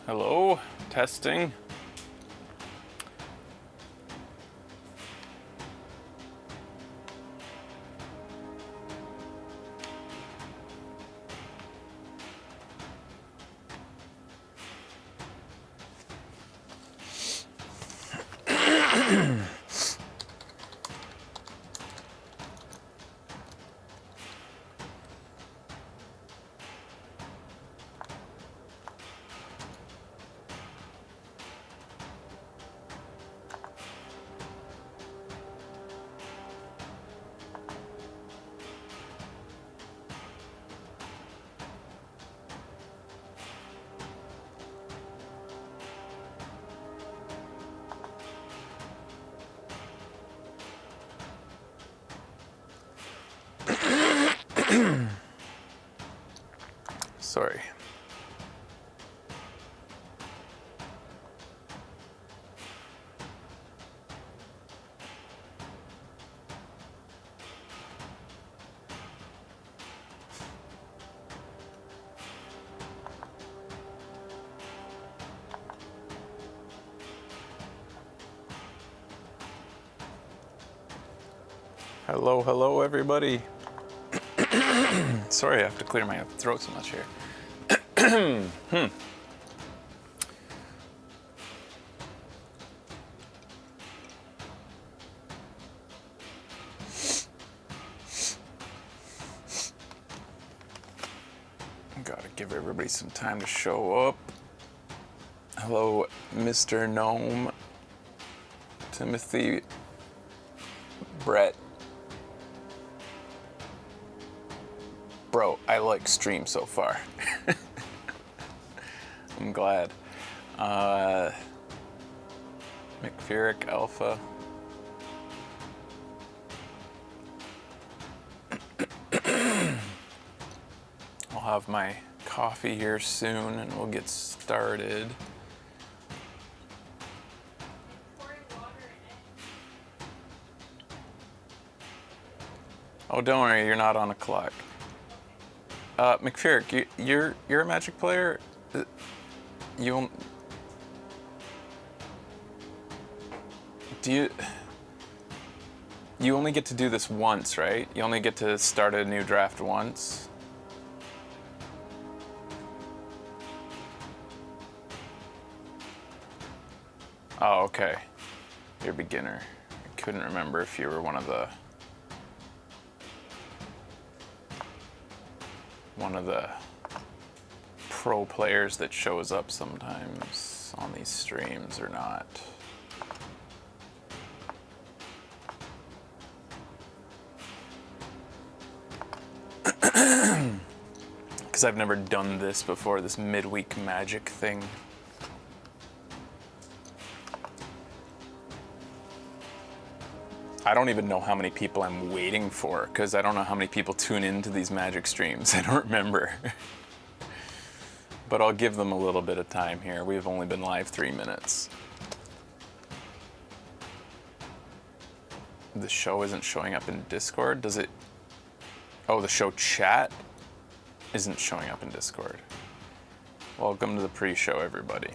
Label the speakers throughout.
Speaker 1: Hello, testing. Sorry. Hello, hello, everybody. Sorry, I have to clear my throat so much here. Gotta give everybody some time to show up. Hello, Mr. Gnome, Timothy, Brett. Bro, I like stream so far. I'm glad. McFerrick Alpha. I'll have my coffee here soon and we'll get started. Oh, don't worry, you're not on a clock. McFerrick, you're a Magic player? You only get to do this once, right? You only get to start a new draft once? Oh, okay. You're a beginner. I couldn't remember if you were one of the pro players that shows up sometimes on these streams or not. Because I've never done this before, this Midweek Magic thing. I don't even know how many people I'm waiting for, because I don't know how many people tune into these Magic streams. I don't remember. But I'll give them a little bit of time here. We've only been live 3 minutes. The show isn't showing up in Discord, does it? Oh, the show chat isn't showing up in Discord. Welcome to the pre-show, everybody.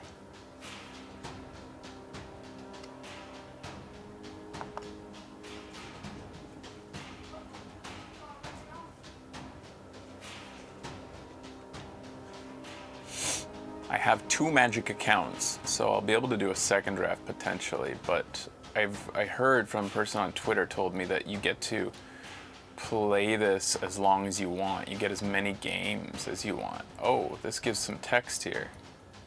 Speaker 1: I have 2 Magic accounts, so I'll be able to do a second draft potentially, but I heard from a person on Twitter told me that you get to play this as long as you want. You get as many games as you want. Oh, this gives some text here.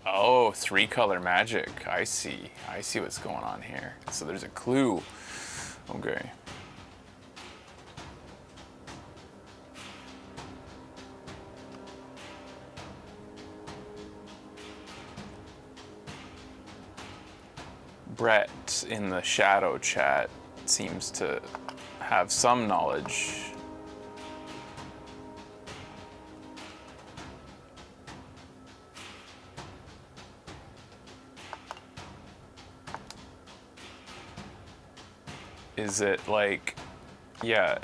Speaker 1: Oh, 3-color Magic. I see what's going on here. So there's a clue. Okay. Brett in the shadow chat seems to have some knowledge. Is it like, yeah,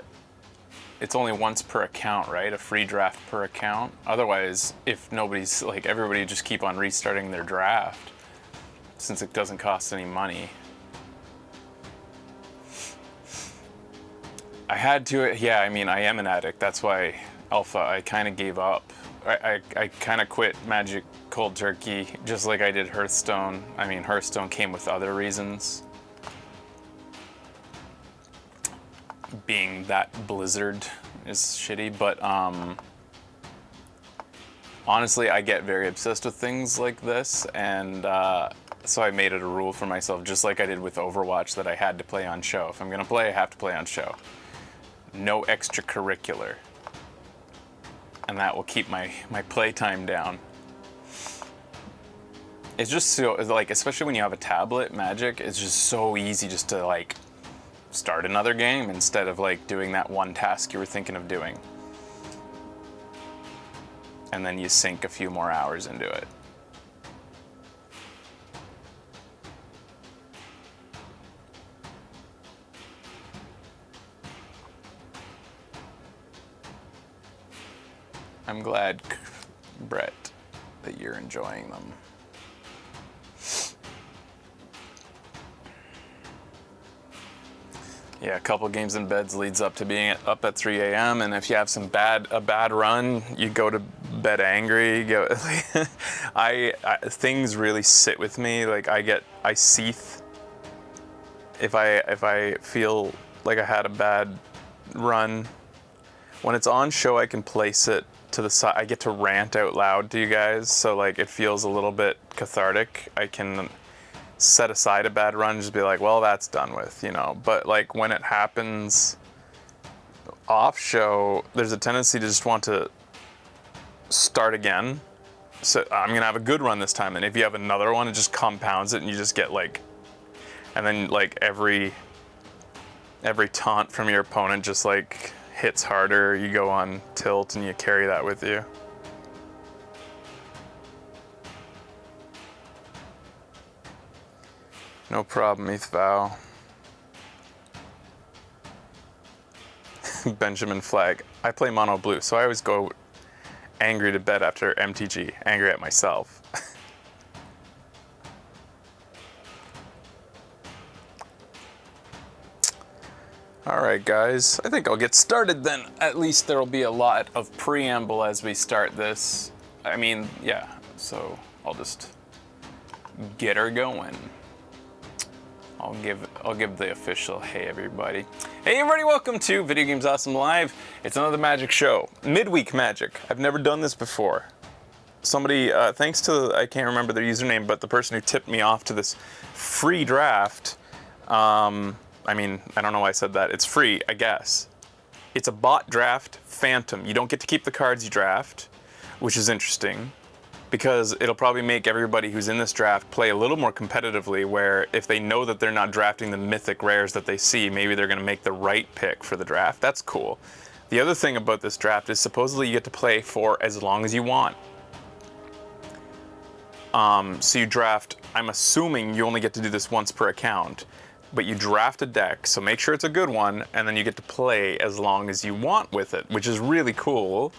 Speaker 1: it's only once per account, right? A free draft per account. Otherwise, if nobody's like, everybody just keep on restarting their draft since it doesn't cost any money. I had to, yeah, I mean, I am an addict. That's why Alpha, I kind of gave up. I kind of quit Magic cold turkey, just like I did Hearthstone. I mean, Hearthstone came with other reasons. Being that Blizzard is shitty, but honestly, I get very obsessed with things like this, and so I made it a rule for myself, just like I did with Overwatch, that I had to play on show. If I'm gonna play, I have to play on show. No extracurricular. And that will keep my playtime down. It's just so, like, especially when you have a tablet, Magic, it's just so easy just to, like, start another game instead of, like, doing that one task you were thinking of doing. And then you sink a few more hours into it. I'm glad, Brett, that you're enjoying them. Yeah, a couple games in beds leads up to being up at 3 a.m. And if you have a bad run, you go to bed angry. Things really sit with me. Like I seethe if I feel like I had a bad run. When it's on show, I can place it to the side. I get to rant out loud to you guys, so like it feels a little bit cathartic. I can set aside a bad run, just be like, well, that's done with, you know. But like when it happens off show, there's a tendency to just want to start again. So I'm gonna have a good run this time, and if you have another one, it just compounds it, and you just get like, and then like every taunt from your opponent just like hits harder. You go on tilt and you carry that with you. No problem, Ethval. Benjamin Flag. I play mono blue, so I always go angry to bed after MTG, angry at myself. All right, guys, I think I'll get started then. At least there'll be a lot of preamble as we start this. I mean, yeah, so I'll just get her going. I'll give the official hey everybody. Hey everybody, welcome to Video Games Awesome Live. It's another Magic show, Midweek Magic. I've never done this before. Somebody, thanks to, I can't remember their username, but the person who tipped me off to this free draft, I mean, I don't know why I said that. It's free, I guess. It's a bot draft phantom. You don't get to keep the cards you draft, which is interesting, because it'll probably make everybody who's in this draft play a little more competitively, where if they know that they're not drafting the mythic rares that they see, maybe they're going to make the right pick for the draft. That's cool. The other thing about this draft is supposedly you get to play for as long as you want. So you draft, I'm assuming you only get to do this once per account, but you draft a deck, so make sure it's a good one, and then you get to play as long as you want with it, which is really cool.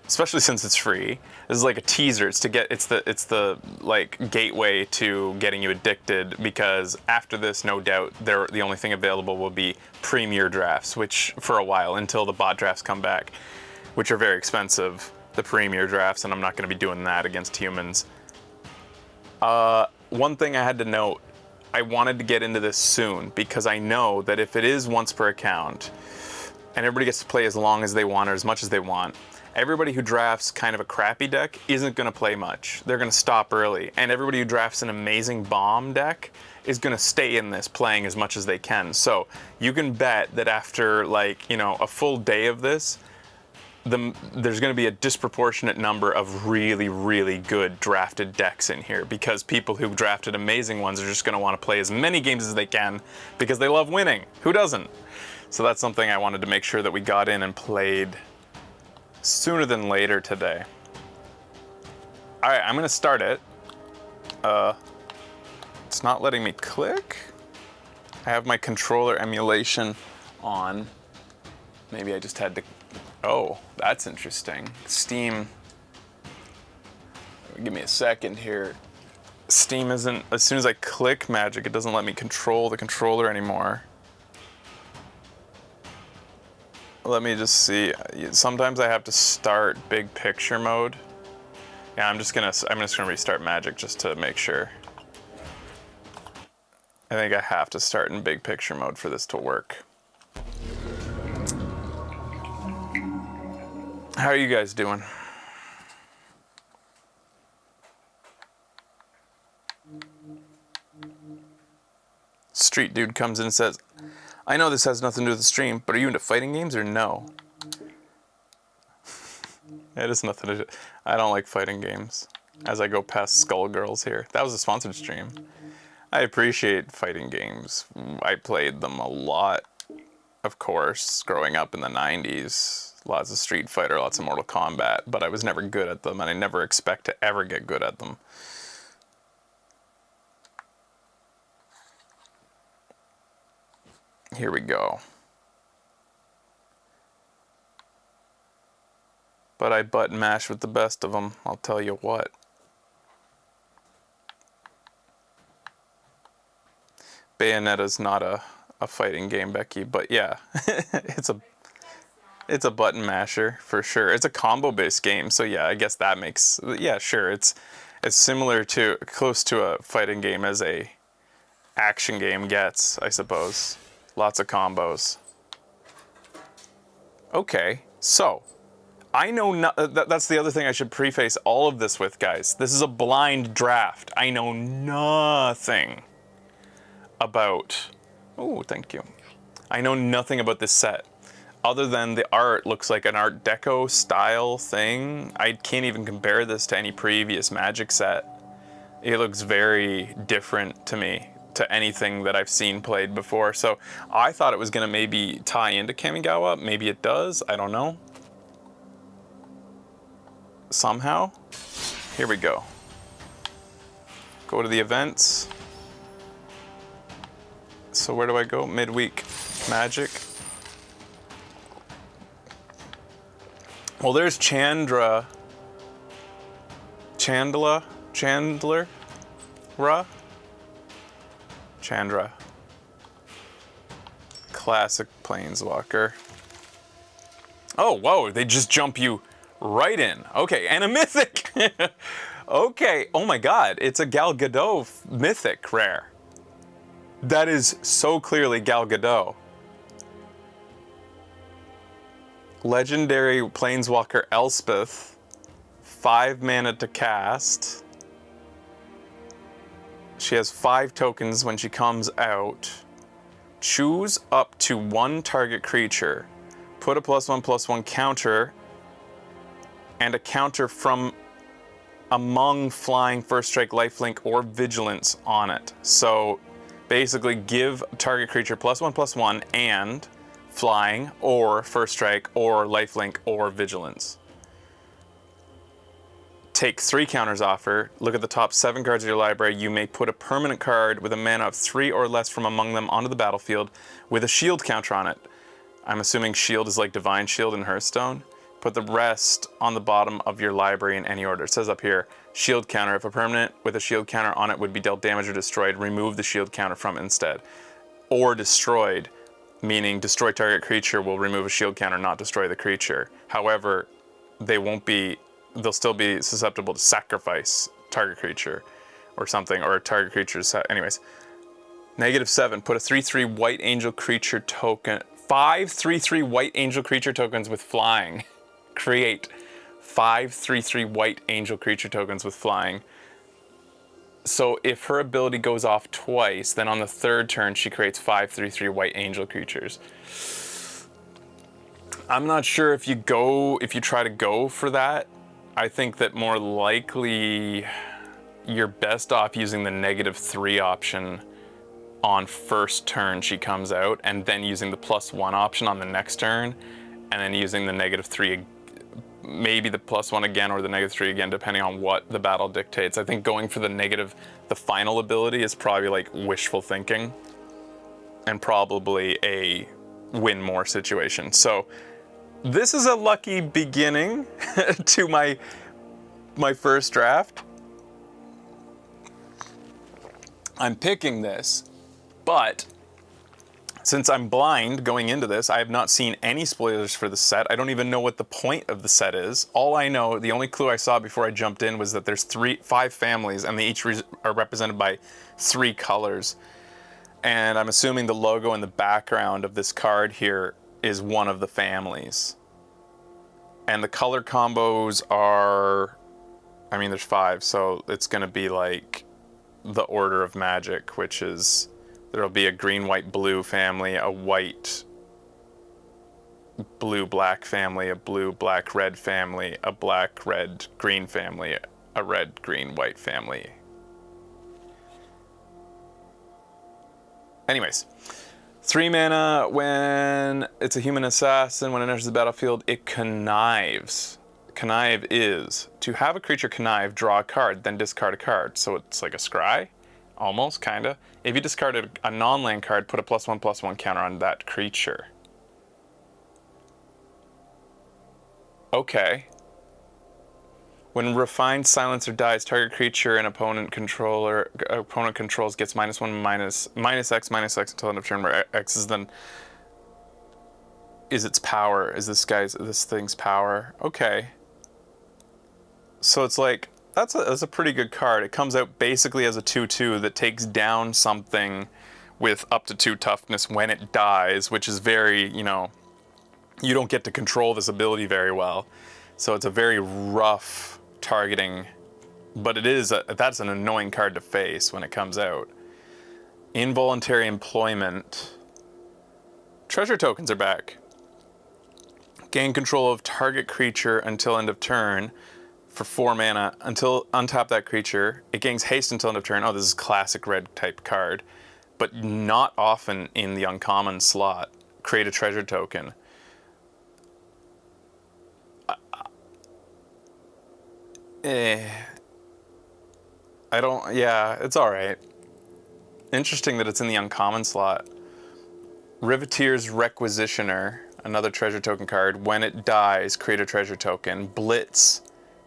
Speaker 1: Especially since it's free. This is like a teaser. It's the like gateway to getting you addicted, because after this, no doubt, the only thing available will be premier drafts, which for a while, until the bot drafts come back, which are very expensive, the premier drafts, and I'm not going to be doing that against humans. One thing I had to note, I wanted to get into this soon, because I know that if it is once per account, and everybody gets to play as long as they want or as much as they want, everybody who drafts kind of a crappy deck isn't going to play much. They're going to stop early. And everybody who drafts an amazing bomb deck is going to stay in this playing as much as they can. So you can bet that after, like, you know, a full day of this, there's going to be a disproportionate number of really, really good drafted decks in here, because people who drafted amazing ones are just going to want to play as many games as they can because they love winning. Who doesn't? So that's something I wanted to make sure that we got in and played sooner than later today. All right, I'm gonna start it. It's not letting me click. I have my controller emulation on. Maybe I just had to, oh, that's interesting. Steam, give me a second here. Steam isn't, as soon as I click Magic, it doesn't let me control the controller anymore. Let me just see. Sometimes I have to start big picture mode. Yeah, I'm just gonna restart Magic just to make sure. I think I have to start in big picture mode for this to work. How are you guys doing? Street Dude comes in and says, I know this has nothing to do with the stream, but are you into fighting games or no? It has nothing to do. I don't like fighting games. As I go past Skullgirls here. That was a sponsored stream. I appreciate fighting games. I played them a lot, of course, growing up in the 90s. Lots of Street Fighter, lots of Mortal Kombat, but I was never good at them, and I never expect to ever get good at them. Here we go. But I button mash with the best of them, I'll tell you what. Bayonetta's not a fighting game, Becky, but yeah, it's a button masher for sure. It's a combo-based game, so yeah, I guess that makes, yeah, sure. It's similar to, close to a fighting game as a action game gets, I suppose. Lots of combos. Okay, so I know that's the other thing I should preface all of this with, guys. This is a blind draft. I know nothing about. Oh, thank you. I know nothing about this set, other than the art looks like an Art Deco style thing. I can't even compare this to any previous Magic set. It looks very different to me, to anything that I've seen played before. So I thought it was gonna maybe tie into Kamigawa. Maybe it does, I don't know. Somehow. Here we go. Go to the events. So where do I go? Midweek Magic. Well, there's Chandler. Chandra. Classic Planeswalker. Oh, whoa, they just jump you right in. Okay, and a mythic. Okay, oh my god, it's a Gal Gadot mythic rare. That is so clearly Gal Gadot. Legendary Planeswalker Elspeth. 5 mana to cast. She has 5 tokens when she comes out. Choose up to 1 target creature. Put a +1/+1 counter and a counter from among flying, first strike, lifelink, or vigilance on it. So basically give target creature +1/+1 and flying or first strike or lifelink or vigilance. Take 3 counters off her. Look at the top 7 cards of your library. You may put a permanent card with a mana of 3 or less from among them onto the battlefield with a shield counter on it. I'm assuming shield is like Divine Shield in Hearthstone. Put the rest on the bottom of your library in any order. It says up here, shield counter. If a permanent with a shield counter on it would be dealt damage or destroyed, remove the shield counter from it instead. Or destroyed, meaning destroy target creature will remove a shield counter, not destroy the creature. However, they'll still be susceptible to sacrifice target creature or something, or target creatures. Anyways, -7, put a 3/3 white angel creature token, 5 3/3 white angel creature tokens with flying. Create 5 3/3 white angel creature tokens with flying. So if her ability goes off twice, then on the 3rd turn she creates 5 3/3 white angel creatures. I'm not sure if you try to go for that. I think that more likely you're best off using the -3 option on first turn she comes out, and then using the +1 option on the next turn, and then using the -3, maybe the +1 again or the -3 again, depending on what the battle dictates. I think going for the final ability is probably like wishful thinking, and probably a win more situation. So this is a lucky beginning to my first draft. I'm picking this, but since I'm blind going into this, I have not seen any spoilers for the set. I don't even know what the point of the set is. All I know, the only clue I saw before I jumped in was that there's 5 families, and they each are represented by 3 colors. And I'm assuming the logo in the background of this card here is one of the families. And the color combos are, I mean, there's 5, so it's going to be like the Order of Magic, which is, there'll be a green, white, blue family, a white, blue, black family, a blue, black, red family, a black, red, green family, a red, green, white family. Anyways, 3 mana, when it's a human assassin, when it enters the battlefield, it connives. Connive is to have a creature connive, draw a card, then discard a card. So it's like a scry, almost, kinda. If you discarded a non-land card, put a +1/+1 counter on that creature. Okay. When Refined Silencer dies, target creature an opponent controls gets -1/-X until end of turn, where X is then is its power. Is this thing's power? Okay. So it's like that's a pretty good card. It comes out basically as a 2/2 that takes down something with up to 2 toughness when it dies, which is very, you don't get to control this ability very well. So it's a very rough targeting, but that's an annoying card to face when it comes out. Involuntary Employment. Treasure tokens are back. Gain control of target creature until end of turn for 4 mana. Until untap that creature, it gains haste until end of turn. Oh, this is classic red type card, but not often in the uncommon slot. Create a treasure token. It's alright. Interesting that it's in the uncommon slot. Riveteer's Requisitioner, another treasure token card. When it dies, create a treasure token. Blitz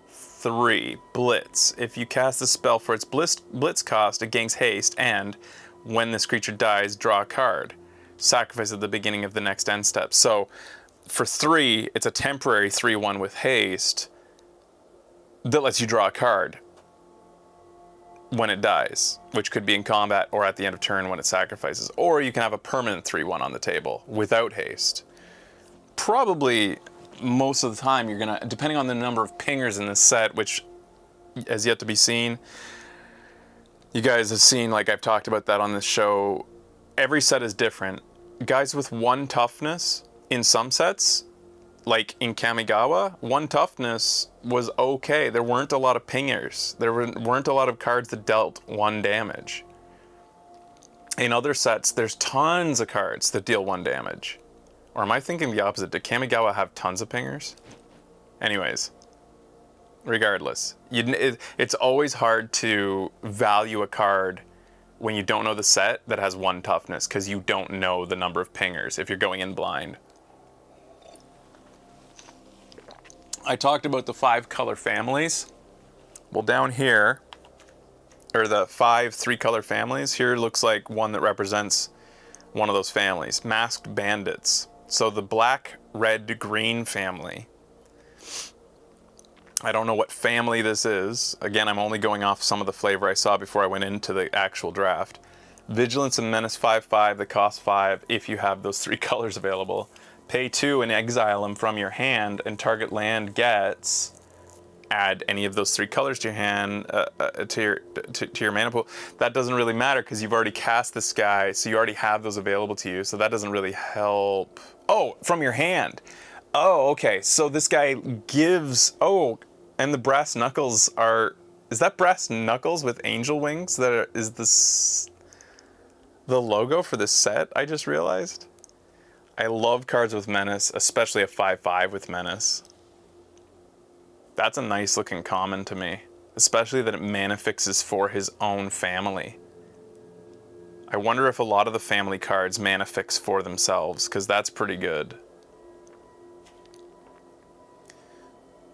Speaker 1: 3. Blitz. If you cast the spell for its blitz cost, it gains haste, and when this creature dies, draw a card. Sacrifice at the beginning of the next end step. So for 3, it's a temporary 3/1 with haste that lets you draw a card when it dies, which could be in combat or at the end of turn when it sacrifices. Or you can have a permanent 3/1 on the table without haste. Probably most of the time you're gonna, depending on the number of pingers in this set, which has yet to be seen. You guys have seen, like I've talked about that on this show, every set is different. Guys with 1 toughness in some sets, like in Kamigawa, 1 toughness was okay. There weren't a lot of pingers. There weren't a lot of cards that dealt 1 damage. In other sets, there's tons of cards that deal 1 damage. Or am I thinking the opposite? Did Kamigawa have tons of pingers? Anyways, regardless, it's always hard to value a card when you don't know the set that has 1 toughness, because you don't know the number of pingers if you're going in blind. I talked about the 5 color families. Well, down here, or the 5 3-color families, here looks like one that represents one of those families. Masked Bandits. So the black, red, green family. I don't know what family this is. Again, I'm only going off some of the flavor I saw before I went into the actual draft. Vigilance and Menace 5/5 that cost 5 if you have those 3 colors available. Pay 2 and exile them from your hand, and target land gets, add any of those 3 colors to your hand, to your mana pool. That doesn't really matter because you've already cast this guy, so you already have those available to you, so that doesn't really help. Oh, from your hand. Oh, okay, so this guy gives, and the brass knuckles are, is that brass knuckles with angel wings is this the logo for this set, I just realized? I love cards with Menace, especially a 5/5 with Menace. That's a nice looking common to me, especially that it mana fixes for his own family. I wonder if a lot of the family cards mana fix for themselves, because that's pretty good.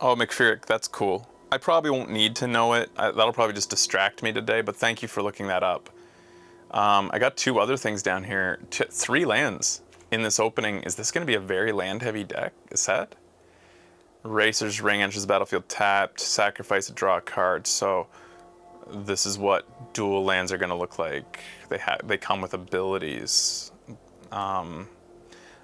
Speaker 1: Oh, McFeerick, that's cool. I probably won't need to know it. That'll probably just distract me today, but thank you for looking that up. I got 2 other things down here. 3 lands in this opening. Is this going to be a very land-heavy set? Racer's Ring enters the battlefield tapped. Sacrifice to draw a card. So this is what dual lands are going to look like. They come with abilities.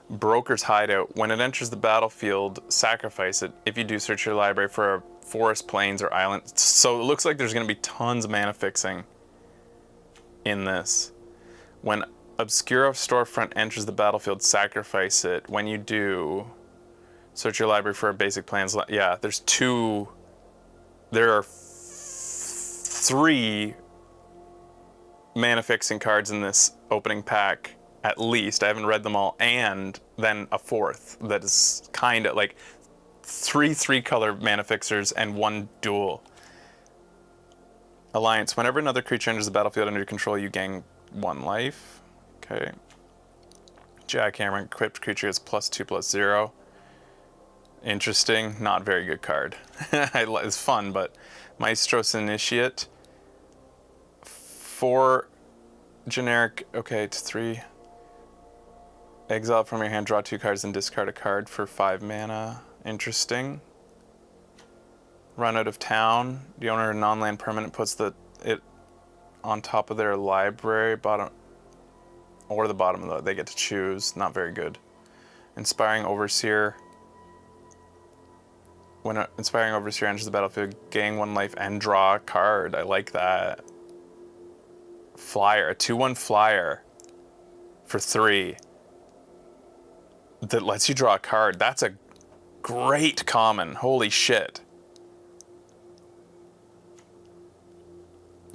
Speaker 1: Broker's Hideout. When it enters the battlefield, sacrifice it. If you do, search your library for a forest, plains, or island. So it looks like there's going to be tons of mana fixing in this. When Obscura Storefront enters the battlefield, sacrifice it. When you do, search your library for a basic plans. Yeah, there's 2. There are 3 mana fixing cards in this opening pack. At least, I haven't read them all, and then a 4th that is kind of like 3 3-color mana fixers and 1 dual. Alliance. Whenever another creature enters the battlefield under your control, you gain 1 life. Okay. Jackhammer. Equipped creature gets +2/+0. Interesting. Not very good card. It's fun, but Maestros Initiate. 4 generic. Okay, it's 3. Exile from your hand, draw 2 cards, and discard a card for 5 mana. Interesting. Run out of town. The owner of a non-land permanent puts it on top of their library, bottom or the bottom of they get to choose. Not very good. Inspiring Overseer. When an Inspiring Overseer enters the battlefield, gain 1 life and draw a card. I like that. Flyer, a 2/1 flyer for 3. That lets you draw a card. That's a great common. Holy shit.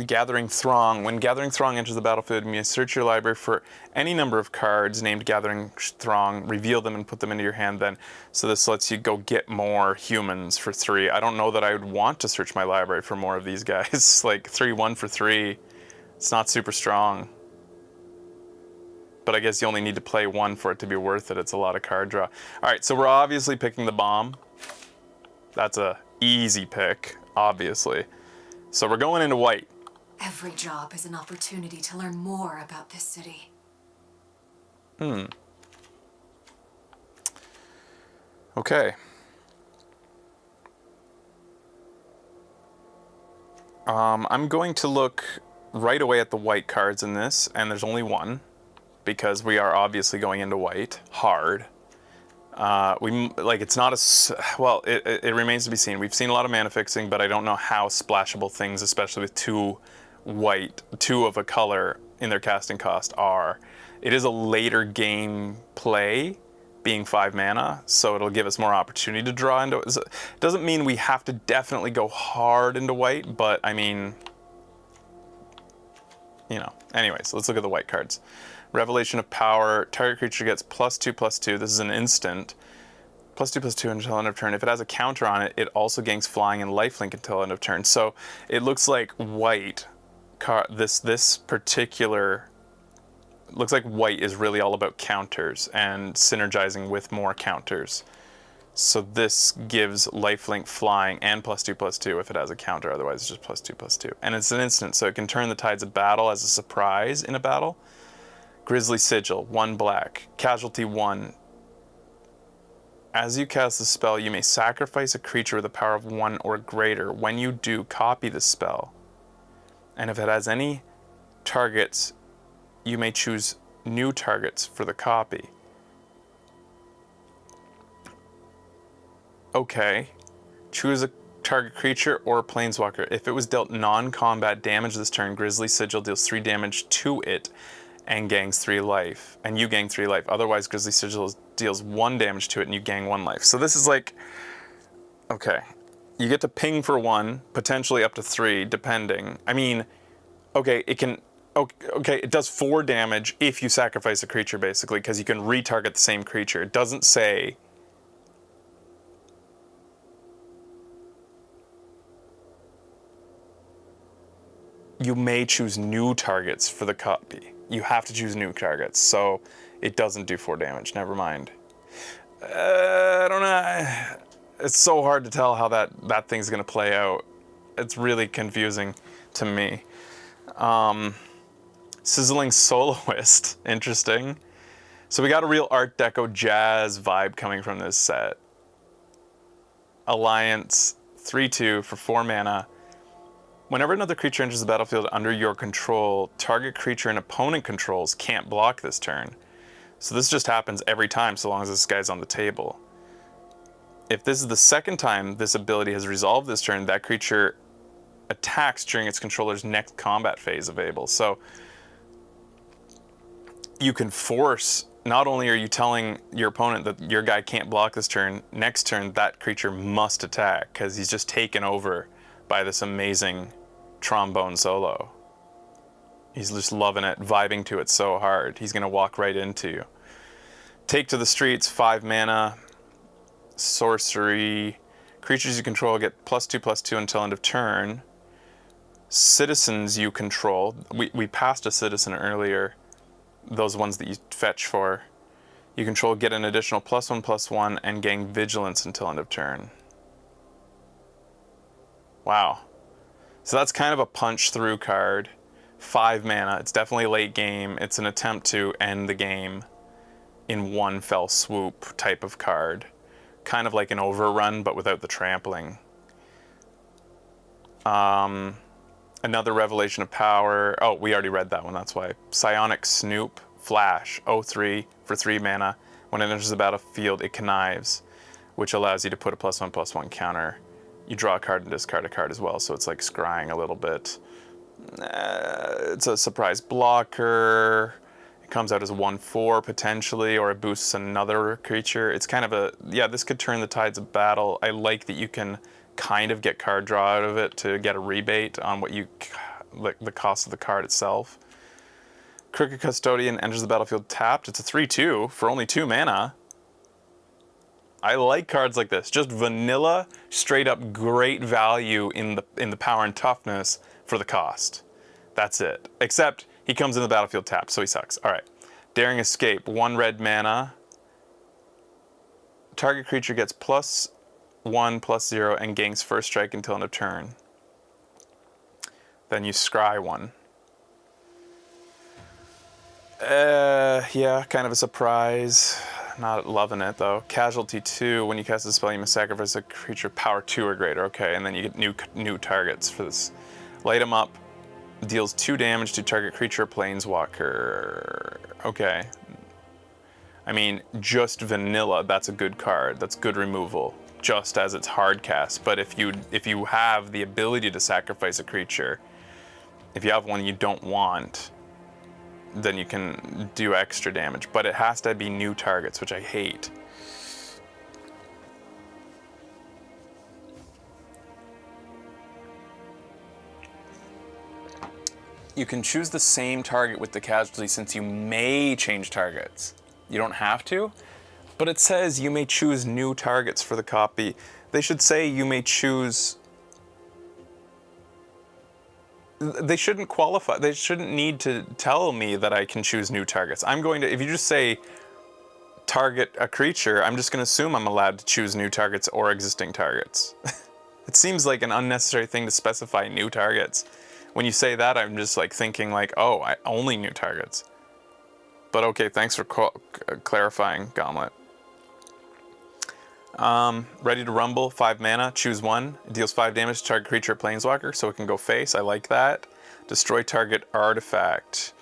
Speaker 1: Gathering Throng. When Gathering Throng enters the battlefield, you may search your library for any number of cards named Gathering Throng, reveal them, and put them into your hand then. So this lets you go get more humans for 3. I don't know that I would want to search my library for more of these guys. Like 3/1 for 3. It's not super strong. But I guess you only need to play 1 for it to be worth it. It's a lot of card draw. All right, so we're obviously picking the bomb. That's a easy pick, obviously. So we're going into white.
Speaker 2: Every job is an opportunity to learn more about this city.
Speaker 1: Okay. I'm going to look right away at the white cards in this, and there's only 1. Because we are obviously going into white hard. It's not as well. It remains to be seen. We've seen a lot of mana fixing, but I don't know how splashable things, especially with 2 white, 2 of a color in their casting cost, are. It is a later game play, being 5 mana, so it'll give us more opportunity to draw into it. It doesn't mean we have to definitely go hard into white, but I mean, you know. Anyways, let's look at the white cards. Revelation of Power. Target creature gets +2/+2. This is an instant. +2/+2 until end of turn. If it has a counter on it, it also gains flying and lifelink until end of turn. So it looks like white. This particular looks like white is really all about counters and synergizing with more counters. So this gives lifelink, flying, and +2/+2 if it has a counter. Otherwise, it's just +2/+2. And it's an instant, so it can turn the tides of battle as a surprise in a battle. Grisly Sigil, 1 black. Casualty 1. As you cast the spell, you may sacrifice a creature with a power of 1 or greater. When you do, copy the spell. And if it has any targets, you may choose new targets for the copy. Okay. Choose a target creature or a planeswalker. If it was dealt non-combat damage this turn, Grisly Sigil deals 3 damage to it and gains 3 life, and you gain 3 life. Otherwise, Grisly Sigil deals 1 damage to it and you gain 1 life. So this is like, okay, you get to ping for 1, potentially up to 3, depending. I mean, okay, it can, okay, it does 4 damage if you sacrifice a creature, basically, because you can retarget the same creature. It doesn't say you may choose new targets for the copy. You have to choose new targets, so it doesn't do 4 damage. Never mind. I don't know. It's so hard to tell how that thing's gonna play out. It's really confusing to me. Sizzling Soloist, interesting. So we got a real Art Deco jazz vibe coming from this set. Alliance, 3/2 for 4 mana. Whenever another creature enters the battlefield under your control, target creature an opponent controls can't block this turn. So this just happens every time so long as this guy's on the table. If this is the second time this ability has resolved this turn, that creature attacks during its controller's next combat phase available. So you can force, not only are you telling your opponent that your guy can't block this turn, next turn that creature must attack because he's just taken over by this amazing trombone solo. He's just loving it, vibing to it so hard. He's going to walk right into you. Take to the Streets, 5 mana, sorcery. Creatures you control get +2/+2 until end of turn. Citizens you control. We passed a citizen earlier. Those ones that you fetch for. You control get an additional +1/+1 and gain vigilance until end of turn. Wow. So that's kind of a punch through card. 5 mana. It's definitely late game. It's an attempt to end the game in one fell swoop type of card. Kind of like an overrun, but without the trampling. Another Revelation of Power. Oh, we already read that one, that's why. Psionic Snoop, Flash, 0/3 for 3 mana. When it enters the battlefield, it connives, which allows you to put a +1/+1 counter. You draw a card and discard a card as well, so it's like scrying a little bit. It's a surprise blocker. It comes out as a 1/4 potentially, or it boosts another creature. It's kind of a, yeah, this could turn the tides of battle. I like that you can kind of get card draw out of it to get a rebate on what you, like the cost of the card itself. Crooked Custodian enters the battlefield tapped. It's a 3/2 for only 2 mana. I like cards like this. Just vanilla, straight up great value in the power and toughness for the cost. That's it. Except he comes in the battlefield tapped, so he sucks. All right. Daring Escape, 1 red mana. Target creature gets +1/+0 and gains first strike until end of turn. Then you scry 1. Yeah, kind of a surprise. Not loving it though. Casualty 2, when you cast a spell, you must sacrifice a creature power 2 or greater. Okay, and then you get new targets for this. Light 'em Up deals 2 damage to target creature, planeswalker. Okay. I mean, just vanilla, that's a good card. That's good removal, just as it's hard cast. But if you have the ability to sacrifice a creature, if you have one you don't want, then you can do extra damage. But it has to be new targets, which I hate. You can choose the same target with the casualty since you may change targets. You don't have to, but it says you may choose new targets for the copy. They should say you may choose. They shouldn't qualify. They shouldn't need to tell me that I can choose new targets. I'm going to, if you just say target a creature, I'm just going to assume I'm allowed to choose new targets or existing targets. It seems like an unnecessary thing to specify new targets. When you say that, I'm just like thinking like, oh, only new targets. But okay, thanks for clarifying, Gauntlet. Ready to Rumble, 5 mana, choose 1. It deals 5 damage to target creature or planeswalker, so it can go face. I like that. Destroy target artifact.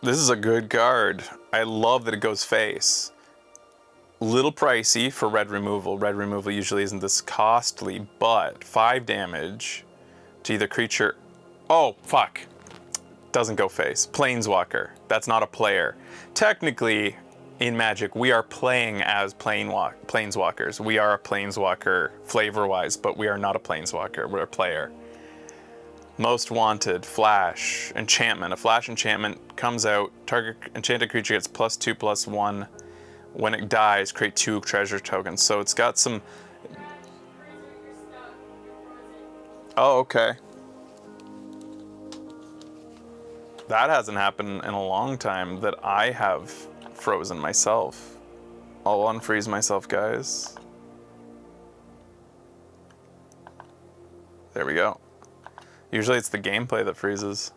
Speaker 1: This is a good card. I love that it goes face. Little pricey for red removal. Red removal usually isn't this costly, but 5 damage to either creature. Oh, fuck. Doesn't go face. Planeswalker. That's not a player. Technically, in Magic, we are playing as planeswalkers. We are a planeswalker flavor-wise, but we are not a planeswalker. We're a player. Most Wanted, Flash, Enchantment. A Flash enchantment comes out. Target enchanted creature gets +2/+1. When it dies, create 2 treasure tokens. So it's got some. Oh, okay. That hasn't happened in a long time that I have frozen myself. I'll unfreeze myself, guys. There we go. Usually it's the gameplay that freezes.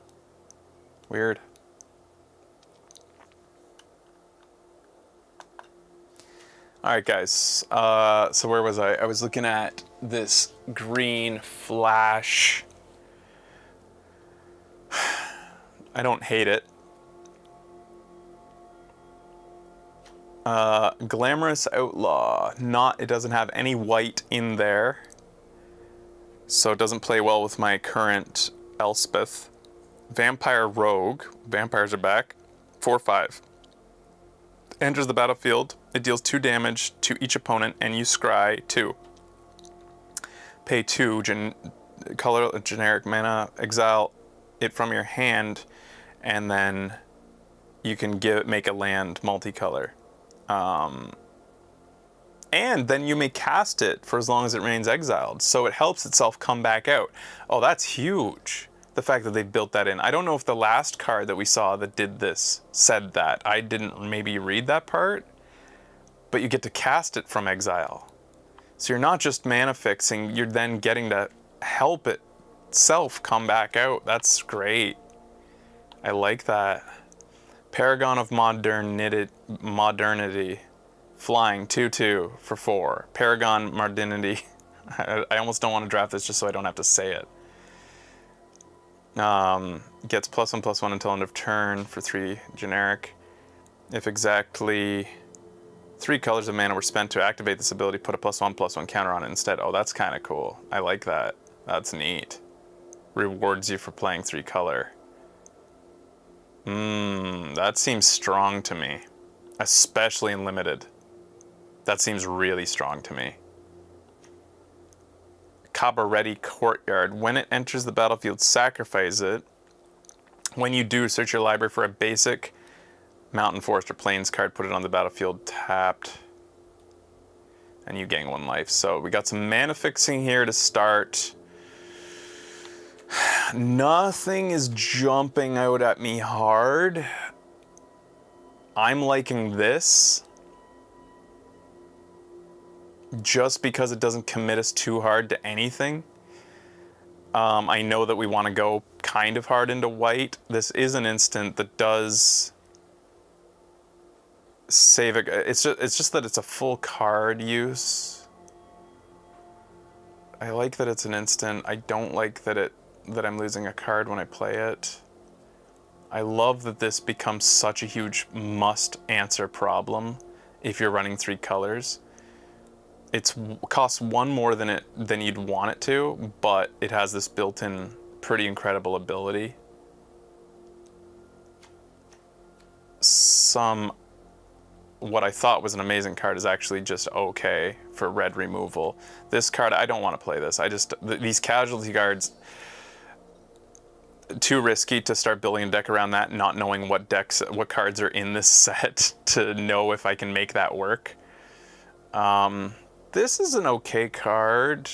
Speaker 1: Weird. All right, guys. So where was I? I was looking at this green flash. I don't hate it. Glamorous Outlaw. It doesn't have any white in there. So it doesn't play well with my current Elspeth. Vampire Rogue. Vampires are back. 4/5. Enters the battlefield. It deals 2 damage to each opponent, and you scry 2. Pay 2 color generic mana. Exile it from your hand, and then you can make a land multicolor. And then you may cast it for as long as it remains exiled. So it helps itself come back out. Oh, that's huge. The fact that they built that in. I don't know if the last card that we saw that did this said that. I didn't maybe read that part. But you get to cast it from exile. So you're not just mana fixing, you're then getting to help itself come back out. That's great. I like that. Paragon of Modernity. Flying 2/2 for 4. Paragon Modernity. I almost don't want to draft this just so I don't have to say it. Gets +1/+1 until end of turn for 3 generic. If exactly 3 colors of mana were spent to activate this ability, put a +1/+1 counter on it instead. Oh, that's kind of cool. I like that. That's neat. Rewards you for playing 3 color. That seems strong to me. Especially in limited. That seems really strong to me. Cabaretti Courtyard. When it enters the battlefield, sacrifice it. When you do, search your library for a basic Mountain, Forest, or Plains card. Put it on the battlefield tapped. And you gain 1 life. So we got some mana fixing here to start. Nothing is jumping out at me hard. I'm liking this. Just because it doesn't commit us too hard to anything. I know that we want to go kind of hard into white. This is an instant that does save it. It's just that it's a full card use. I like that it's an instant. I don't like that I'm losing a card when I play it. I love that this becomes such a huge must-answer problem if you're running 3 colors. It costs 1 more than you'd want it to, but it has this built-in pretty incredible ability. What I thought was an amazing card is actually just okay for red removal. This card, I don't want to play this. These casualty cards, too risky to start building a deck around that, not knowing what cards are in this set to know if I can make that work. This is an okay card,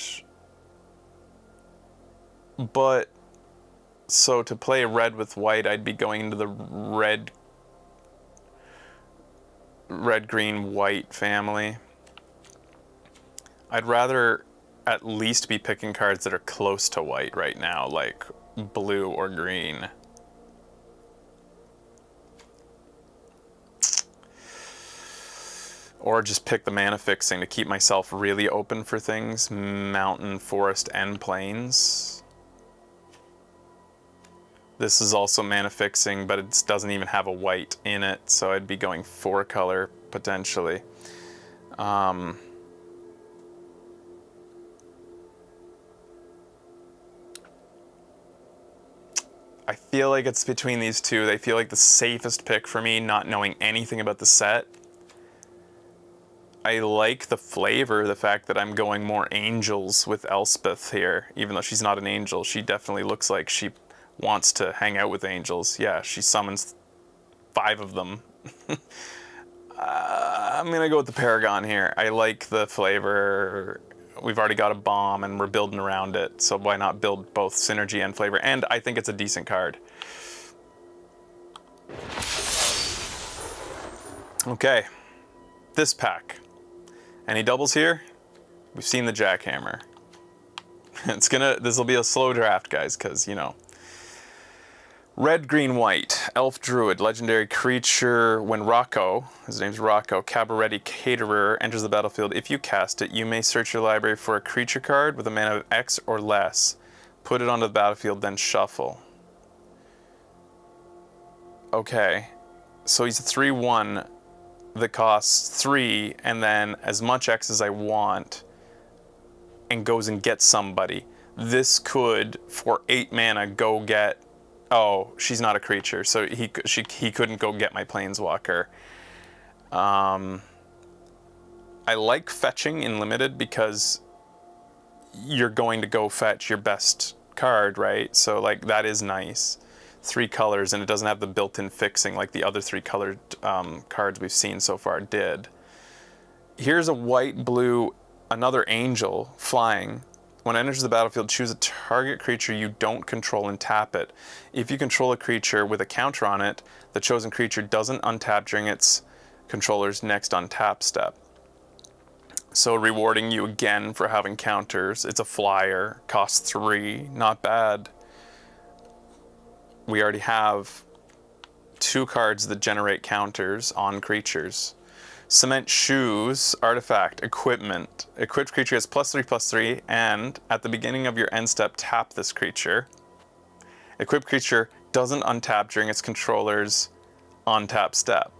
Speaker 1: but so to play red with white, I'd be going into the red, green, white family. I'd rather at least be picking cards that are close to white right now, like blue or green. Or just pick the mana fixing to keep myself really open for things. Mountain, Forest, and Plains. This is also mana fixing, but it doesn't even have a white in it, so I'd be going 4 color potentially. I feel like it's between these two. They feel like the safest pick for me, not knowing anything about the set. I like the flavor, the fact that I'm going more angels with Elspeth here. Even though she's not an angel, she definitely looks like she wants to hang out with angels. Yeah, she summons 5 of them. I'm going to go with the Paragon here. I like the flavor. We've already got a bomb and we're building around it. So why not build both synergy and flavor? And I think it's a decent card. Okay, this pack. Any doubles here? We've seen the jackhammer. This will be a slow draft, guys, because, you know. Red, green, white, elf druid, legendary creature. When Rocco, his name's Rocco, Cabaretti Caterer, enters the battlefield, if you cast it, you may search your library for a creature card with a mana of X or less. Put it onto the battlefield, then shuffle. Okay, so he's a 3/1 that costs 3, and then as much X as I want, and goes and gets somebody. This could, for 8 mana, go get... Oh, she's not a creature, so he couldn't go get my Planeswalker. I like fetching in Limited because you're going to go fetch your best card, right? So, like, that is nice. 3 colors, and it doesn't have the built-in fixing like the other 3 colored cards we've seen so far did. Here's a white, blue, another angel, flying. When it enters the battlefield, choose a target creature you don't control and tap it. If you control a creature with a counter on it, the chosen creature doesn't untap during its controller's next untap step. So rewarding you again for having counters. It's a flyer, costs 3, not bad. We already have 2 cards that generate counters on creatures. Cement Shoes, artifact, equipment. Equipped creature has +3/+3, and at the beginning of your end step, tap this creature. Equipped creature doesn't untap during its controller's untap step.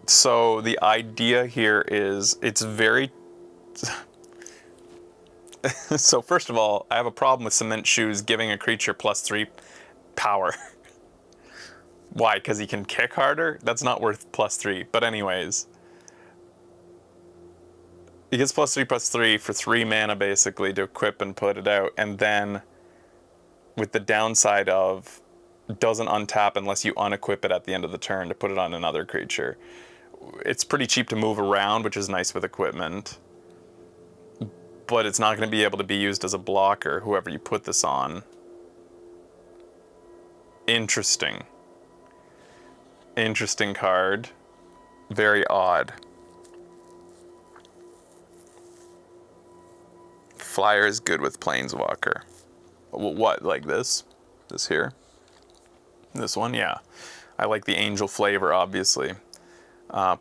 Speaker 1: So the idea here is it's very... So first of all, I have a problem with Cement Shoes giving a creature +3 power. Why? Because he can kick harder? That's not worth +3. But anyways. He gets +3/+3 for 3 mana basically to equip and put it out. And then with the downside of doesn't untap unless you unequip it at the end of the turn to put it on another creature. It's pretty cheap to move around, which is nice with equipment. But it's not going to be able to be used as a blocker, whoever you put this on. Interesting. Interesting card. Very odd. Flyer is good with Planeswalker. What, like this? This here? This one? Yeah. I like the angel flavor, obviously.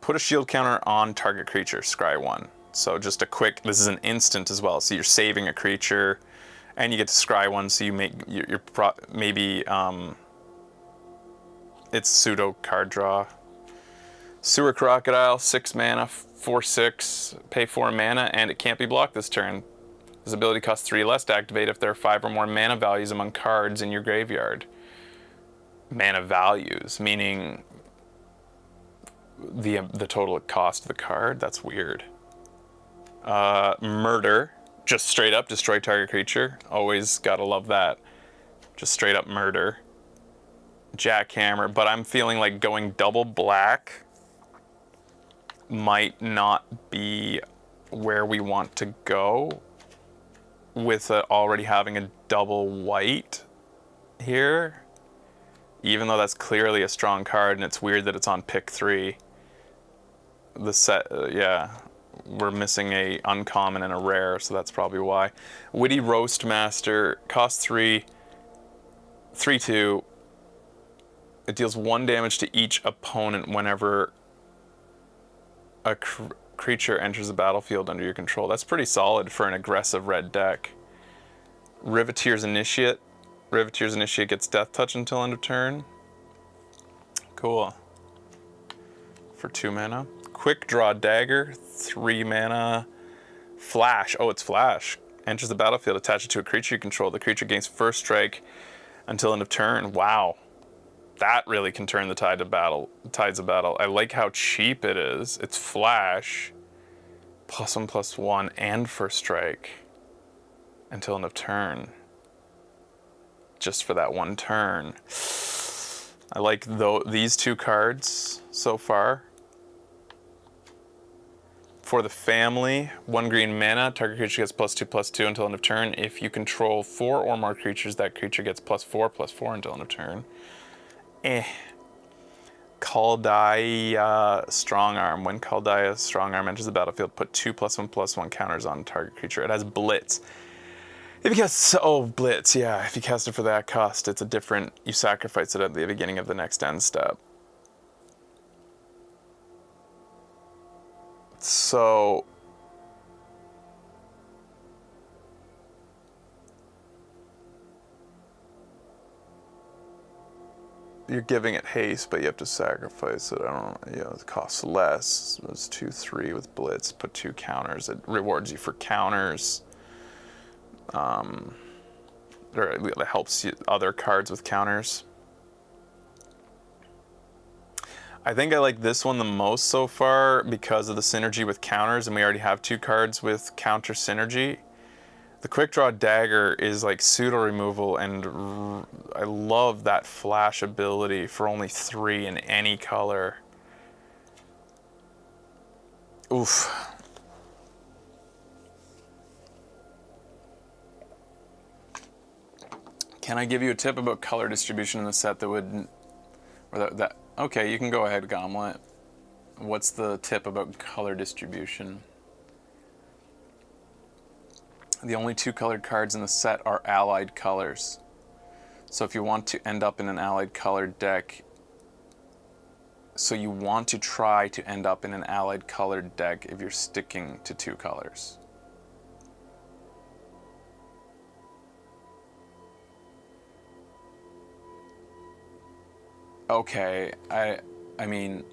Speaker 1: Put a shield counter on target creature, scry 1. So just a quick, this is an instant as well. So you're saving a creature, and you get to scry 1, so you make, maybe, it's pseudo card draw. Sewer Crocodile, 6 mana, 4/6, pay 4 mana, and it can't be blocked this turn. His ability costs 3 less to activate if there are 5 or more mana values among cards in your graveyard. Mana values, meaning the total cost of the card? That's weird. Murder, just straight up destroy target creature. Always gotta love that. Just straight up murder. Jackhammer, but I'm feeling like going double black might not be where we want to go with already having a double white here, even though that's clearly a strong card, and it's weird that it's on pick 3. The set, yeah, we're missing a uncommon and a rare, so that's probably why. Witty Roast Master, costs 3, 3/2. It deals 1 damage to each opponent whenever a creature enters the battlefield under your control. That's pretty solid for an aggressive red deck. Riveteer's Initiate. Riveteer's Initiate gets Death Touch until end of turn. Cool. For 2 mana. Quick Draw Dagger, 3 mana. Flash. Oh, it's Flash. Enters the battlefield, attach it to a creature you control. The creature gains first strike until end of turn. Wow. That really can turn the tides of battle. I like how cheap it is. It's Flash, +1/+1, and first strike until end of turn. Just for that 1 turn. I like these 2 cards so far. For the family, 1 green mana, target creature gets +2/+2 until end of turn. If you control 4 or more creatures, that creature gets +4/+4 until end of turn. Kaldaya Strong Arm. When Kaldaya Strong Arm enters the battlefield, put 2+1/+1 counters on target creature. It has Blitz. If you cast, Blitz, yeah. If you cast it for that cost, it's a different. You sacrifice it at the beginning of the next end step. So you're giving it haste, but you have to sacrifice it. I don't know. Yeah, it costs less. It's 2/3 with Blitz. Put 2 counters. It rewards you for counters. Or it helps you other cards with counters. I think I like this one the most so far because of the synergy with counters, and we already have 2 cards with counter synergy. The Quick Draw Dagger is like pseudo removal, and I love that flash ability for only 3 in any color. Oof. Can I give you a tip about color distribution in the set that would, or that okay, you can go ahead, Gomlet. What's the tip about color distribution? The only 2 colored cards in the set are allied colors. So if you want to end up in an allied colored deck, so you want to try to end up in an allied colored deck if you're sticking to 2 colors. Okay, I mean,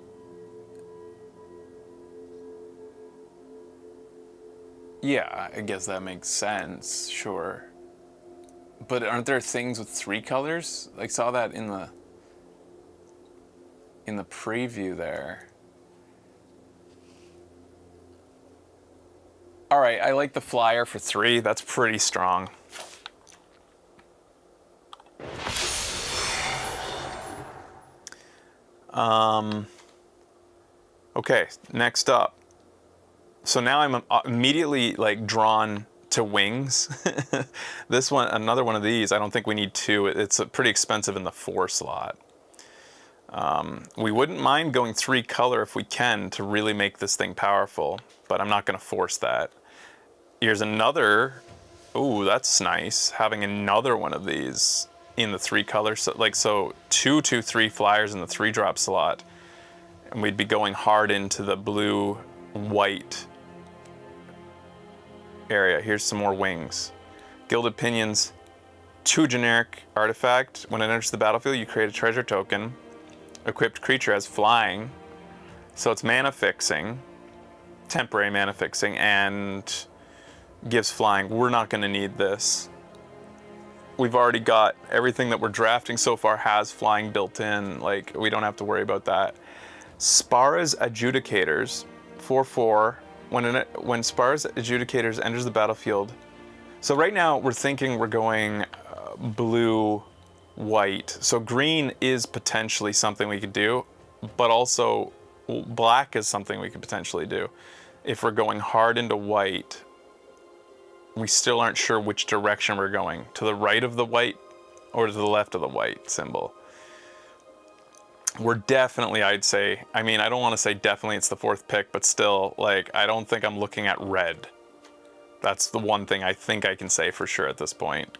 Speaker 1: yeah, I guess that makes sense, sure. But aren't there things with 3 colors? Like, saw that in the preview there. All right, I like the flyer for 3. That's pretty strong. Okay, next up. So now I'm immediately like drawn to wings. This one, another one of these, I don't think we need 2. It's pretty expensive in the 4 slot. We wouldn't mind going 3 color if we can to really make this thing powerful, but I'm not going to force that. Here's another. Ooh, that's nice. Having another one of these in the 3 colors. So 2, 2, 3 flyers in the 3-drop slot. And we'd be going hard into the blue, white area. Here's some more wings. Gilded Pinions, 2 generic artifact. When it enters the battlefield, you create a treasure token. Equipped creature has flying. So it's mana fixing, temporary mana fixing, and gives flying. We're not going to need this. We've already got everything that we're drafting so far has flying built in. Like, we don't have to worry about that. Spara's Adjudicators, 4/4. When Spara's Adjudicators enters the battlefield. So right now we're thinking we're going blue, white. So green is potentially something we could do, but also black is something we could potentially do. If we're going hard into white, we still aren't sure which direction we're going. To the right of the white or to the left of the white symbol. We're definitely, I'd say, I mean, I don't want to say definitely it's the 4th pick, but still, like, I don't think I'm looking at red. That's the one thing I think I can say for sure at this point.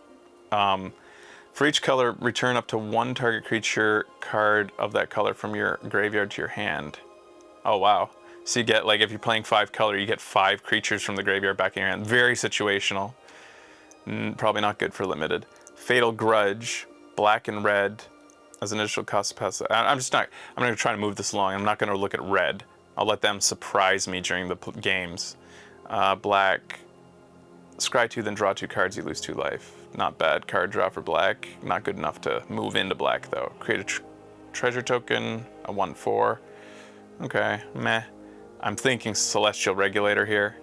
Speaker 1: For each color, return up to 1 target creature card of that color from your graveyard to your hand. Oh, wow. So you get, like, if you're playing 5 color, you get 5 creatures from the graveyard back in your hand. Very situational. Probably not good for limited. Fatal Grudge, black and red. As an initial cost pass. I'm going to try to move this along. I'm not going to look at red. I'll let them surprise me during the games. Black. Scry 2, then draw 2 cards, you lose 2 life. Not bad card draw for black. Not good enough to move into black, though. Create a treasure token, a 1/4. Okay, meh. I'm thinking Celestial Regulator here.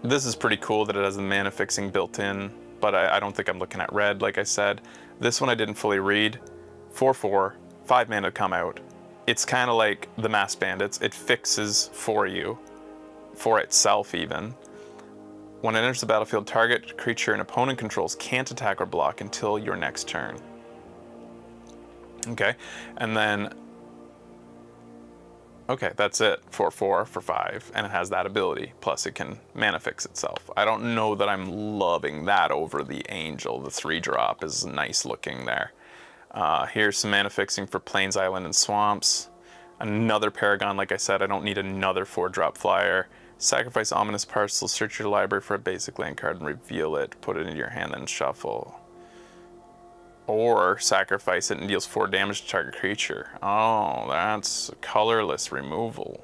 Speaker 1: This is pretty cool that it has the mana fixing built in, but I don't think I'm looking at red, like I said. This one I didn't fully read. 4/4, 5 mana to come out. It's kind of like the Mass Bandits. It fixes for you, for itself even. When it enters the battlefield, target creature an opponent controls can't attack or block until your next turn. Okay, and then Okay, that's it. 4/4 for 5, and it has that ability. Plus, it can mana fix itself. I don't know that I'm loving that over the Angel. The 3-drop is nice looking there. Here's some mana fixing for Plains, Island, and Swamps. Another Paragon, like I said, I don't need another 4-drop flyer. Sacrifice Ominous Parcel, search your library for a basic land card and reveal it. Put it into your hand, then shuffle. Or sacrifice it and deals 4 damage to target creature. Oh, that's colorless removal.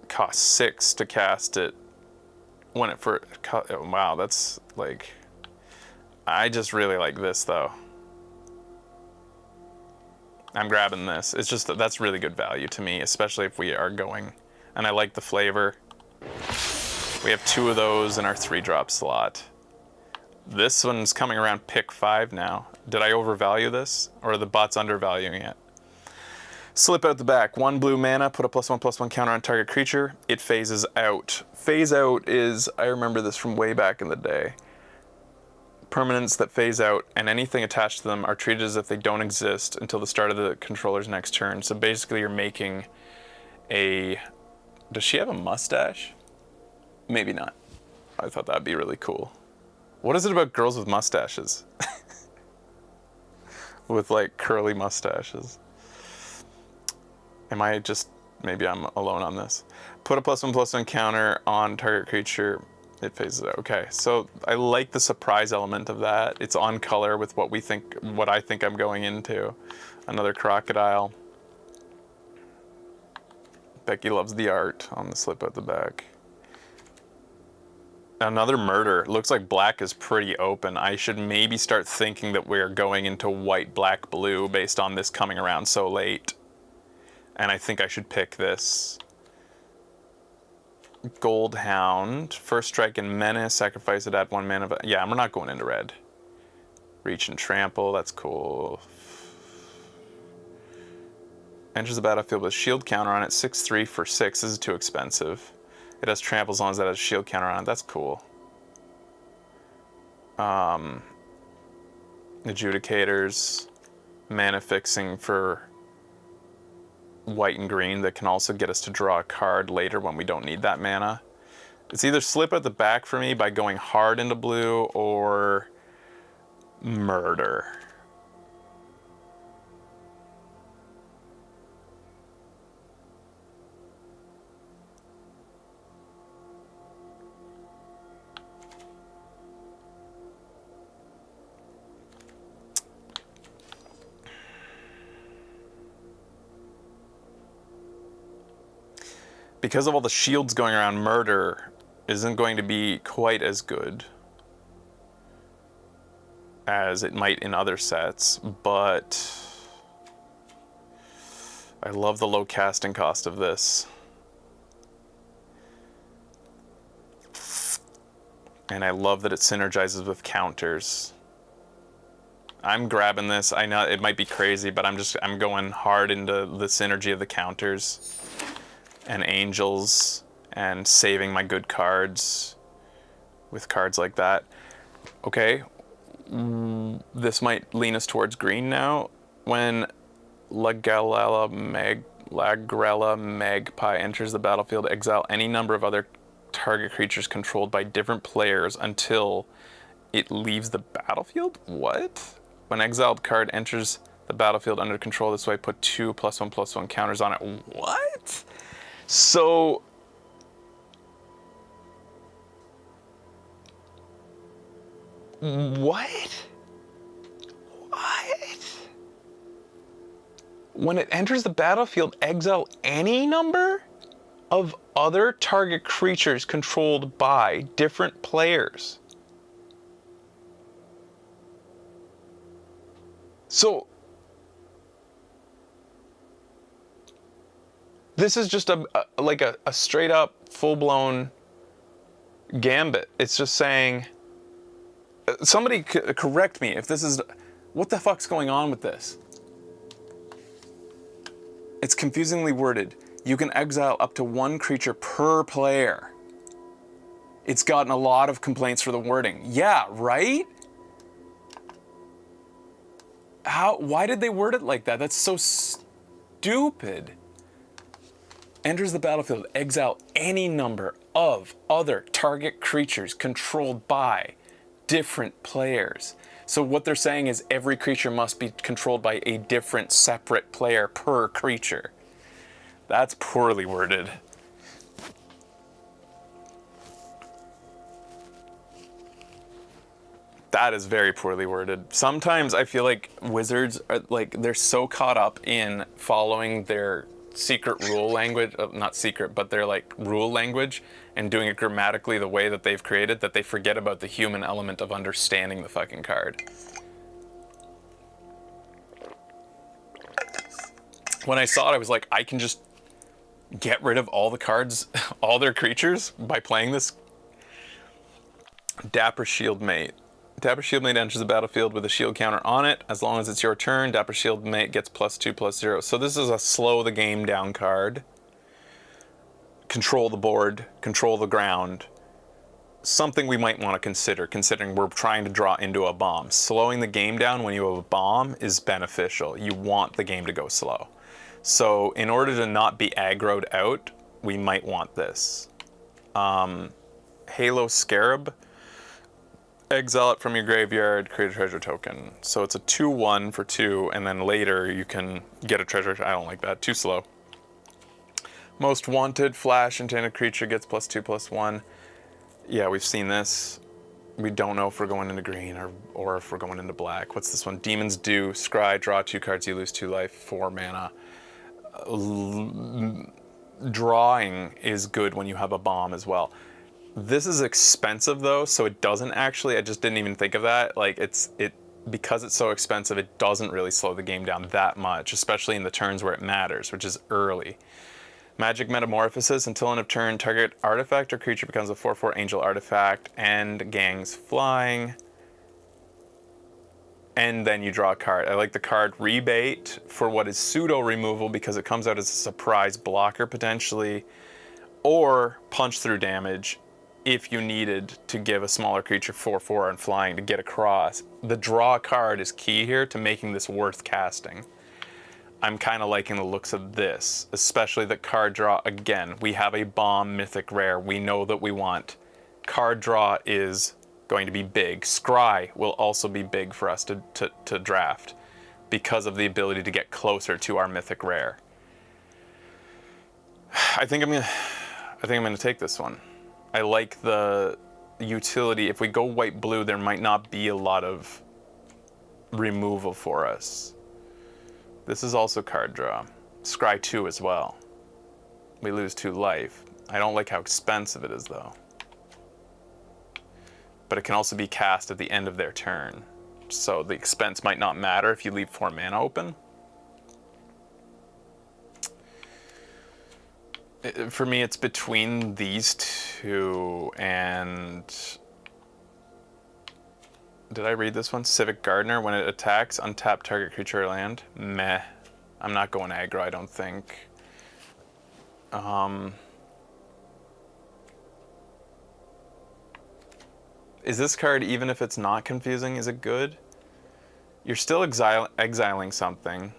Speaker 1: Costs 6 to cast it. When it first, wow, that's like, I just really like this though. I'm grabbing this. It's just that's really good value to me, especially if we are going, and I like the flavor. We have 2 of those in our 3-drop slot. This one's coming around pick 5 now. Did I overvalue this? Or are the bots undervaluing it? Slip out the back. 1 blue mana, put a +1/+1 counter on target creature. It phases out. Phase out is, I remember this from way back in the day. Permanents that phase out and anything attached to them are treated as if they don't exist until the start of the controller's next turn. So basically you're making a... Does she have a mustache? Maybe not. I thought that'd be really cool. What is it about girls with mustaches? With like curly mustaches. Am I just, maybe I'm alone on this. Put a +1/+1 counter on target creature. It phases out. Okay, so I like the surprise element of that. It's on color with what I think I'm going into. Another crocodile. Becky loves the art on the slip at the back. Another murder. Looks like black is pretty open. I should maybe start thinking that we're going into white, black, blue based on this coming around so late. And I think I should pick this. Gold Hound. First strike and menace. Sacrifice it, add 1 mana. Yeah, we're not going into red. Reach and trample. That's cool. Enters the battlefield with shield counter on it. 6/3 for 6. This is too expensive. It has trample as long as that has shield counter on it. That's cool. Adjudicators. Mana fixing for white and green that can also get us to draw a card later when we don't need that mana. It's either slip at the back for me by going hard into blue or murder. Because of all the shields going around, murder isn't going to be quite as good as it might in other sets, but I love the low casting cost of this. And I love that it synergizes with counters. I'm grabbing this. I know it might be crazy, but I'm going hard into the synergy of the counters and angels and saving my good cards with cards like that. Okay, this might lean us towards green now. When Lagrella Magpie enters the battlefield, exile any number of other target creatures controlled by different players until it leaves the battlefield? What? When exiled card enters the battlefield under control this way, put 2 +1/+1 counters on it. What? So what? When it enters the battlefield, exile any number of other target creatures controlled by different players. So this is just a straight up full-blown gambit. It's just saying, somebody correct me if this is, what the fuck's going on with this? It's confusingly worded. You can exile up to 1 creature per player. It's gotten a lot of complaints for the wording. Yeah, right? Why did they word it like that? That's so stupid. Enters the battlefield, exile any number of other target creatures controlled by different players. So what they're saying is every creature must be controlled by a different separate player per creature. That's poorly worded. That is very poorly worded. Sometimes I feel like wizards are like, they're so caught up in following their secret rule language, not secret, but their like rule language and doing it grammatically the way that they've created that they forget about the human element of understanding the fucking card. When I saw it, I was like, I can just get rid of all the cards, all their creatures by playing this. Dapper Shield Mate. Dapper Shield Mate enters the battlefield with a shield counter on it. As long as it's your turn, Dapper Shield Mate gets +2/+0. So this is a slow the game down card. Control the board, control the ground. Something we might want to consider, considering we're trying to draw into a bomb. Slowing the game down when you have a bomb is beneficial. You want the game to go slow. So in order to not be aggroed out, we might want this. Halo Scarab. Exile it from your graveyard, create a treasure token. So it's a 2/1 for 2, and then later you can get a treasure. I don't like that, too slow. Most Wanted, Flash, Enchanted Creature gets +2/+1. Yeah, we've seen this. We don't know if we're going into green or if we're going into black. What's this one? Demon's Due, scry, draw 2 cards, you lose 2 life, 4 mana. Drawing is good when you have a bomb as well. This is expensive though, so it doesn't actually, I just didn't even think of that. Like because it's so expensive, it doesn't really slow the game down that much, especially in the turns where it matters, which is early. Magic Metamorphosis, until end of turn, target artifact or creature becomes a 4/4 angel artifact and gangs flying. And then you draw a card. I like the card Rebate for what is pseudo removal because it comes out as a surprise blocker potentially, or punch through damage if you needed to give a smaller creature 4/4 and flying to get across. The draw card is key here to making this worth casting. I'm kind of liking the looks of this, especially the card draw. Again, we have a bomb mythic rare. We know that we want. Card draw is going to be big. Scry will also be big for us to draft because of the ability to get closer to our mythic rare. I think I'm gonna take this one. I like the utility. If we go white-blue, there might not be a lot of removal for us. This is also card draw. Scry 2 as well. We lose 2 life. I don't like how expensive it is though. But it can also be cast at the end of their turn. So the expense might not matter if you leave 4 mana open. For me, it's between these two and... Did I read this one? Civic Gardener. When it attacks, untap target creature or land. Meh. I'm not going aggro, I don't think. Is this card, even if it's not confusing, is it good? You're still exiling something.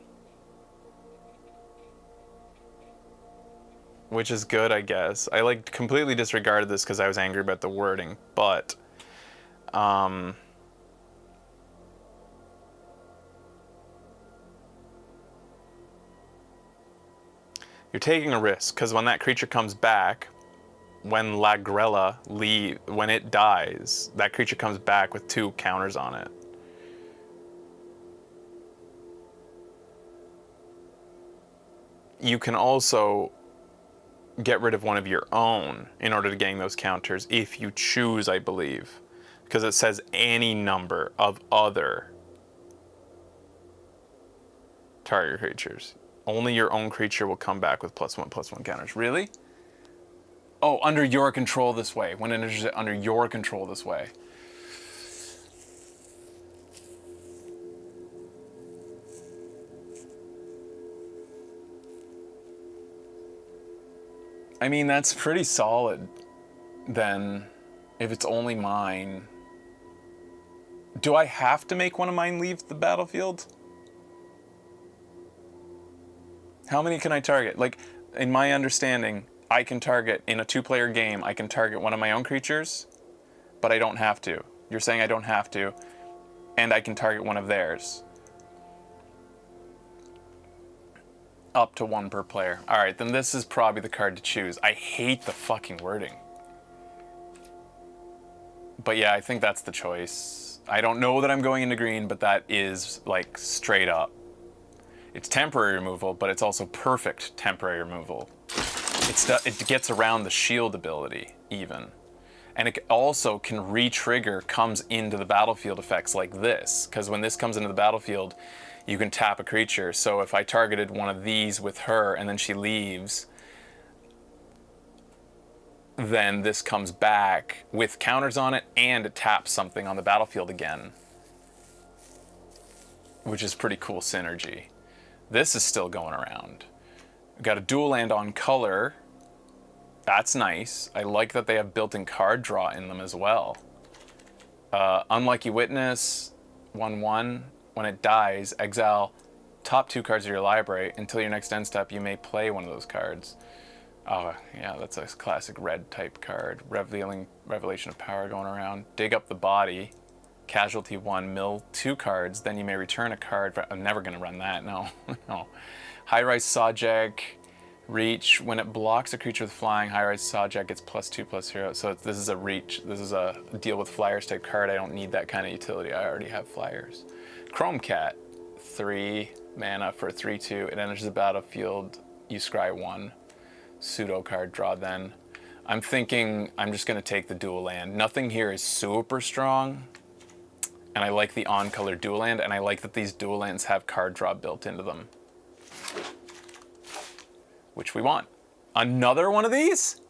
Speaker 1: Which is good, I guess. I like completely disregarded this because I was angry about the wording, but you're taking a risk because when that creature comes back, when Lagrella when it dies, that creature comes back with 2 counters on it. You can also get rid of one of your own in order to gain those counters if you choose, I believe, because it says any number of other target creatures. Only your own creature will come back with +1/+1 counters. Really? Oh, under your control this way. When it enters it under your control this way. I mean, that's pretty solid, then, if it's only mine. Do I have to make one of mine leave the battlefield? How many can I target? Like, in my understanding, I can target, in a 2-player game, I can target one of my own creatures, but I don't have to. You're saying I don't have to, and I can target one of theirs. Up to 1 per player. All right, then this is probably the card to choose. I hate the fucking wording. But yeah, I think that's the choice. I don't know that I'm going into green, but that is, like, straight up. It's temporary removal, but it's also perfect temporary removal. It gets around the shield ability, even. And it also can re-trigger comes into the battlefield effects like this, because when this comes into the battlefield, you can tap a creature. So if I targeted one of these with her and then she leaves, then this comes back with counters on it and it taps something on the battlefield again, which is pretty cool synergy. This is still going around. We've got a dual land on color. That's nice. I like that they have built-in card draw in them as well. Unlucky Witness, 1/1. When it dies, exile top 2 cards of your library. Until your next end step, you may play one of those cards. Oh, yeah, that's a classic red type card. Revelation of Power going around. Dig up the body. Casualty 1, mill 2 cards. Then you may return a card. I'm never going to run that, no. No. High-Rise Sawjag. Reach. When it blocks a creature with flying, High-Rise Sawjag gets +2/+0. So this is a reach. This is a deal with flyers type card. I don't need that kind of utility. I already have flyers. Chrome Cat. 3 mana for 3/2. It enters the battlefield. You scry 1. Pseudo card draw then. I'm thinking I'm just going to take the dual land. Nothing here is super strong. And I like the on-color dual land, and I like that these dual lands have card draw built into them, which we want. Another one of these?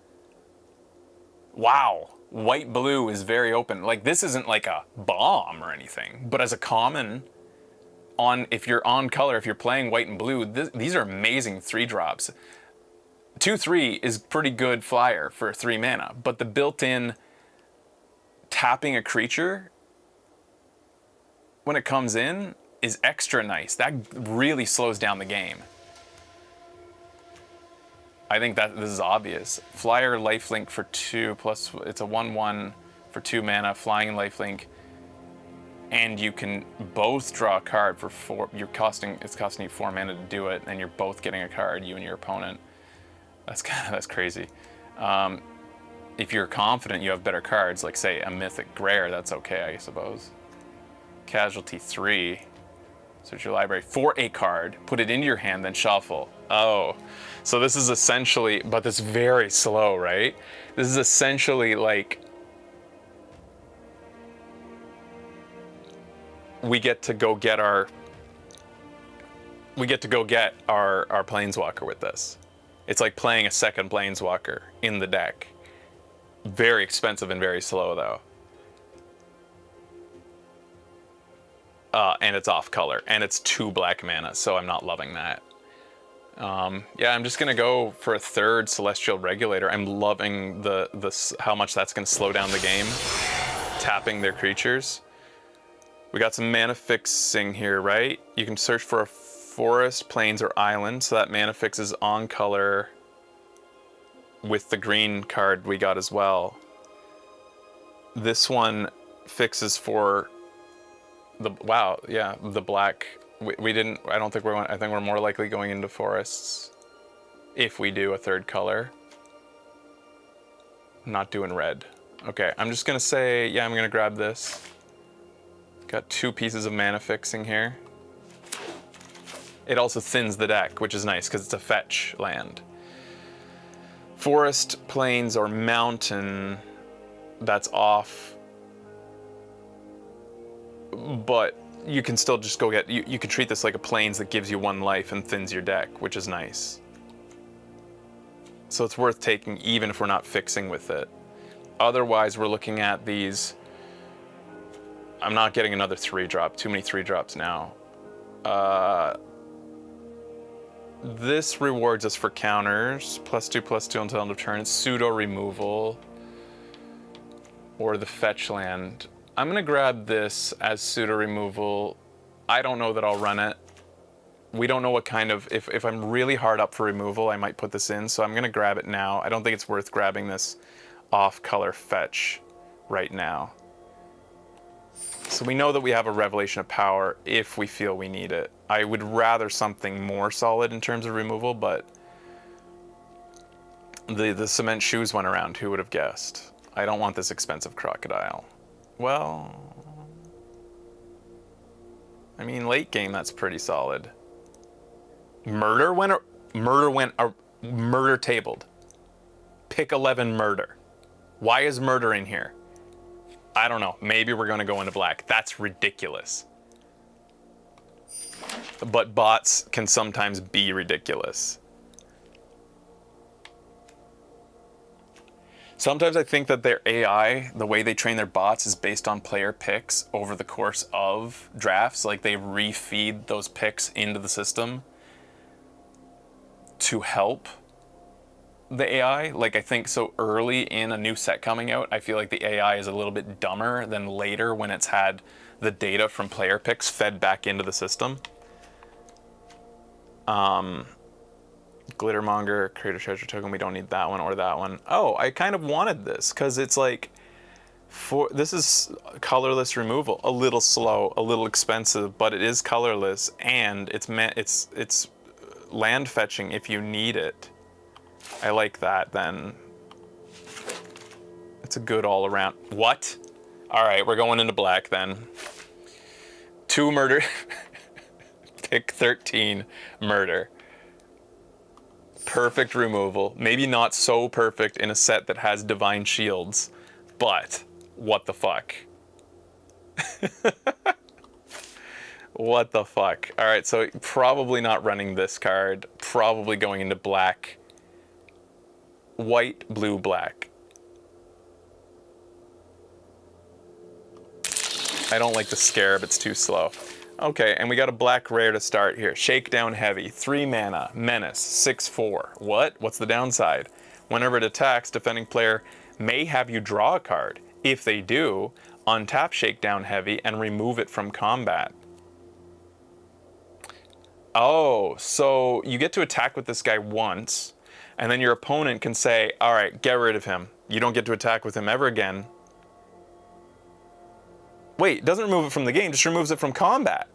Speaker 1: Wow. White-blue is very open. Like, this isn't like a bomb or anything, but as a common, if you're on color, if you're playing white and blue, these are amazing 3-drops. 2/3 is pretty good flyer for 3 mana, but the built-in tapping a creature when it comes in is extra nice. That really slows down the game. I think that this is obvious. Flyer lifelink for 2 plus it's a 1/1 for 2 mana, flying and lifelink, and you can both draw a card for 4. It's costing you 4 mana to do it, and you're both getting a card, you and your opponent. That's crazy. If you're confident you have better cards, like say a Mythic Rare, that's okay, I suppose. Casualty 3. Search your library for a card, put it into your hand, then shuffle. Oh, so this is essentially, but this is very slow, right? This is essentially like we get to go get our Planeswalker with this. It's like playing a second Planeswalker in the deck. Very expensive and very slow, though. And it's off color, and it's 2 black mana, so I'm not loving that. Yeah, I'm just gonna go for a 3rd Celestial Regulator. I'm loving how much that's gonna slow down the game, tapping their creatures. We got some mana fixing here, right? You can search for a forest, plains, or island, so that mana fix is on color with the green card we got as well. This one fixes for the black. We didn't. I don't think I think we're more likely going into forests if we do a 3rd color. Not doing red. Okay, I'm just gonna say, yeah, I'm gonna grab this. Got 2 pieces of mana fixing here. It also thins the deck, which is nice because it's a fetch land. Forest, plains, or mountain, that's off. But you can still just go get, you can treat this like a plains that gives you 1 life and thins your deck, which is nice. So it's worth taking even if we're not fixing with it. Otherwise, we're looking at these. I'm not getting another 3-drop, too many 3-drops now. This rewards us for counters, +2/+2 until end of turn. It's pseudo removal, or the fetch land. I'm gonna grab this as pseudo removal. I don't know that I'll run it. We don't know what kind of, if I'm really hard up for removal, I might put this in. So I'm going to grab it now. I don't think it's worth grabbing this off-color fetch right now. So we know that we have a Revelation of Power if we feel we need it. I would rather something more solid in terms of removal, but the cement shoes went around. Who would have guessed? I don't want this expensive crocodile. Well, I mean, late game, that's pretty solid. Murder tabled. Pick 11 murder. Why is murder in here? I don't know. Maybe we're going to go into black. That's ridiculous. But bots can sometimes be ridiculous. Sometimes I think that their AI, the way they train their bots, is based on player picks over the course of drafts. Like they refeed those picks into the system to help the AI. Like I think so early in a new set coming out, I feel like the AI is a little bit dumber than later when it's had the data from player picks fed back into the system. Glittermonger, create a treasure token. We don't need that one or that one. Oh, I kind of wanted this because it's like, this is colorless removal. A little slow, a little expensive, but it is colorless, and it's land fetching if you need it. I like that. Then it's a good all around. What? All right, we're going into black then. 2 murder. Pick 13 murder. Perfect removal. Maybe not so perfect in a set that has divine shields, but what the fuck? What the fuck? All right, so probably not running this card. Probably going into black. White, blue, black. I don't like the scarab, it's too slow. Okay, and we got a black rare to start here. Shakedown Heavy, 3 mana, Menace, 6/4. What? What's the downside? Whenever it attacks, defending player may have you draw a card. If they do, untap Shakedown Heavy and remove it from combat. Oh, so you get to attack with this guy once, and then your opponent can say, all right, get rid of him. You don't get to attack with him ever again. Wait, doesn't remove it from the game, just removes it from combat.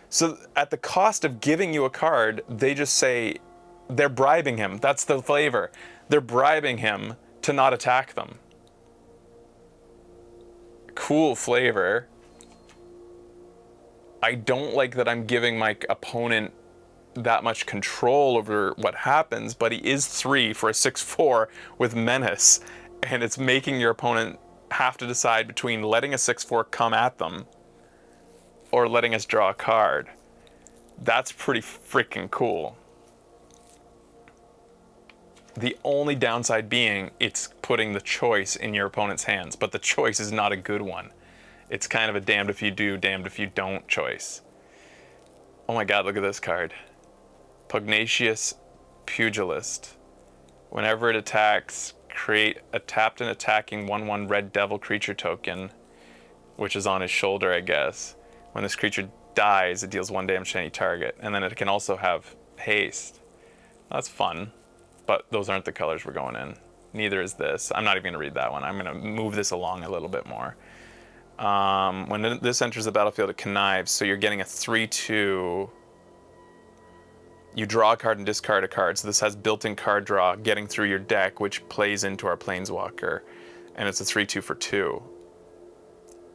Speaker 1: So at the cost of giving you a card, they just say they're bribing him. That's the flavor. They're bribing him to not attack them. Cool flavor. I don't like that I'm giving my opponent that much control over what happens, but he is 3 for a 6/4 with Menace, and it's making your opponent have to decide between letting a 6/4 come at them or letting us draw a card. That's pretty freaking cool. The only downside being it's putting the choice in your opponent's hands, but the choice is not a good one. It's kind of a damned if you do, damned if you don't choice. Oh my god, look at this card. Pugnacious Pugilist. Whenever it attacks, create a tapped and attacking 1/1 red devil creature token, which is on his shoulder, I guess. When this creature dies, it deals 1 damage to any target. And then it can also have haste. That's fun, but those aren't the colors we're going in. Neither is this. I'm not even going to read that one. I'm going to move this along a little bit more. When this enters the battlefield, it connives, so you're getting a 3/2. You draw a card and discard a card. So this has built-in card draw getting through your deck, which plays into our Planeswalker. And it's a 3/2 for 2.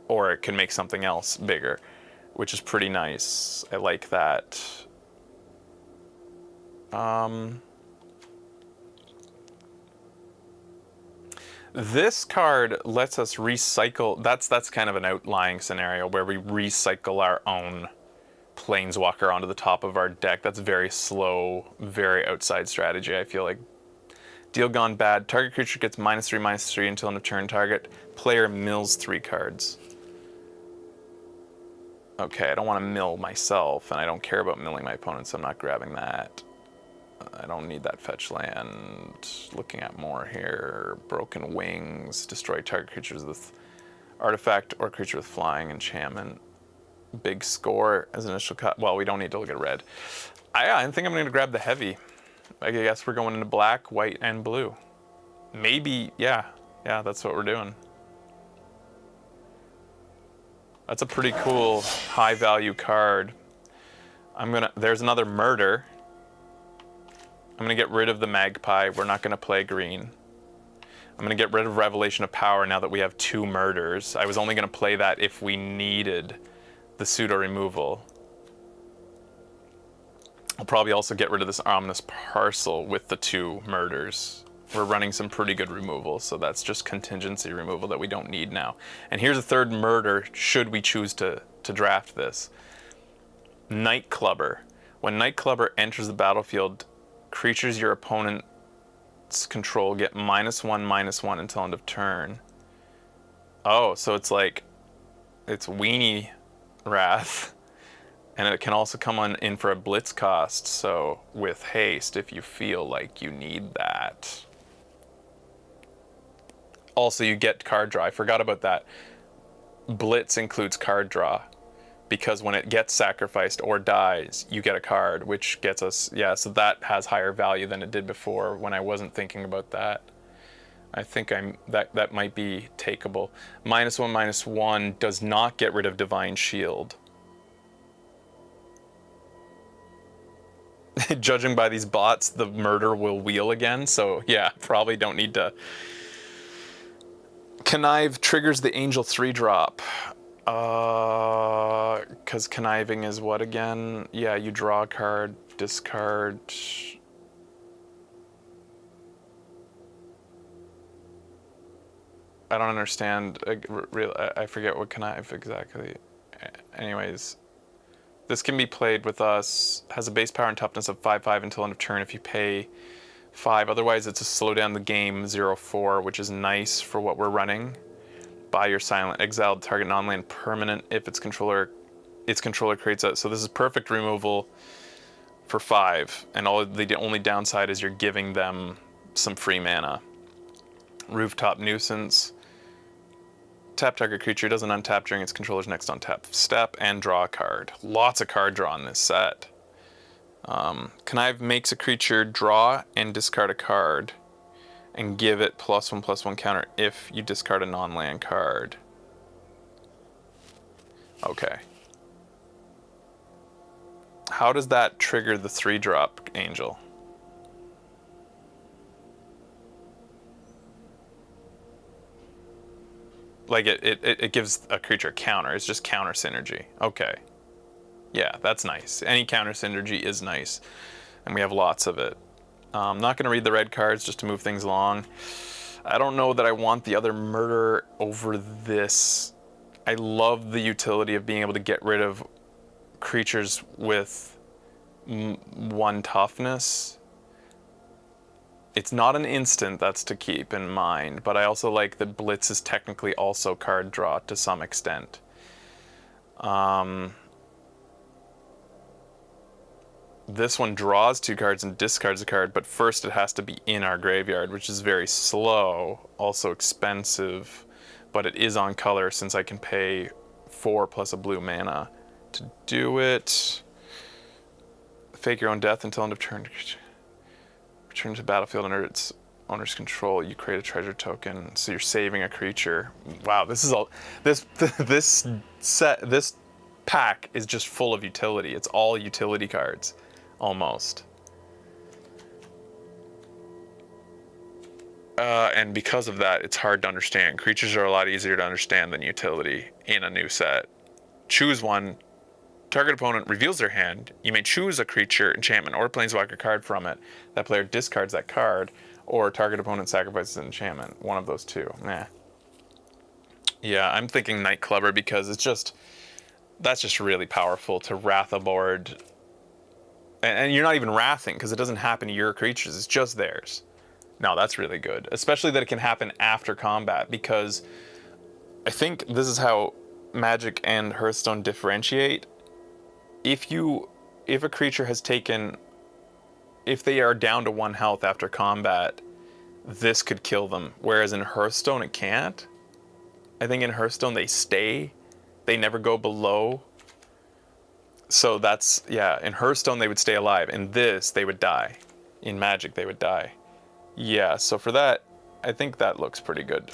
Speaker 1: Or it can make something else bigger, which is pretty nice. I like that. This card lets us recycle. That's kind of an outlying scenario where we recycle our own Planeswalker onto the top of our deck. That's very slow, very outside strategy, I feel like. Deal gone bad. Target creature gets -3/-3 until end of turn. Target player mills 3 cards. Okay, I don't want to mill myself, and I don't care about milling my opponent, so I'm not grabbing that. I don't need that fetch land. Looking at more here. Broken Wings. Destroy target creatures with artifact or creature with flying enchantment. big score as initial cut. Well, we don't need to look at red. I think I'm going to grab the heavy. I guess we're going into black, white, and blue. Maybe, yeah, that's what we're doing. That's a pretty cool high value card. There's another murder. I'm gonna get rid of the magpie. We're not gonna play green. I'm gonna get rid of Revelation of Power now that we have 2 murders. I was only gonna play that if we needed the pseudo removal. I'll probably also get rid of this Ominous Parcel with the 2 murders. We're running some pretty good removal, so that's just contingency removal that we don't need now. And here's a 3rd murder, should we choose to draft this. Nightclubber. When Nightclubber enters the battlefield, creatures your opponent's control get -1/-1 until end of turn. Oh, so it's like, it's Weenie Wrath. And it can also come in for a blitz cost, so with haste if you feel like you need that. Also, you get card draw. I forgot about that. Blitz includes card draw, because when it gets sacrificed or dies, you get a card, which gets us, so that has higher value than it did before when I wasn't thinking about that. I think that might be takeable. -1/-1 does not get rid of Divine Shield. Judging by these bots, the murder will wheel again, so yeah, probably don't need to. Connive triggers the Angel 3-drop. Because conniving is what again? Yeah, you draw a card, discard. I don't understand. I forget what connive exactly. Anyways, this can be played with us. Has a base power and toughness of 5/5 until end of turn if you pay 5. Otherwise, it's a slow down the game 0/4, which is nice for what we're running. Buy your silent. Exile target non-land permanent if its controller creates a. So this is perfect removal for 5, and the only downside is you're giving them some free mana. Rooftop Nuisance. Tap target creature doesn't untap during its controller's next untap step and draw a card. Lots of card draw in this set. Connive makes a creature draw and discard a card and give it +1/+1 counter if you discard a non-land card. Okay. How does that trigger the 3-drop Angel? Like it gives a creature a counter. It's just counter synergy. Okay. Yeah, that's nice. Any counter synergy is nice. And we have lots of it. I'm not going to read the red cards just to move things along. I don't know that I want the other murder over this. I love the utility of being able to get rid of creatures with 1 toughness. It's not an instant, that's to keep in mind, but I also like that Blitz is technically also card draw to some extent. This one draws 2 cards and discards a card, but first it has to be in our graveyard, which is very slow, also expensive, but it is on color since I can pay 4 plus a blue mana to do it. Fake your own death until end of turn. Return to the battlefield under its owner's control. You create a treasure token, so you're saving a creature. Wow, this is all. This pack is just full of utility. It's all utility cards, almost. And because of that, it's hard to understand. Creatures are a lot easier to understand than utility in a new set. Choose one. Target opponent reveals their hand. You may choose a creature, enchantment, or planeswalker card from it. That player discards that card, or target opponent sacrifices an enchantment. One of those two. Nah. Yeah, I'm thinking Nightclubber because that's just really powerful to wrath a board. And you're not even wrathing because it doesn't happen to your creatures. It's just theirs. No, that's really good. Especially that it can happen after combat, because I think this is how Magic and Hearthstone differentiate. If a creature has taken, if they are down to 1 health after combat, this could kill them. Whereas in Hearthstone, it can't. I think in Hearthstone, they stay. They never go below So that's, yeah, in Hearthstone they would stay alive. In this, they would die. In Magic, they would die. Yeah, so for that, I think that looks pretty good.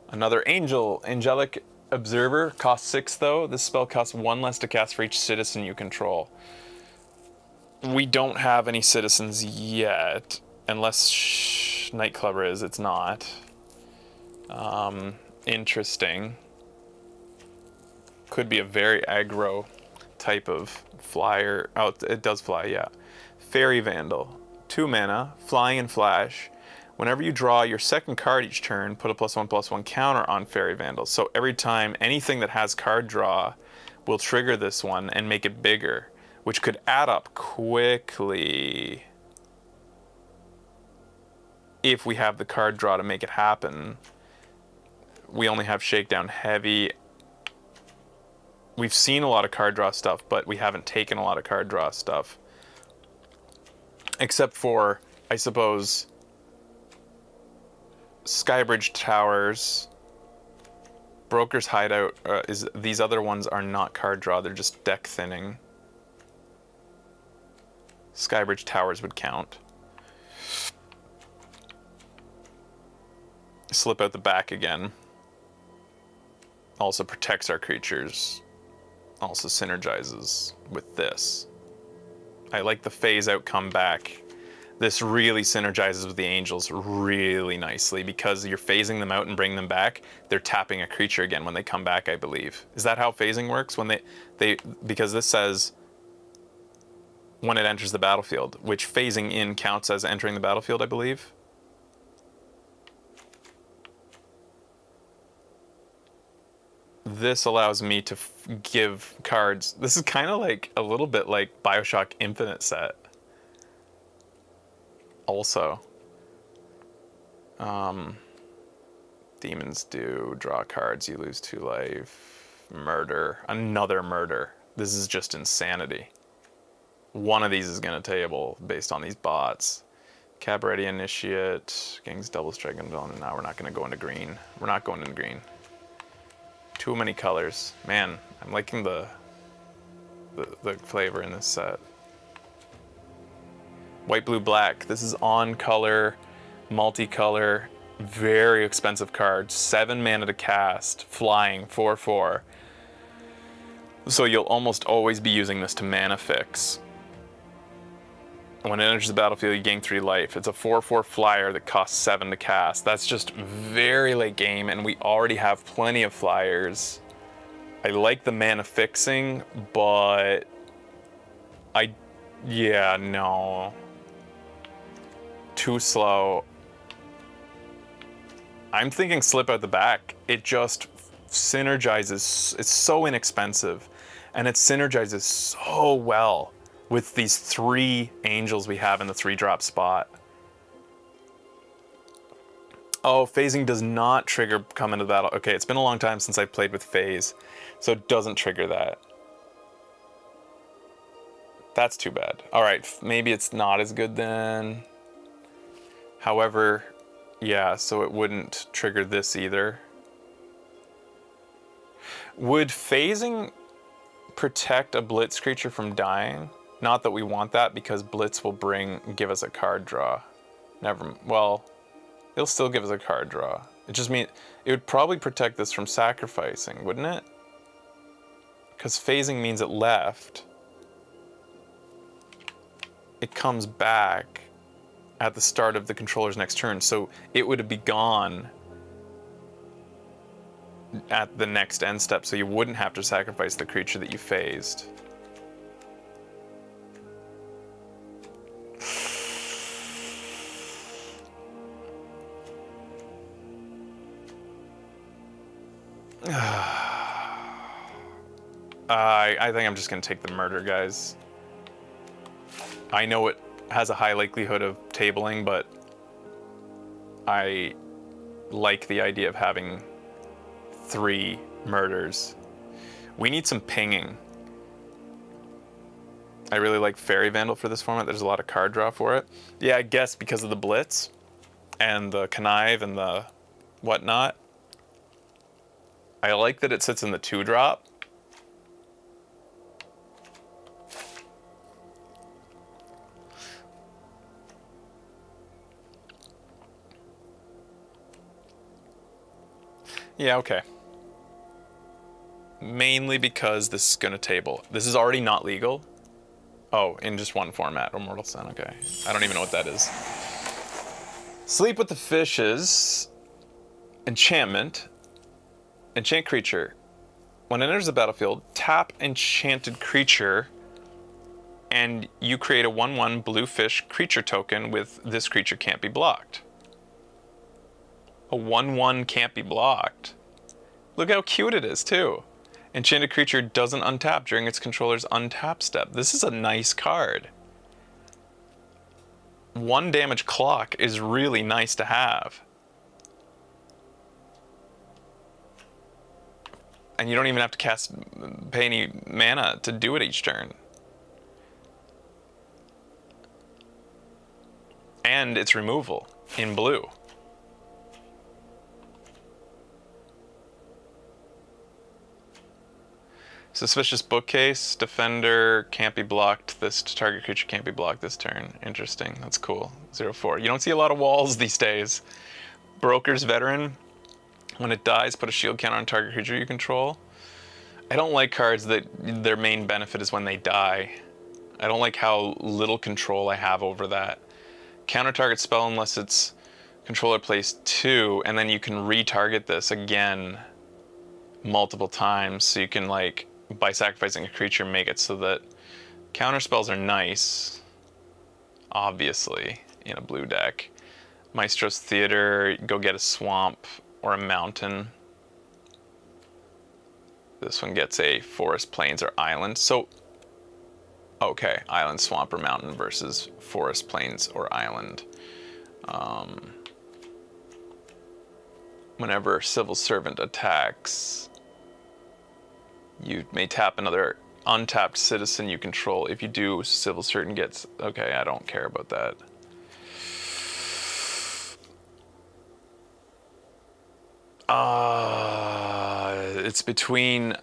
Speaker 1: Another Angelic Observer, costs 6 though. This spell costs 1 less to cast for each citizen you control. We don't have any citizens yet, unless Nightclubber is, it's not. Interesting. Could be a very aggro type of flyer. Oh, it does fly, yeah. Fairy Vandal, 2 mana, flying and flash. Whenever you draw your second card each turn, put a +1/+1 counter on Fairy Vandal. So every time anything that has card draw will trigger this one and make it bigger, which could add up quickly if we have the card draw to make it happen. We only have Shakedown Heavy. We've seen a lot of card draw stuff, but we haven't taken a lot of card draw stuff. Except for, I suppose, Skybridge Towers, Broker's Hideout. These other ones are not card draw, they're just deck thinning. Skybridge Towers would count. Slip out the back again. Also protects our creatures. Also synergizes with this. I like the phase out comeback. This really synergizes with the Angels really nicely because you're phasing them out and bring them back. They're tapping a creature again when they come back, I believe. Is that how phasing works? When they because this says when it enters the battlefield, which phasing in counts as entering the battlefield, I believe. This allows me to give cards. This is kind of like a little bit like BioShock Infinite set. Also. Demons do, draw cards, you lose 2 life. Murder, another murder. This is just insanity. One of these is going to table based on these bots. Cabaret Initiate, Gang's Double Strike, and now we're not going to go into green. We're not going into green. Too many colors. Man, I'm liking the flavor in this set. White, blue, black. This is on color, multicolor, very expensive card. 7 mana to cast, flying, 4/4. So you'll almost always be using this to mana fix. When it enters the battlefield, you gain 3 life. It's a 4/4 flyer that costs 7 to cast. That's just very late game, and we already have plenty of flyers. I like the mana fixing, but yeah, no. Too slow. I'm thinking slip out the back. It just synergizes. It's so inexpensive, and it synergizes so well with these 3 Angels we have in the 3-drop spot. Oh, phasing does not trigger come into battle. Okay, it's been a long time since I've played with phase, so it doesn't trigger that. That's too bad. All right, maybe it's not as good then. However, yeah, so it wouldn't trigger this either. Would phasing protect a Blitz creature from dying? Not that we want that, because Blitz will give us a card draw. Well, it'll still give us a card draw. It just means it would probably protect this from sacrificing, wouldn't it? Because phasing means it left. It comes back at the start of the controller's next turn, so it would be gone at the next end step, so you wouldn't have to sacrifice the creature that you phased. I think I'm just gonna take the murder, guys. I know it has a high likelihood of tabling, but I like the idea of having 3 murders. We need some pinging. I really like Fairy Vandal for this format. There's a lot of card draw for it. Yeah, I guess because of the Blitz and the Connive and the whatnot. I like that it sits in the 2-drop. Yeah, okay. Mainly because this is gonna table. This is already not legal. Oh, in just one format, Immortal Sun, okay. I don't even know what that is. Sleep with the Fishes. Enchantment. Enchant creature. When it enters the battlefield, tap enchanted creature, and you create a 1/1 blue fish creature token with this creature can't be blocked. A 1/1 can't be blocked. Look how cute it is, too. Enchanted creature doesn't untap during its controller's untap step. This is a nice card. 1 damage clock is really nice to have. And you don't even have to pay any mana to do it each turn. And it's removal in blue. Suspicious Bookcase, Defender can't be blocked. This target creature can't be blocked this turn. Interesting. That's cool. 0/4. You don't see a lot of walls these days. Broker's Veteran. When it dies, put a shield counter on target creature you control. I don't like cards that their main benefit is when they die. I don't like how little control I have over that. Counter target spell unless its controller plays 2, and then you can retarget this again multiple times. So you can, like, by sacrificing a creature, make it so that counter spells are nice, obviously, in a blue deck. Maestro's Theater, go get a swamp or a mountain. This one gets a forest, plains, or island. So, okay, island, swamp, or mountain versus forest, plains, or island. Whenever Civil Servant attacks, you may tap another untapped citizen you control. If you do, Civil Servant gets... Okay, I don't care about that. It's between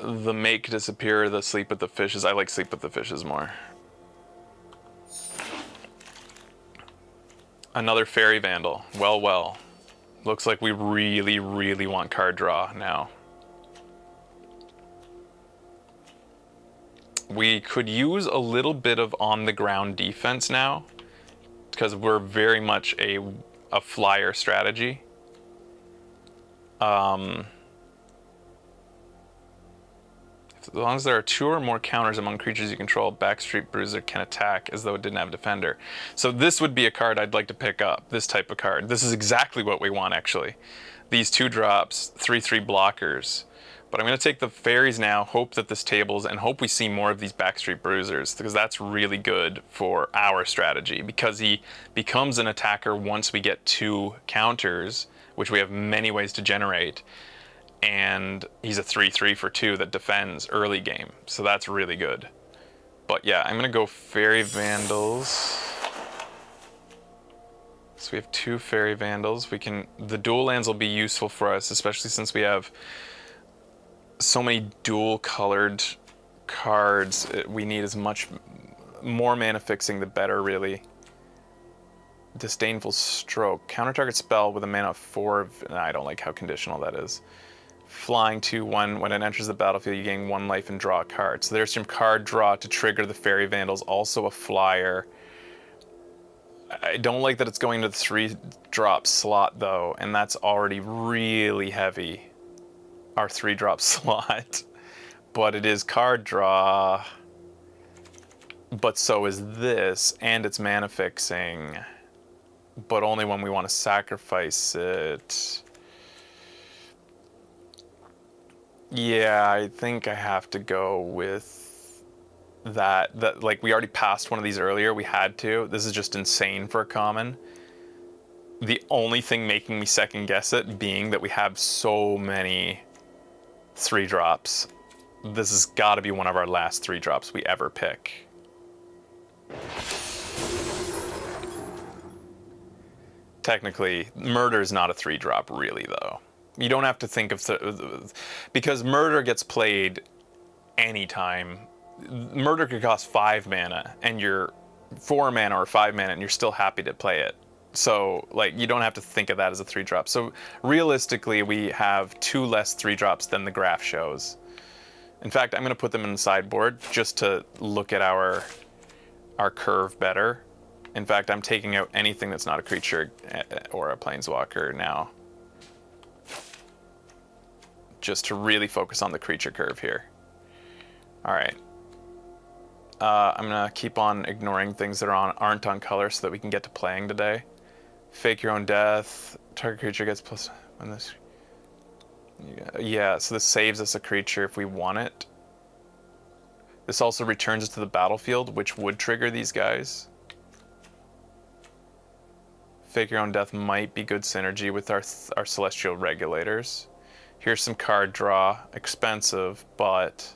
Speaker 1: the Make Disappear or the Sleep with the Fishes. I like Sleep with the Fishes more. Another Fairy Vandal. Well, well. Looks like we really, really want card draw now. We could use a little bit of on-the-ground defense now, because we're very much a flyer strategy. As long as there are 2 or more counters among creatures you control, Backstreet Bruiser can attack as though it didn't have a defender. So this would be a card I'd like to pick up, this type of card. This is exactly what we want, actually. These 2-drops, 3/3 blockers. But I'm going to take the fairies now, hope that this tables, and hope we see more of these Backstreet Bruisers, because that's really good for our strategy, because he becomes an attacker once we get 2 counters, which we have many ways to generate, and he's a 3/3 for 2 that defends early game, so that's really good. But yeah, I'm going to go Fairy Vandals. So we have 2 Fairy Vandals. The dual lands will be useful for us, especially since we have so many dual colored cards. We need as much more mana fixing the better, really. Disdainful Stroke. Counter target spell with a mana of 4. I don't like how conditional that is. Flying 2/1. When it enters the battlefield, you gain 1 life and draw a card. So there's some card draw to trigger the Fairy Vandals. Also a flyer. I don't like that it's going to the 3-drop slot, though, and that's already really heavy. Our 3-drop slot. But it is card draw. But so is this, and it's mana fixing. But only when we want to sacrifice it. Yeah, I think I have to go with that. Like, we already passed one of these earlier. We had to. This is just insane for a common. The only thing making me second guess it being that we have so many 3-drops. This has got to be one of our last 3-drops we ever pick. Technically, Murder's not a 3-drop really, though. You don't have to think of... Because murder gets played anytime. Murder could cost 5 mana, and you're 4 mana or 5 mana, and you're still happy to play it. So, like, you don't have to think of that as a 3-drop. So, realistically, we have 2 less 3-drops than the graph shows. In fact, I'm going to put them in the sideboard just to look at our curve better. In fact, I'm taking out anything that's not a creature or a planeswalker now, just to really focus on the creature curve here. All right. I'm going to keep on ignoring things that aren't on color so that we can get to playing today. Fake your own death. Target creature gets plus when this... Yeah, so this saves us a creature if we want it. This also returns it to the battlefield, which would trigger these guys. Fake your own death might be good synergy with our celestial regulators. Here's some card draw. Expensive, but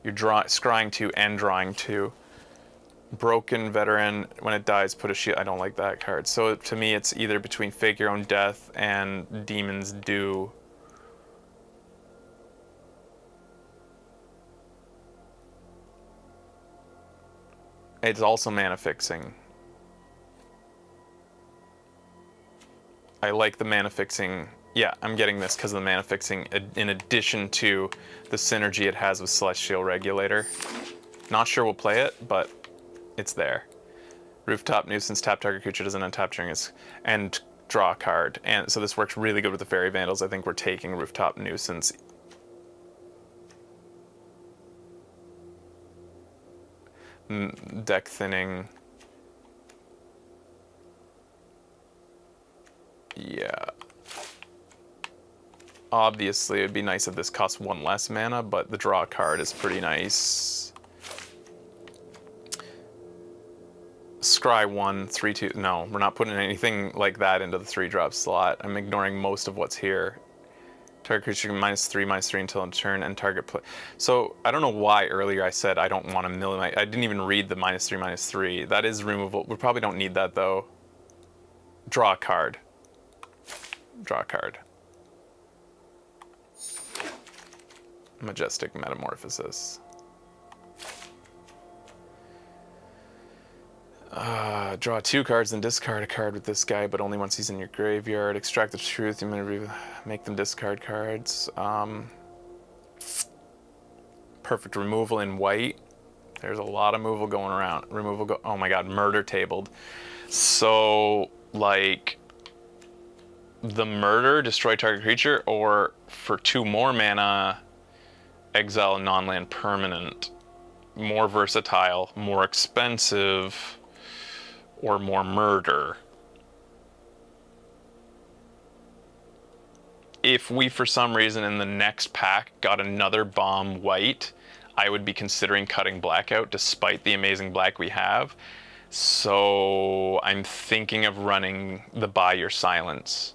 Speaker 1: you're scrying 2 and drawing 2. Broken veteran, when it dies, put a shield. I don't like that card. So to me, it's either between Fake Your Own Death and Demon's Due. It's also mana fixing. I like the mana fixing. Yeah, I'm getting this because of the mana fixing in addition to the synergy it has with Celestial Regulator. Not sure we'll play it, but it's there. Rooftop Nuisance, tap target creature doesn't untap during its... and draw a card. And so this works really good with the Fairy Vandals. I think we're taking Rooftop Nuisance. Deck thinning. Yeah. Obviously, it'd be nice if this costs 1 less mana, but the draw card is pretty nice. Scry 1, 3, 2. No, we're not putting anything like that into the 3-drop slot. I'm ignoring most of what's here. Target creature -3/-3 until end turn, and target play. So I don't know why earlier I said I don't want a million. I didn't even read the -3/-3. That is removable. We probably don't need that though. Draw a card. Draw a card. Majestic Metamorphosis. Draw 2 cards and discard a card with this guy, but only once he's in your graveyard. Extract the truth. You may make them discard cards. Perfect removal in white. There's a lot of removal going around. Oh my god, murder tabled. So, like, the murder, destroy target creature, or for 2 more mana, exile a non-land permanent. More versatile, more expensive, or more murder. If we, for some reason, in the next pack got another bomb white, I would be considering cutting black out despite the amazing black we have. So I'm thinking of running the Buy Your Silence.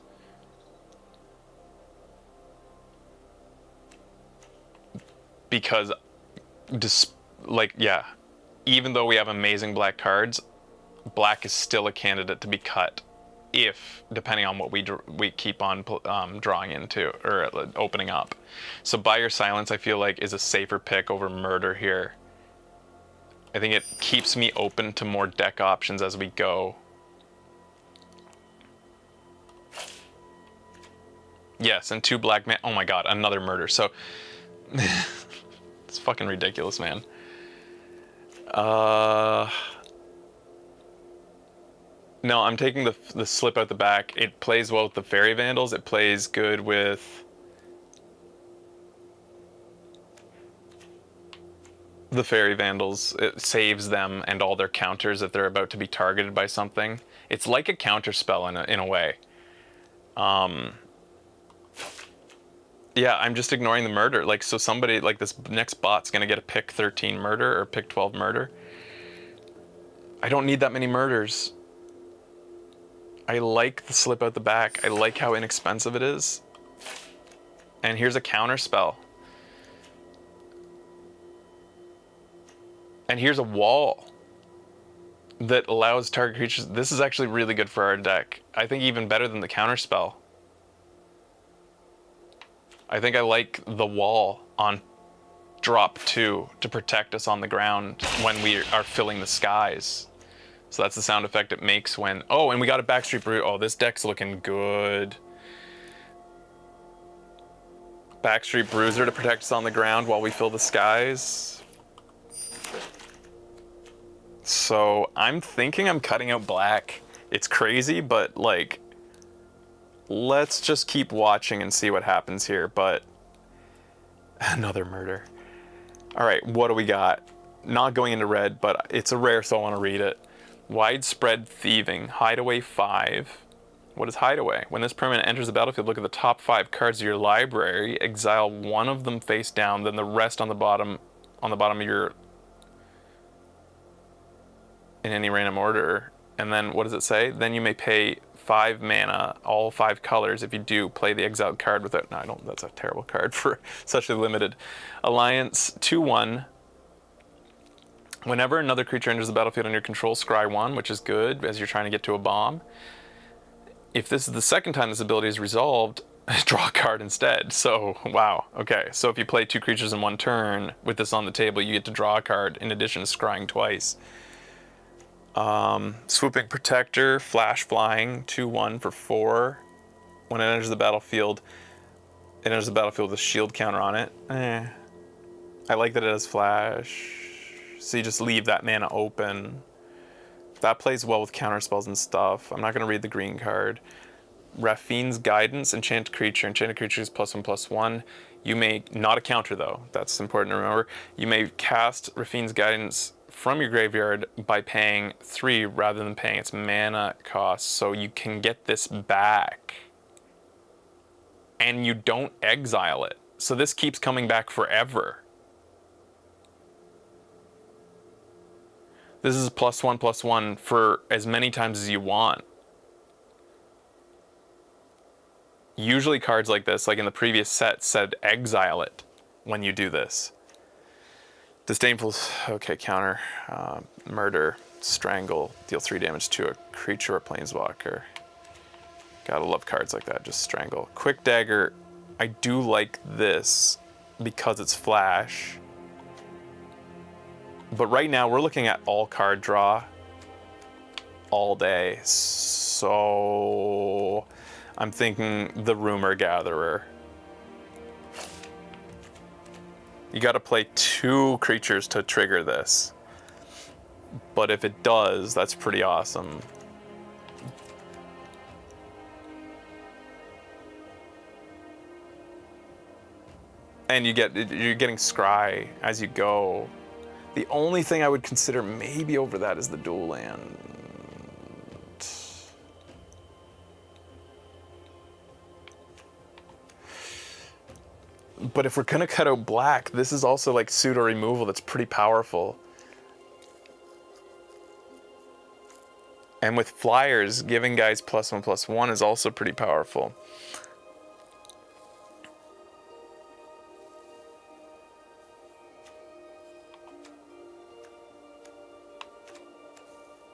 Speaker 1: Because, yeah, even though we have amazing black cards, black is still a candidate to be cut if, depending on what we keep on drawing into or opening up. So Buy Your Silence, I feel like, is a safer pick over murder here. I think it keeps me open to more deck options as we go. Yes, and 2 black man. Oh my god, another murder. So it's fucking ridiculous, man. No, I'm taking the slip out the back. It plays well with the Fairy Vandals. It plays good with the Fairy Vandals. It saves them and all their counters if they're about to be targeted by something. It's like a counter spell in a way. Yeah, I'm just ignoring the murder. Like, so somebody, like this next bot's gonna get a pick 13 murder or pick 12 murder. I don't need that many murders. I like the slip out the back. I like how inexpensive it is. And here's a counter spell. And here's a wall that allows target creatures. This is actually really good for our deck. I think even better than the counter spell. I think I like the wall on drop 2 to protect us on the ground when we are filling the skies. So that's the sound effect it makes when... Oh, and we got a Backstreet Bruiser. Oh, this deck's looking good. Backstreet Bruiser to protect us on the ground while we fill the skies. So I'm thinking I'm cutting out black. It's crazy, but like, let's just keep watching and see what happens here. But another murder. All right, what do we got? Not going into red, but it's a rare, so I want to read it. Widespread Thieving, Hideaway 5. What is Hideaway? When this permanent enters the battlefield, look at the top 5 cards of your library, exile one of them face down, then the rest on the bottom of your... in any random order. And then what does it say? Then you may pay 5 mana, all 5 colors. If you do, play the exiled card without... No, I don't. That's a terrible card for such a limited. Alliance 2/1. Whenever another creature enters the battlefield under your control, scry 1, which is good as you're trying to get to a bomb. If this is the second time this ability is resolved, draw a card instead. So, wow. Okay, so if you play 2 creatures in 1 turn with this on the table, you get to draw a card in addition to scrying twice. Swooping Protector, Flash Flying, 2/1 for 4. When it enters the battlefield, with a shield counter on it. I like that it has Flash. So you just leave that mana open. That plays well with counter spells and stuff. I'm not going to read the green card. Raffine's Guidance, Enchanted Creature. Enchanted Creature is +1/+1. You may, not a counter though, that's important to remember. You may cast Raffine's Guidance from your graveyard by paying 3 rather than paying its mana cost. So you can get this back. And you don't exile it. So this keeps coming back forever. This is +1/+1 for as many times as you want. Usually cards like this, like in the previous set, said exile it when you do this. Disdainful, okay, counter. Murder, Strangle, deal 3 damage to a creature or planeswalker. Gotta love cards like that, just Strangle. Quick Dagger, I do like this because it's flash. But right now we're looking at all card draw all day. So I'm thinking the Rumor Gatherer. You gotta play 2 creatures to trigger this. But if it does, that's pretty awesome. And you're getting scry as you go. The only thing I would consider maybe over that is the dual land. But if we're gonna cut out black, this is also like pseudo removal that's pretty powerful. And with flyers, giving guys +1/+1 is also pretty powerful.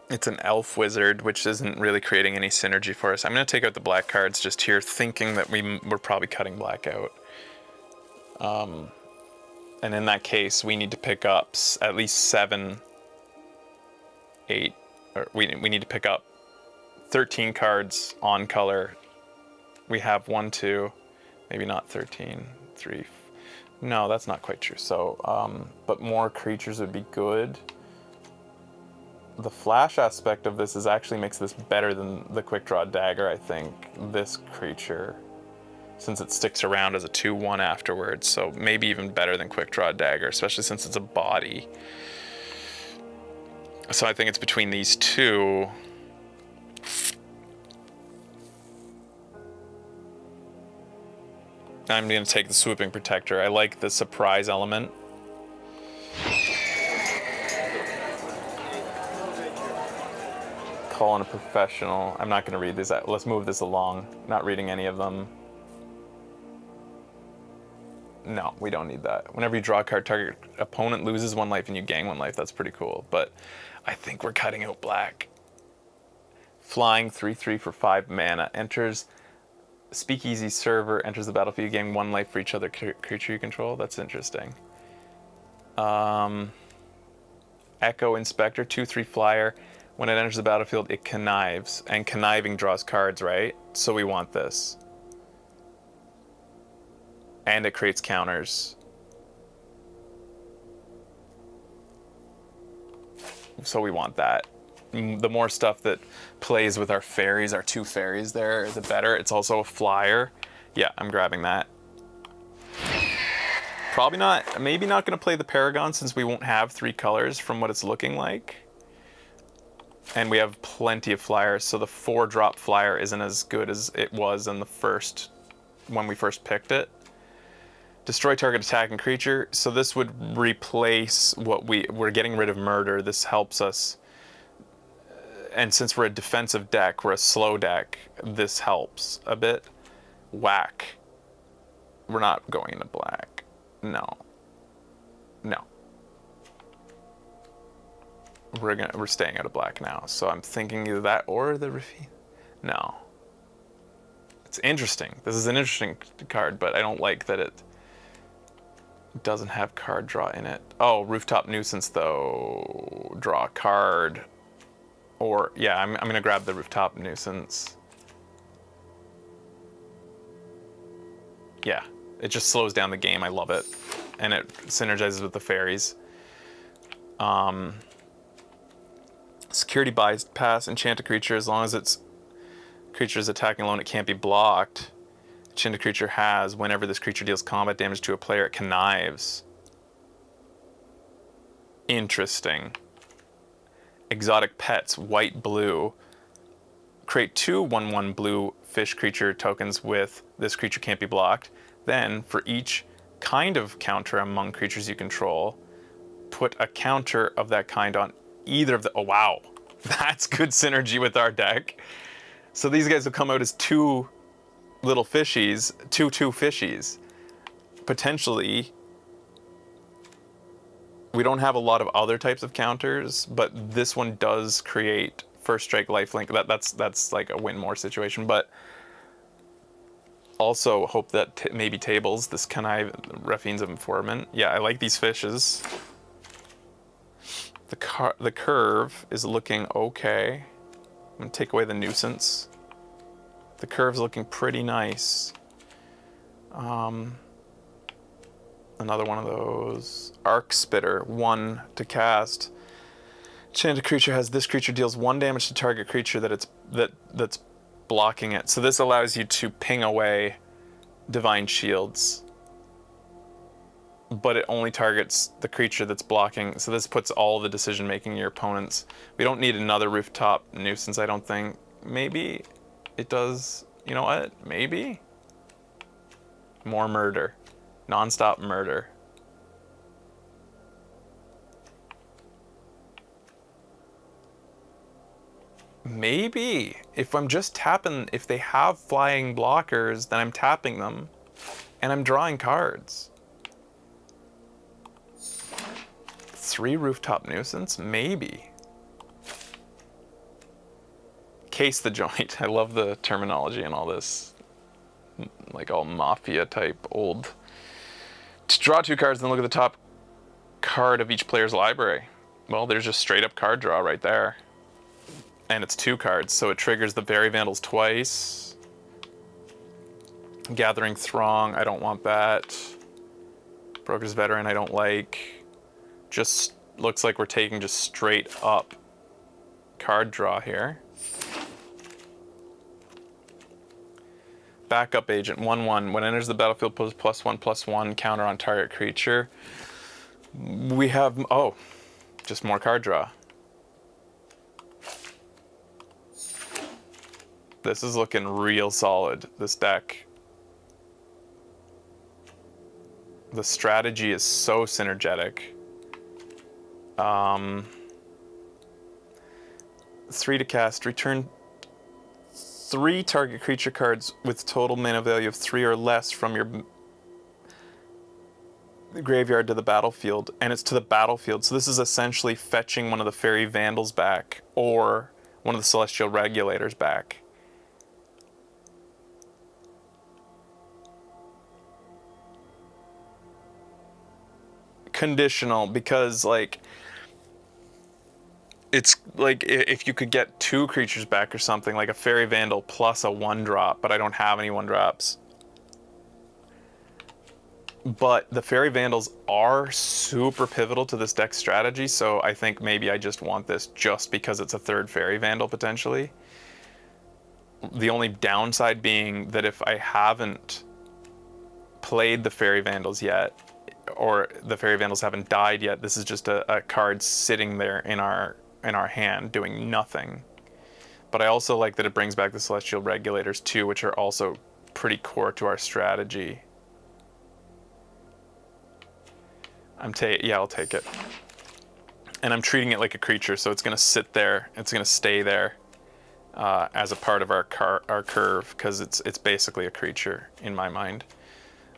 Speaker 1: It's an elf wizard, which isn't really creating any synergy for us. I'm going to take out the black cards just here, thinking that we're probably cutting black out. And in that case, we need to pick up at least 7, 8, or we need to pick up 13 cards on color. We have 1, 2, maybe not 13, 3. No, that's not quite true. So, but more creatures would be good. The flash aspect of this actually makes this better than the Quick Draw Dagger, I think. This creature, since it sticks around as a 2/1 afterwards, so maybe even better than Quick Draw Dagger, especially since it's a body. So I think it's between these 2. I'm going to take the Swooping Protector. I like the surprise element. Calling a professional. I'm not going to read these. Let's move this along. Not reading any of them. No, we don't need that. Whenever you draw a card, target opponent loses 1 life and you gain 1 life. That's pretty cool. But I think we're cutting out black. Flying 3/3 for 5 mana. Enters Speakeasy server enters the battlefield, gain 1 life for each other creature you control. That's interesting. Echo Inspector, 2/3 flyer. When it enters the battlefield, it connives, and conniving draws cards, right? So we want this. And it creates counters. So we want that. The more stuff that plays with our fairies, our 2 fairies there, the better. It's also a flyer. Yeah, I'm grabbing that. Probably not, maybe not going to play the Paragon since we won't have 3 colors from what it's looking like. And we have plenty of flyers, so the 4-drop flyer isn't as good as it was in the first, when we first picked it. Destroy target attacking creature. So this would replace what we're getting rid of murder. This helps us. And since we're a defensive deck, we're a slow deck, this helps a bit. Whack. We're not going into black. No. No. We're staying out of black now. So I'm thinking either that or the Rafine. No. It's interesting. This is an interesting card, but I don't like that it doesn't have card draw in it. Oh, Rooftop Nuisance though. Draw a card. Or yeah, I'm gonna grab the Rooftop Nuisance. Yeah, it just slows down the game. I love it, and it synergizes with the fairies. Security bypass, enchant a creature as long as its creature is attacking alone, it can't be blocked. Enchanted creature has, whenever this creature deals combat damage to a player, it connives. Interesting. Exotic pets, white, blue. Create 2 1/1 blue fish creature tokens with this creature can't be blocked. Then, for each kind of counter among creatures you control, put a counter of that kind on either of the... Oh, wow. That's good synergy with our deck. So these guys will come out as 2 little fishies, 2/2 fishies. Potentially, we don't have a lot of other types of counters, but this one does create first strike lifelink. That's like a win more situation, but also hope that maybe tables this connive Raffine's Informant. Yeah, I like these fishes. The curve is looking okay. I'm gonna take away the nuisance. The curve's looking pretty nice. Another one of those. Arc Spitter, 1 to cast. Enchanted creature has this creature deals 1 damage to target creature that's blocking it. So this allows you to ping away Divine Shields, but it only targets the creature that's blocking. So this puts all the decision making in your opponents. We don't need another Rooftop Nuisance, I don't think. Maybe it does. You know what? Maybe more murder. Non-stop murder. Maybe. If I'm just tapping, if they have flying blockers, then I'm tapping them and I'm drawing cards. 3 Rooftop Nuisance? Maybe. Case the joint. I love the terminology and all this. Like all mafia type old. To draw 2 cards, then look at the top card of each player's library. Well, there's just straight up card draw right there. And it's 2 cards, so it triggers the Very Vandals twice. Gathering Throng, I don't want that. Broker's Veteran, I don't like. Just looks like we're taking just straight up card draw here. Backup Agent, 1/1. When it enters the battlefield, put +1/+1 counter on target creature. We have, oh, just more card draw. This is looking real solid, this deck. The strategy is so synergetic. 3 to cast, return 3 target creature cards with total mana value of 3 or less from your graveyard to the battlefield, and it's to the battlefield. So this is essentially fetching one of the Fairy Vandals back or one of the Celestial Regulators back. conditional, because like it's like if you could get 2 creatures back or something, like a Fairy Vandal plus a 1-drop, but I don't have any 1-drops. But the Fairy Vandals are super pivotal to this deck strategy, so I think maybe I just want this just because it's a 3rd Fairy Vandal potentially. The only downside being that if I haven't played the Fairy Vandals yet, or the Fairy Vandals haven't died yet, this is just a card sitting there in our hand doing nothing. But I also like that it brings back the Celestial Regulators too, which are also pretty core to our strategy. I'll take it. And I'm treating it like a creature, so it's going to sit there. It's going to stay there as a part of our curve, because it's basically a creature in my mind.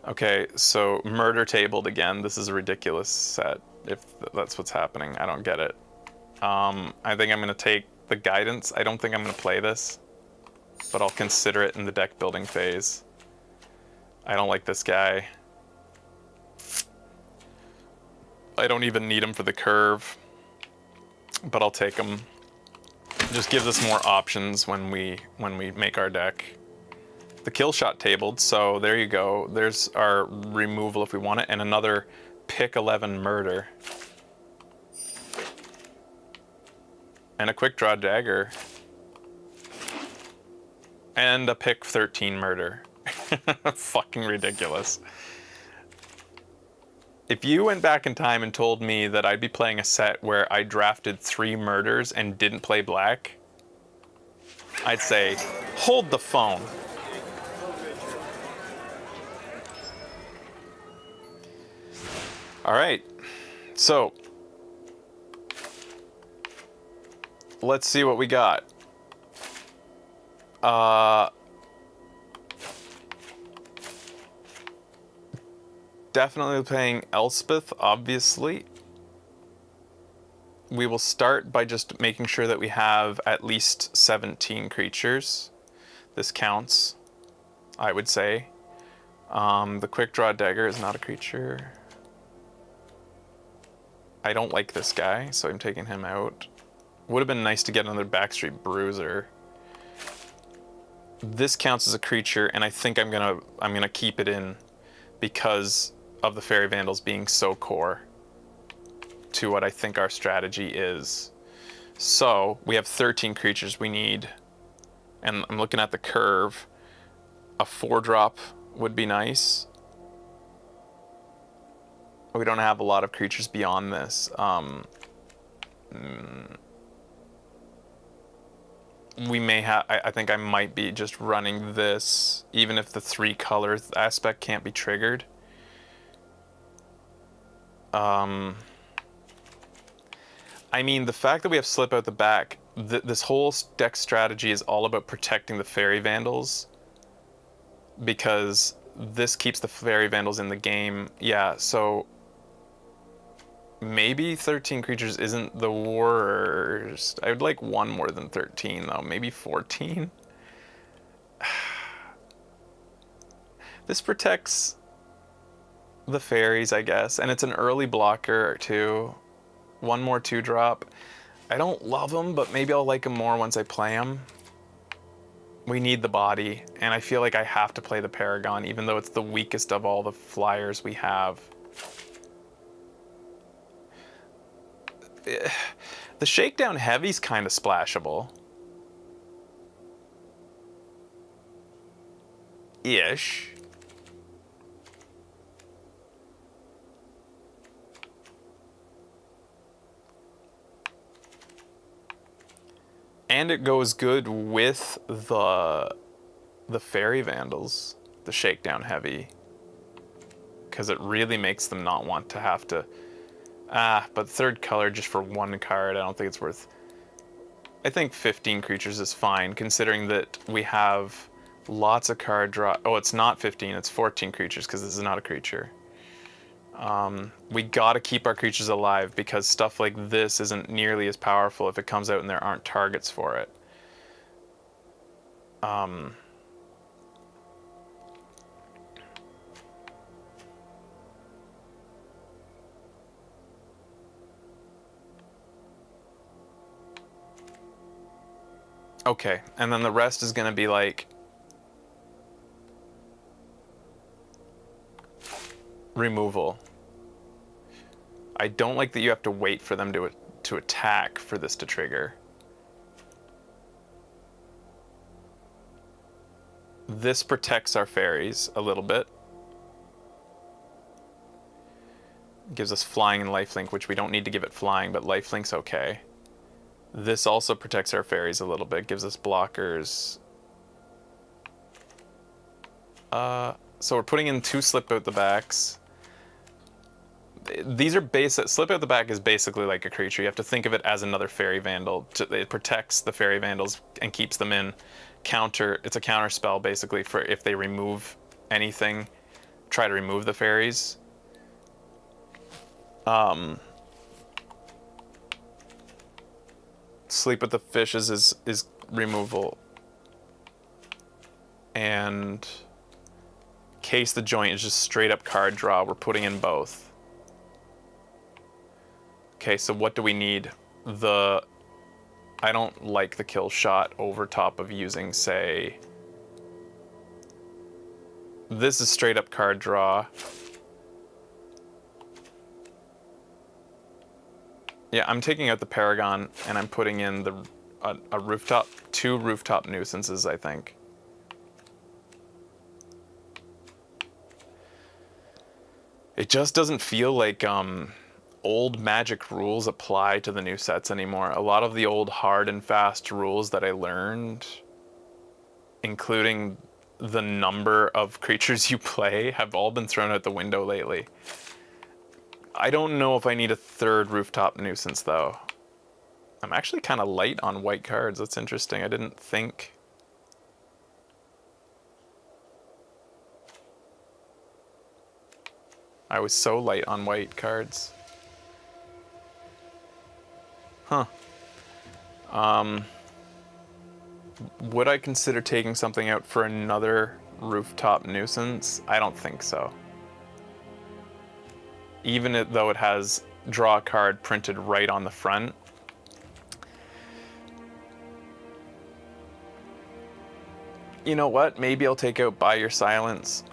Speaker 1: Okay, so Murder Tabled again. This is a ridiculous set, if that's what's happening. I don't get it. I think I'm going to take the Guidance. I don't think I'm going to play this, but I'll consider it in the deck building phase. I don't like this guy. I don't even need him for the curve, but I'll take him. Just gives us more options when we make our deck. The Kill Shot tabled, so there you go. There's our removal if we want it, and another pick 11 Murder. And a Quick Draw Dagger. And a pick 13 Murder. Fucking ridiculous. If you went back in time and told me that I'd be playing a set where I drafted 3 Murders and didn't play black, I'd say, hold the phone. All right, so let's see what we got. Definitely playing Elspeth, obviously. We will start by just making sure that we have at least 17 creatures. This counts, I would say. The Quick Draw Dagger is not a creature. I don't like this guy, so I'm taking him out. Would have been nice to get another Backstreet Bruiser. This counts as a creature, and I think I'm gonna keep it in because of the Fairy Vandals being so core to what I think our strategy is. So we have 13 creatures we need, and I'm looking at the curve. A 4-drop would be nice. We don't have a lot of creatures beyond this. We may have. I think I might be just running this, even if the 3 colors aspect can't be triggered. I mean, the fact that we have Slip Out the back, this whole deck strategy is all about protecting the Fairy Vandals, because this keeps the Fairy Vandals in the game. Yeah, so maybe 13 creatures isn't the worst. I would like one more than 13, though. Maybe 14? This protects the fairies, I guess, and it's an early blocker, too. One more 2-drop. I don't love them, but maybe I'll like them more once I play them. We need the body, and I feel like I have to play the Paragon, even though it's the weakest of all the flyers we have. The Shakedown Heavy's kind of splashable. Ish. And it goes good with the Fairy Vandals, the Shakedown Heavy, because it really makes them not want to have to. But 3rd color just for 1 card, I don't think it's worth. I think 15 creatures is fine, considering that we have lots of card draw. Oh, it's not 15, it's 14 creatures, because this is not a creature. We gotta keep our creatures alive, because stuff like this isn't nearly as powerful if it comes out and there aren't targets for it. Okay, and then the rest is going to be like removal. I don't like that you have to wait for them to attack for this to trigger. This protects our fairies a little bit. Gives us flying and lifelink, which we don't need to give it flying, but lifelink's okay. This also protects our fairies a little bit, gives us blockers. So we're putting in 2 slip out the backs. These are basic. Slip out the back is basically like a creature. You have to think of it as another fairy vandal. It protects the fairy vandals and keeps them in. It's a counter spell basically for if they remove anything, try to remove the fairies. Sleep with the fishes is removal. And Case the Joint is just straight up card draw. We're putting in both. Okay, so what do we need? I don't like the kill shot over top of using, say... This is straight up card draw. Yeah, I'm taking out the Paragon and I'm putting in a rooftop, 2 rooftop nuisances, I think. It just doesn't feel like old Magic rules apply to the new sets anymore. A lot of the old hard and fast rules that I learned, including the number of creatures you play, have all been thrown out the window lately. I don't know if I need a 3rd rooftop nuisance though. I'm actually kind of light on white cards. That's interesting. I didn't think. I was so light on white cards. Huh. Would I consider taking something out for another rooftop nuisance? I don't think so. Even though it has draw a card printed right on the front. You know what? Maybe I'll take out Buy Your Silence.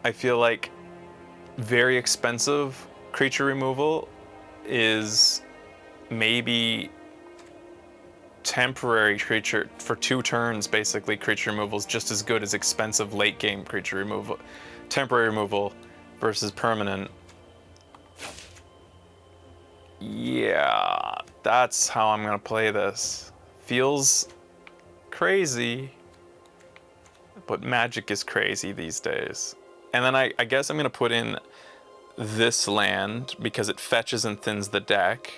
Speaker 1: I feel like very expensive creature removal is maybe temporary creature for 2 turns. Basically, creature removal is just as good as expensive late game creature removal. Temporary removal versus permanent. Yeah, that's how I'm gonna play this. Feels crazy, but Magic is crazy these days. And then I guess I'm gonna put in this land because it fetches and thins the deck.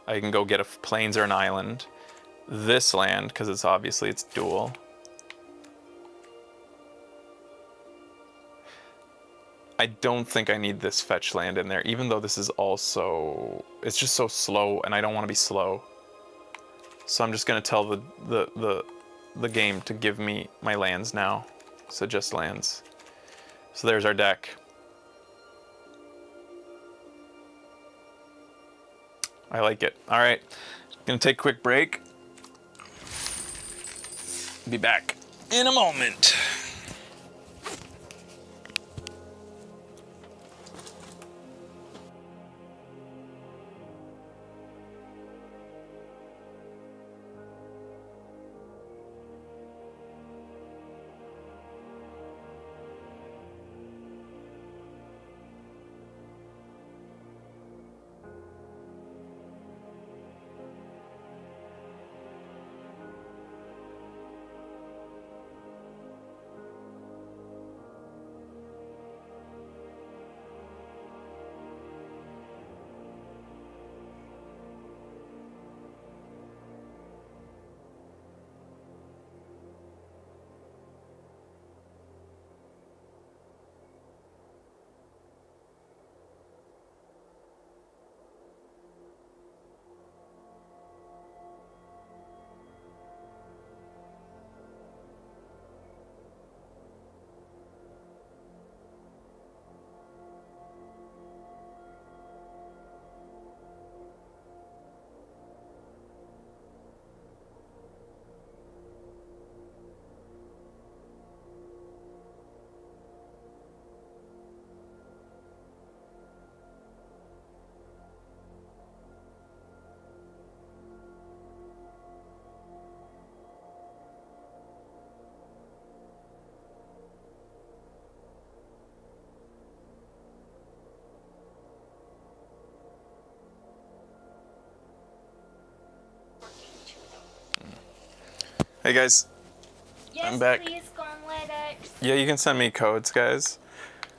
Speaker 1: I can go get a plains or an island. This land, because it's dual. I don't think I need this fetch land in there, even though this is also... It's just so slow, and I don't want to be slow. So I'm just going to tell the game to give me my lands now. So just lands. So there's our deck. I like it. All right, gonna take a quick break. Be back in a moment. Hey guys.
Speaker 3: Yes,
Speaker 1: I'm back.
Speaker 3: please, Gauntlet X.
Speaker 1: Yeah, you can send me codes, guys.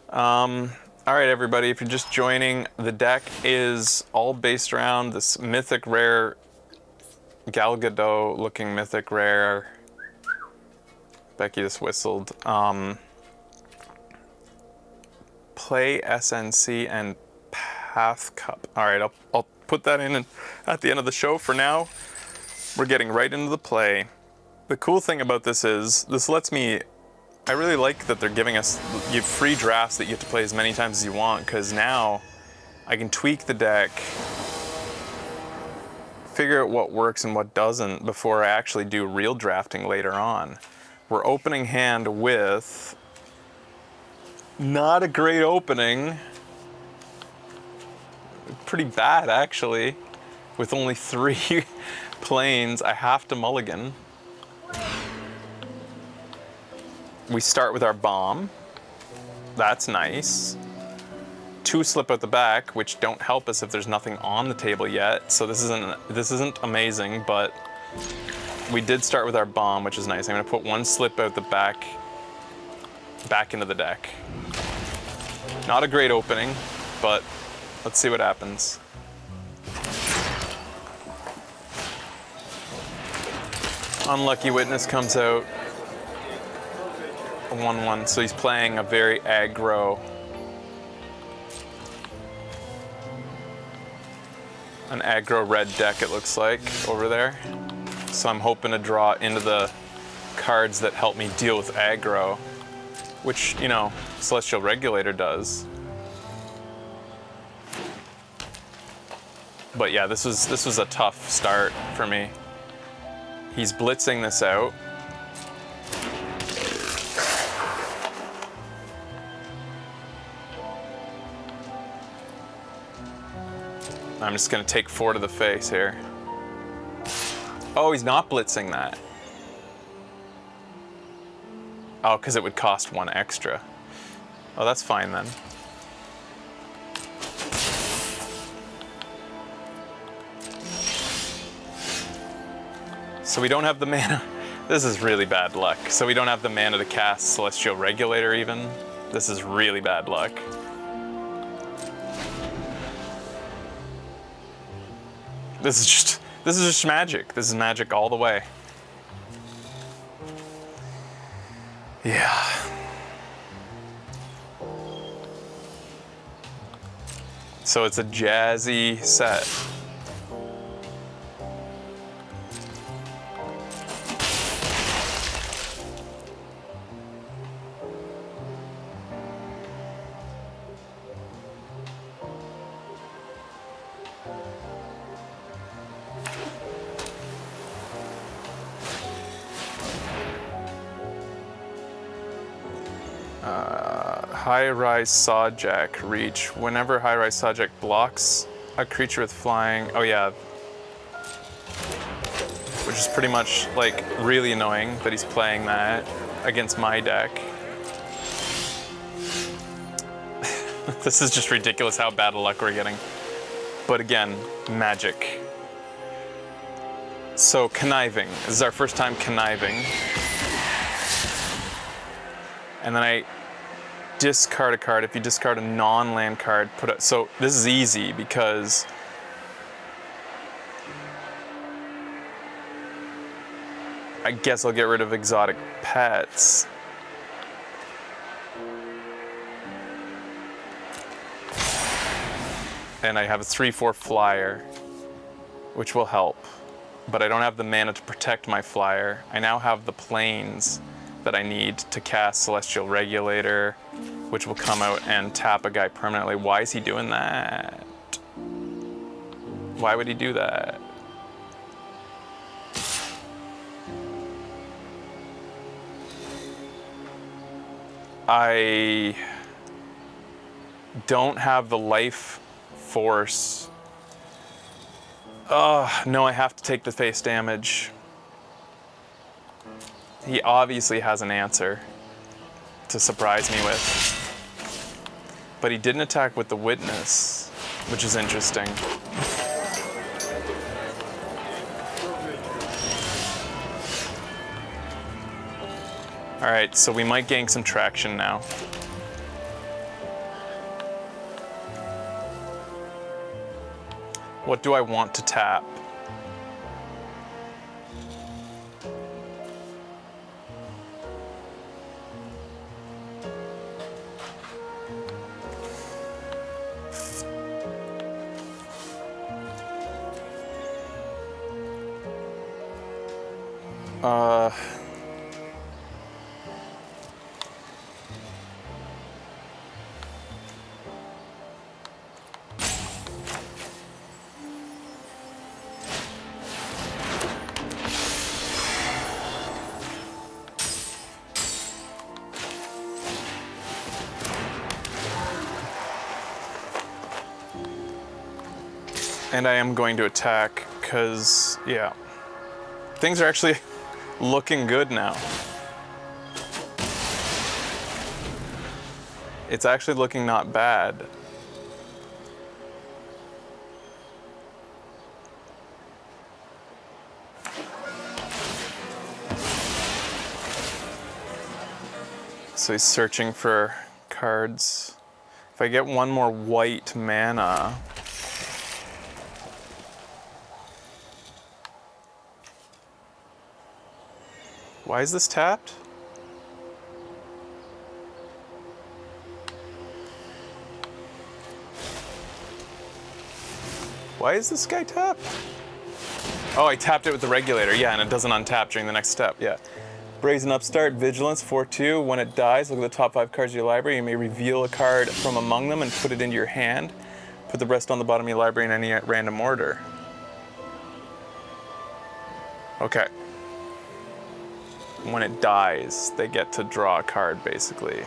Speaker 1: All right, everybody, if you're just joining, the deck is all based around this mythic rare, Gal Gadot looking mythic rare. Becky just whistled. Play SNC and Path Cup. All right, I'll put that in at the end of the show. For now, we're getting right into the play. The cool thing about this is this lets me. I really like that they're giving us free drafts that you have to play as many times as you want, because now I can tweak the deck, figure out what works and what doesn't before I actually do real drafting later on. We're opening hand with not a great opening. Pretty bad, actually. With only 3 planes, I have to mulligan. We start with our bomb. That's nice. 2 slip out the back, which don't help us if there's nothing on the table yet. So this isn't amazing, but we did start with our bomb, which is nice. I'm gonna put 1 slip out the back into the deck. Not a great opening, but let's see what happens. Unlucky Witness comes out. A 1/1, so he's playing a very aggro. An aggro red deck, it looks like, over there. So I'm hoping to draw into the cards that help me deal with aggro, which, you know, Celestial Regulator does. But yeah, this was a tough start for me. He's blitzing this out. I'm just gonna take 4 to the face here. Oh, he's not blitzing that. Oh, because it would cost 1 extra. Oh, that's fine then. So we don't have the mana. This is really bad luck. So we don't have the mana to cast Celestial Regulator even. This is really bad luck. This is just magic. This is magic all the way. Yeah. So it's a jazzy set. High-Rise Sawjack reach. Whenever High-Rise Sawjack blocks a creature with flying, oh yeah, which is pretty much like really annoying that he's playing that against my deck. This is just ridiculous how bad of luck we're getting. But again, magic. So conniving. This is our first time conniving. And then I discard a card. If you discard a non-land card, put it. So this is easy because I guess I'll get rid of exotic pets. And I have a 3/4 flyer, which will help. But I don't have the mana to protect my flyer. I now have the planes that I need to cast Celestial Regulator, which will come out and tap a guy permanently. Why is he doing that? Why would he do that? I don't have the life force. No, I have to take the face damage. He obviously has an answer to surprise me with. But he didn't attack with the Witness, which is interesting. All right, so we might gain some traction now. What do I want to tap? And I am going to attack because, yeah, things are actually looking good now. It's actually looking not bad. So he's searching for cards. If I get one more white mana, why is this tapped? Why is this guy tapped? Oh, I tapped it with the regulator. Yeah, and it doesn't untap during the next step. Yeah. Brazen Upstart, Vigilance, 4/2. When it dies, look at the top 5 cards of your library. You may reveal a card from among them and put it into your hand. Put the rest on the bottom of your library in any random order. Okay. When it dies, they get to draw a card, basically.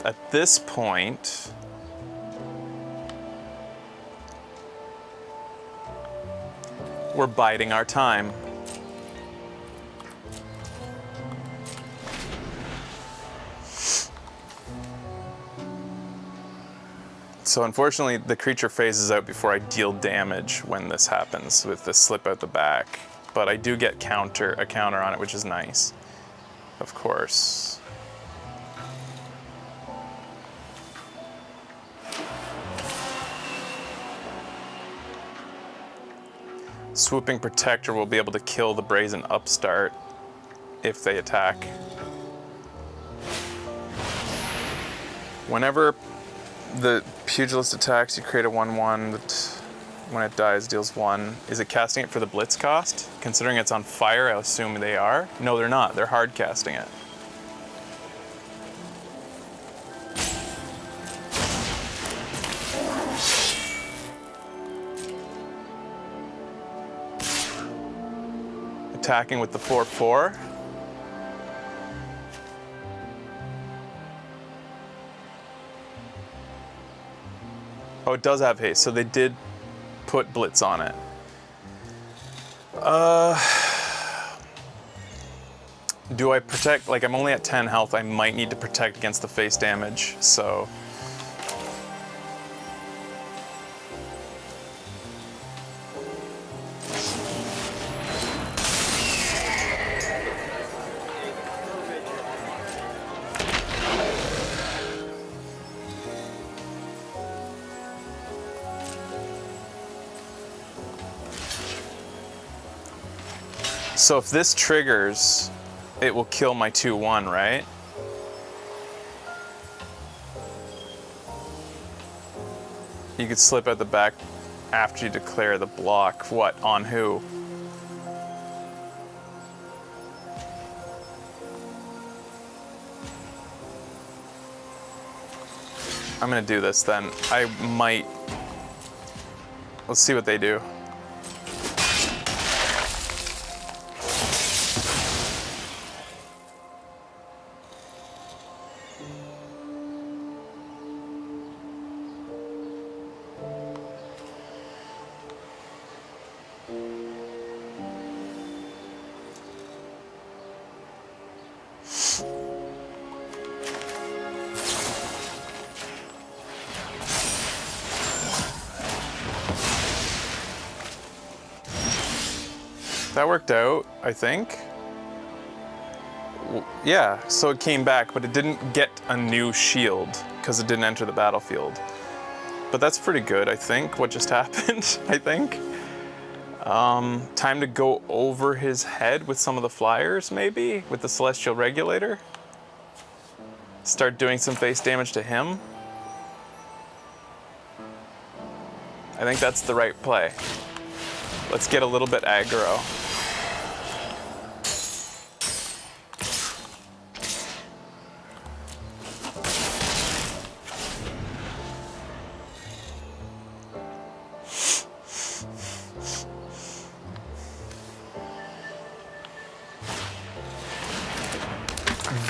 Speaker 1: At this point, we're biding our time. So unfortunately, the creature phases out before I deal damage when this happens with the slip out the back. But I do get a counter on it, which is nice, of course. Swooping Protector will be able to kill the Brazen Upstart if they attack. Whenever the Pugilist attacks, you create a 1/1 that, when it dies, deals 1. Is it casting it for the Blitz cost? Considering it's on fire, I assume they are. No, they're not. They're hard casting it. Attacking with the 4/4. Oh, it does have haste, so they did put Blitz on it. Do I protect? Like, I'm only at 10 health. I might need to protect against the face damage, so. So if this triggers, it will kill my 2/1, right? You could slip out the back after you declare the block. What, on who? I'm gonna do this then. I might, let's see what they do. That worked out, I think. Yeah, so it came back, but it didn't get a new shield because it didn't enter the battlefield. But that's pretty good, I think, what just happened, I think. Time to go over his head with some of the flyers, maybe, with the Celestial Regulator. Start doing some face damage to him. I think that's the right play. Let's get a little bit aggro.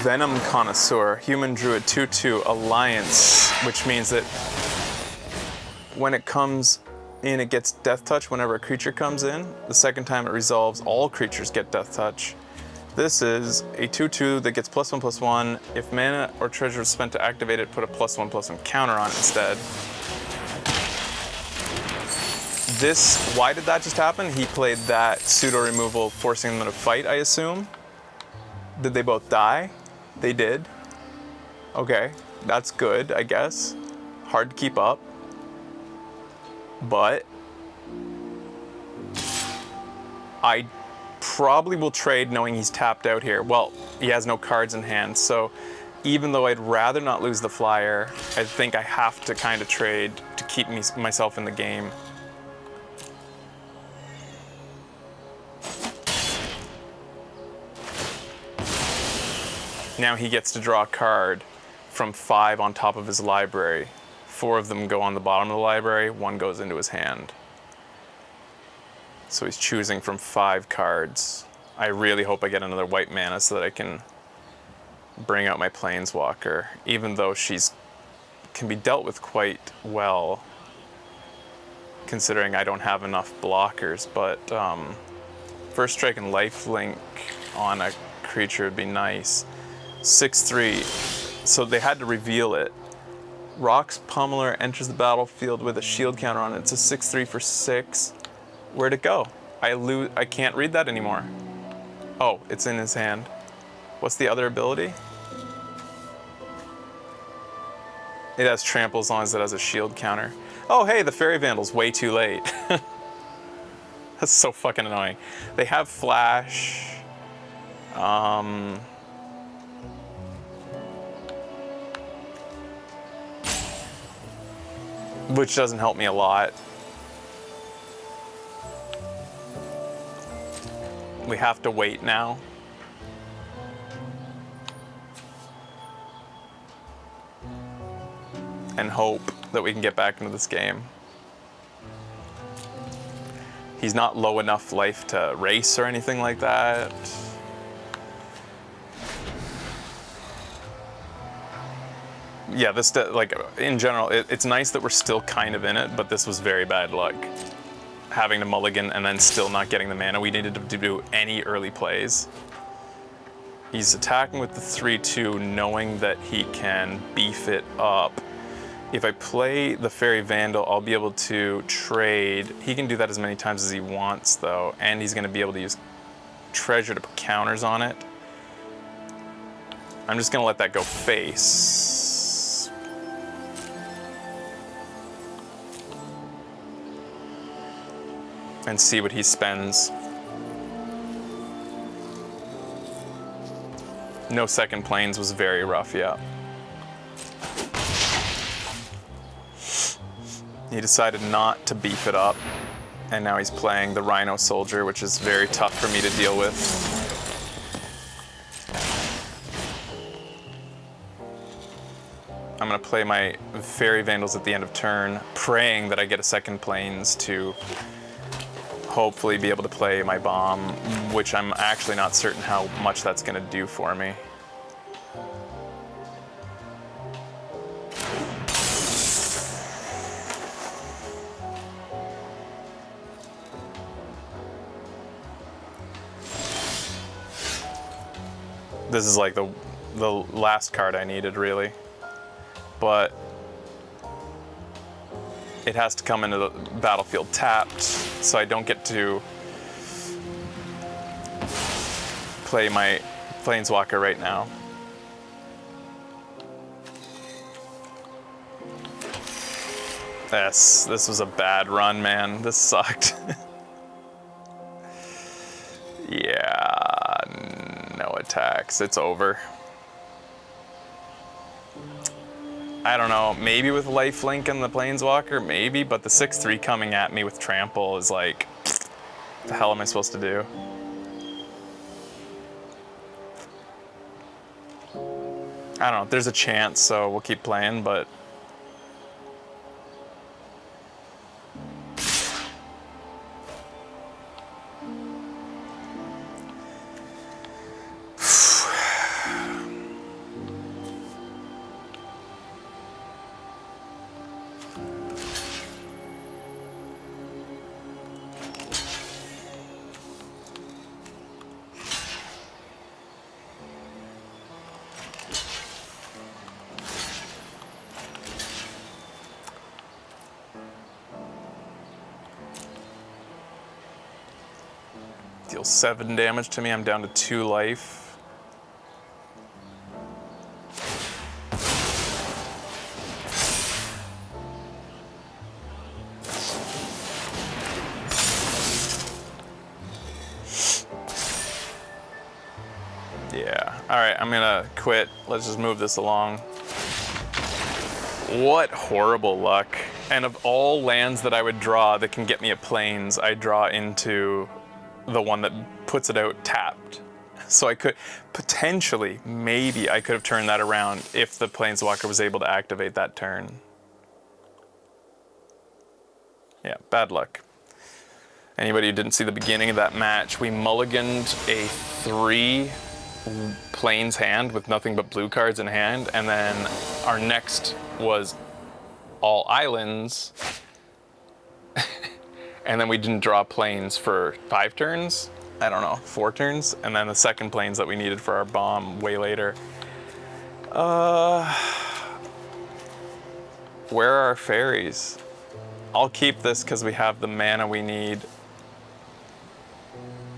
Speaker 1: Venom Connoisseur, Human Druid 2/2 Alliance, which means that when it comes in, it gets Death Touch whenever a creature comes in. The second time it resolves, all creatures get Death Touch. This is a 2/2 that gets +1/+1. If mana or treasure is spent to activate it, put a +1/+1 counter on it instead. This, why did that just happen? He played that pseudo removal, forcing them to fight, I assume. Did they both die? They did. Okay, that's good, I guess. Hard to keep up. But I probably will trade knowing he's tapped out here. Well, he has no cards in hand, so even though I'd rather not lose the flyer, I think I have to kind of trade to keep myself in the game. Now he gets to draw a card from 5 on top of his library. 4 of them go on the bottom of the library, 1 goes into his hand. So he's choosing from 5 cards. I really hope I get another white mana so that I can bring out my Planeswalker, even though she's can be dealt with quite well, considering I don't have enough blockers. But First Strike and Lifelink on a creature would be nice. 6/3, so they had to reveal it. Rock's Pummeler enters the battlefield with a shield counter on it. It's a 6/3 for 6. Where'd it go? I can't read that anymore. Oh, it's in his hand. What's the other ability? It has trample as long as it has a shield counter. Oh, hey, the Fairy Vandal's way too late. That's so fucking annoying. They have Flash. Which doesn't help me a lot. We have to wait now. And hope that we can get back into this game. He's not low enough life to race or anything like that. Yeah, this, like, in general, it's nice that we're still kind of in it, but this was very bad luck. Having to mulligan and then still not getting the mana we needed to do any early plays. He's attacking with the 3/2, knowing that he can beef it up. If I play the Fairy Vandal, I'll be able to trade. He can do that as many times as he wants, though, and he's going to be able to use treasure to put counters on it. I'm just going to let that go face. And see what he spends. No second planes was very rough, yeah. He decided not to beef it up, and now he's playing the Rhino Soldier, which is very tough for me to deal with. I'm gonna play my Fairy Vandals at the end of turn, praying that I get a second planes to hopefully be able to play my bomb, which I'm actually not certain how much that's gonna do for me. This is like the last card I needed, really. But it has to come into the battlefield tapped, so I don't get to play my Planeswalker right now. This was a bad run, man. This sucked. Yeah, no attacks. It's over. I don't know, maybe with lifelink and the Planeswalker, maybe, but the 6/3 coming at me with trample is like, what the hell am I supposed to do? I don't know, there's a chance, so we'll keep playing, but deals 7 damage to me. I'm down to 2 life. Yeah. All right, I'm gonna quit. Let's just move this along. What horrible luck. And of all lands that I would draw that can get me a plains, I draw into the one that puts it out tapped. So I could potentially, maybe I could have turned that around if the Planeswalker was able to activate that turn. Yeah, bad luck. Anybody who didn't see the beginning of that match, we mulliganed a 3 Plains hand with nothing but blue cards in hand, and then our next was all islands. And then we didn't draw planes for 5 turns. I don't know, 4 turns. And then the second planes that we needed for our bomb way later. Where are our fairies? I'll keep this because we have the mana we need.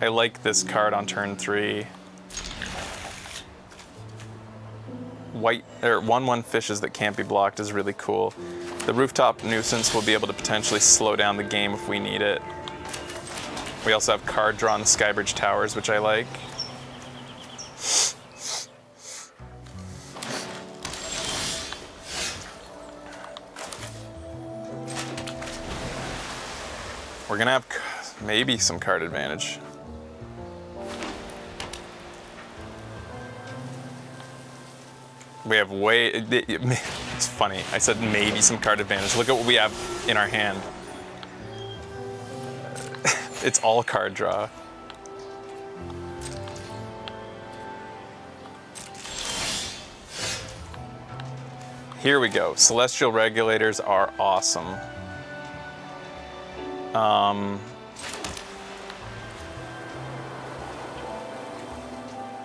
Speaker 1: I like this card on turn 3. White, or 1/1 fishes that can't be blocked is really cool. The Rooftop Nuisance will be able to potentially slow down the game if we need it. We also have card draw on the Skybridge Towers, which I like. We're gonna have maybe some card advantage. We have it's funny, I said maybe some card advantage. Look at what we have in our hand. It's all card draw. Here we go. Celestial Regulators are awesome.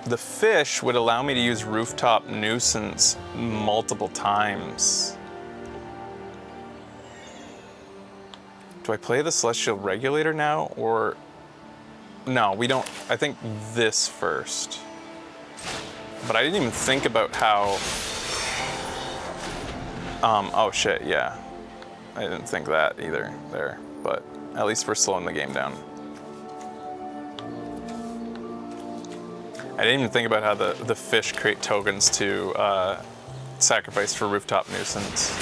Speaker 1: The fish would allow me to use Rooftop Nuisance multiple times. Do I play the Celestial Regulator now, or... No, we don't. I think this first. But I didn't even think about how... oh shit, yeah. I didn't think that either there, but at least we're slowing the game down. I didn't even think about how the fish create tokens to sacrifice for Rooftop Nuisance.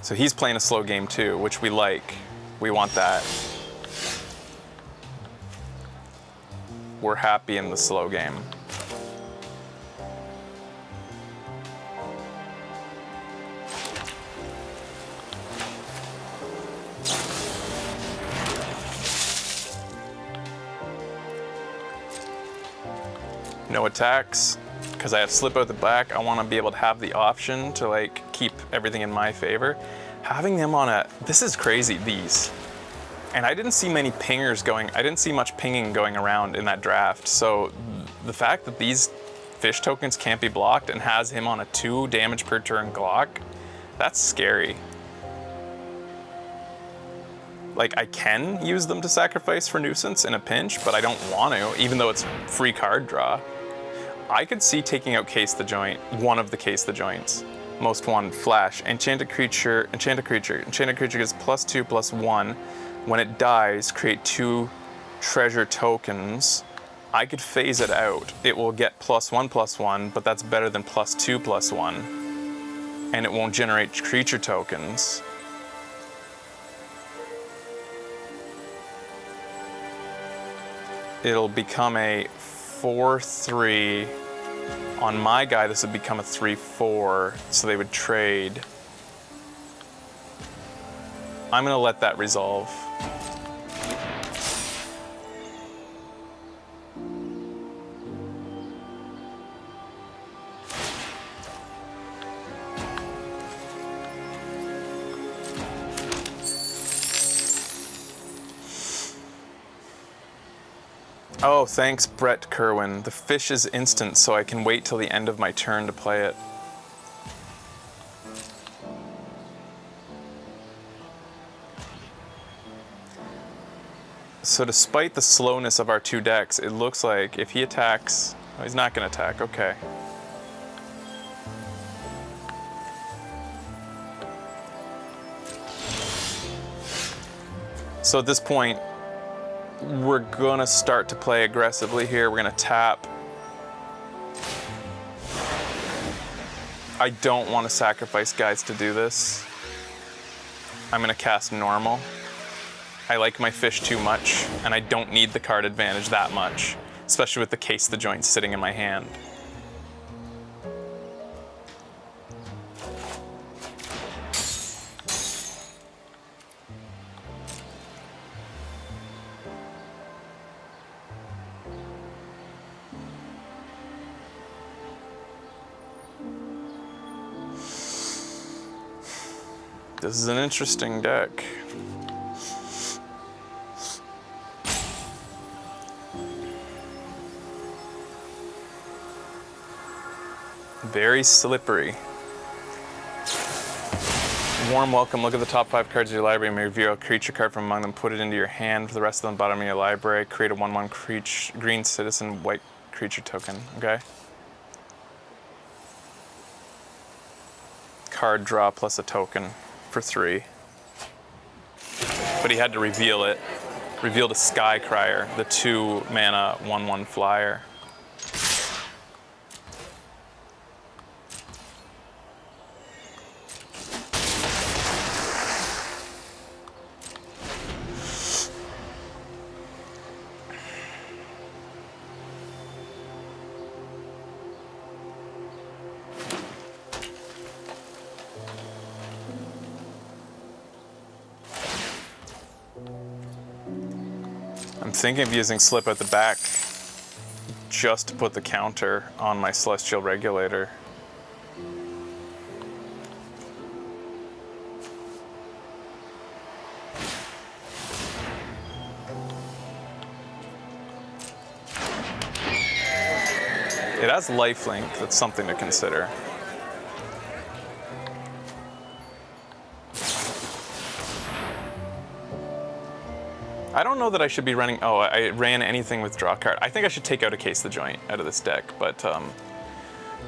Speaker 1: So he's playing a slow game too, which we like. We want that. We're happy in the slow game. No attacks, because I have slip out the back. I want to be able to have the option to like keep everything in my favor. Having them on a, this is crazy, these. And I didn't see many pingers going, I didn't see much pinging going around in that draft. So the fact that these fish tokens can't be blocked and has him on a 2 damage per turn Glock, that's scary. Like, I can use them to sacrifice for Nuisance in a pinch, but I don't want to, even though it's free card draw. I could see taking out Case the Joint, one of the Case the Joints. Most one, Flash, enchanted creature. Enchanted creature gets +2/+1. When it dies, create 2 treasure tokens. I could phase it out. It will get +1/+1, but that's better than +2/+1. And it won't generate creature tokens. It'll become a 4/3. On my guy, this would become a 3/4, so they would trade. I'm gonna let that resolve. Oh, thanks, Brett Kerwin. The fish is instant, so I can wait till the end of my turn to play it. So despite the slowness of our 2 decks, it looks like if he attacks... Oh, he's not going to attack, okay. So at this point, we're gonna start to play aggressively here. We're gonna tap. I don't want to sacrifice guys to do this. I'm gonna cast normal. I like my fish too much, and I don't need the card advantage that much, especially with the Case the Joint sitting in my hand. This is an interesting deck. Very slippery. Warm welcome. Look at the top 5 cards of your library and may reveal a creature card from among them. Put it into your hand. For the rest of them, bottom of your library. Create a 1/1 green citizen white creature token. Okay. Card draw plus a token for 3. But he had to reveal it. Revealed a Sky Crier, the 2 mana 1/1 flyer. I'm thinking of using Slip at the back just to put the counter on my Celestial Regulator. It has lifelink, that's something to consider. I don't know that I should be running, oh, I ran anything with draw card. I think I should take out a Case the Joint out of this deck, but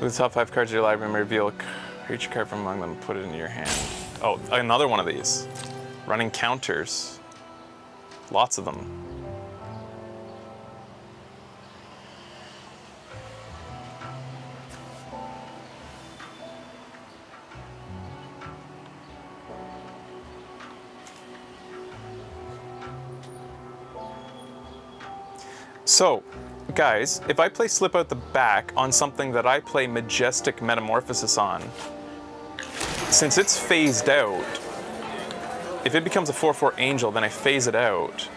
Speaker 1: with the top 5 cards of your library, reveal a creature card from among them, put it into your hand. Oh, another one of these. Running counters. Lots of them. So, guys, if I play Slip Out the Back on something that I play Majestic Metamorphosis on, since it's phased out, if it becomes a 4/4 Angel, then I phase it out,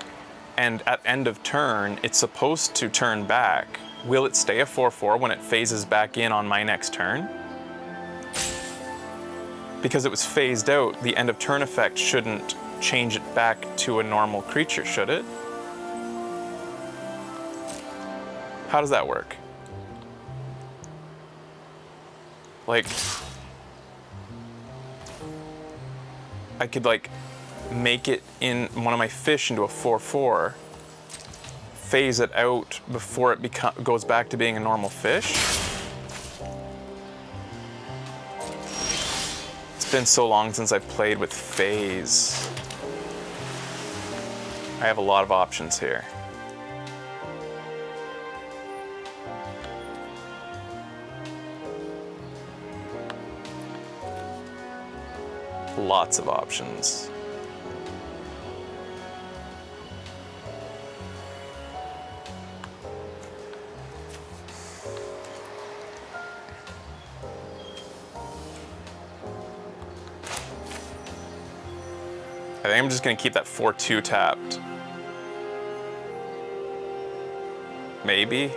Speaker 1: and at end of turn, it's supposed to turn back. Will it stay a 4/4 when it phases back in on my next turn? Because it was phased out, the end of turn effect shouldn't change it back to a normal creature, should it? How does that work? Like, I could like make it in one of my fish into a 4/4, phase it out before it goes back to being a normal fish. It's been so long since I've played with phase. I have a lot of options here. Lots of options. I think I'm just gonna keep that 4/2 tapped. Maybe.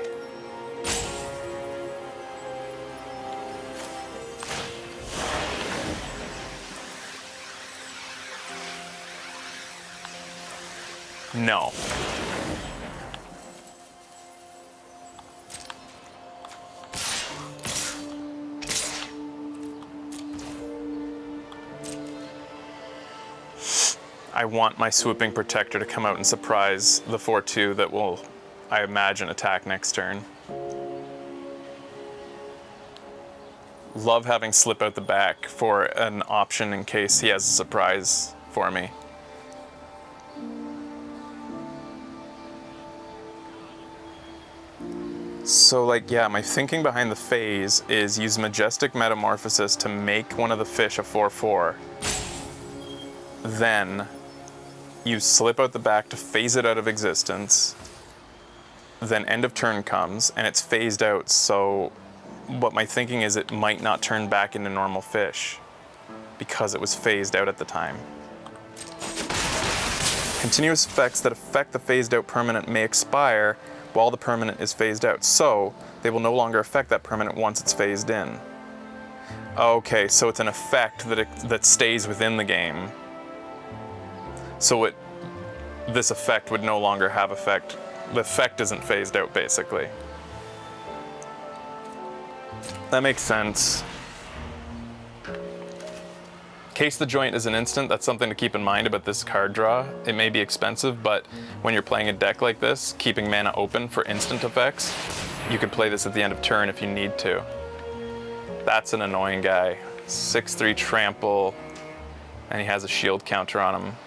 Speaker 1: No. I want my Swooping Protector to come out and surprise the 4/2 that will, I imagine, attack next turn. Love having Slip Out the Back for an option in case he has a surprise for me. So like, yeah, my thinking behind the phase is use Majestic Metamorphosis to make one of the fish a 4/4. Then use Slip Out the Back to phase it out of existence. Then end of turn comes and it's phased out. So what my thinking is, it might not turn back into normal fish because it was phased out at the time. Continuous effects that affect the phased out permanent may expire while the permanent is phased out. So they will no longer affect that permanent once it's phased in. Okay, so it's an effect that stays within the game. So this effect would no longer have effect. The effect isn't phased out, basically. That makes sense. Case the Joint is an instant, that's something to keep in mind about this card draw. It may be expensive, but when you're playing a deck like this, keeping mana open for instant effects, you can play this at the end of turn if you need to. That's an annoying guy. 6/3 trample, and he has a shield counter on him.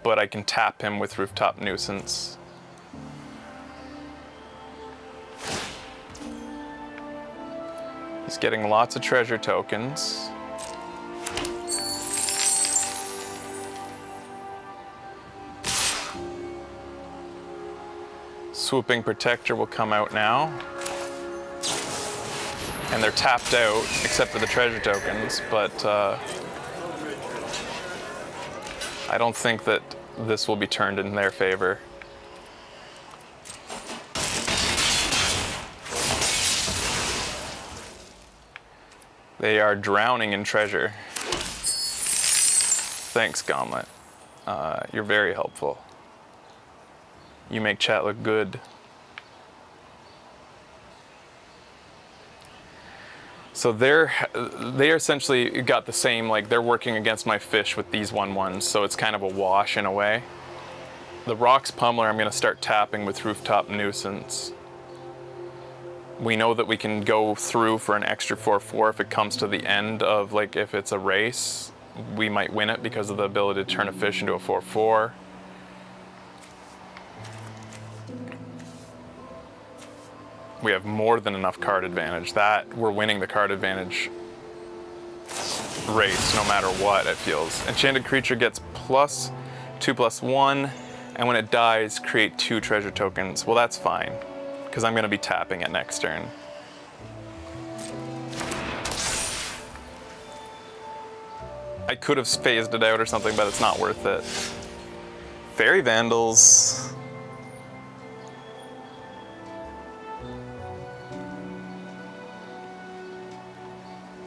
Speaker 1: But I can tap him with Rooftop Nuisance. He's getting lots of treasure tokens. Swooping Protector will come out now. And they're tapped out, except for the treasure tokens, but I don't think that this will be turned in their favor. They are drowning in treasure. Thanks, Gauntlet. You're very helpful. You make chat look good. So they essentially got the same, like they're working against my fish with these 1/1s, so it's kind of a wash in a way. The Rocks Pummeler I'm gonna start tapping with Rooftop Nuisance. We know that we can go through for an extra 4/4 if it comes to the end of, like, if it's a race, we might win it because of the ability to turn a fish into a 4/4. We have more than enough card advantage. That we're winning the card advantage race no matter what, it feels. Enchanted creature gets +2/+1, and when it dies, create 2 treasure tokens. Well, that's fine, because I'm going to be tapping it next turn. I could have phased it out or something, but it's not worth it. Fairy Vandals.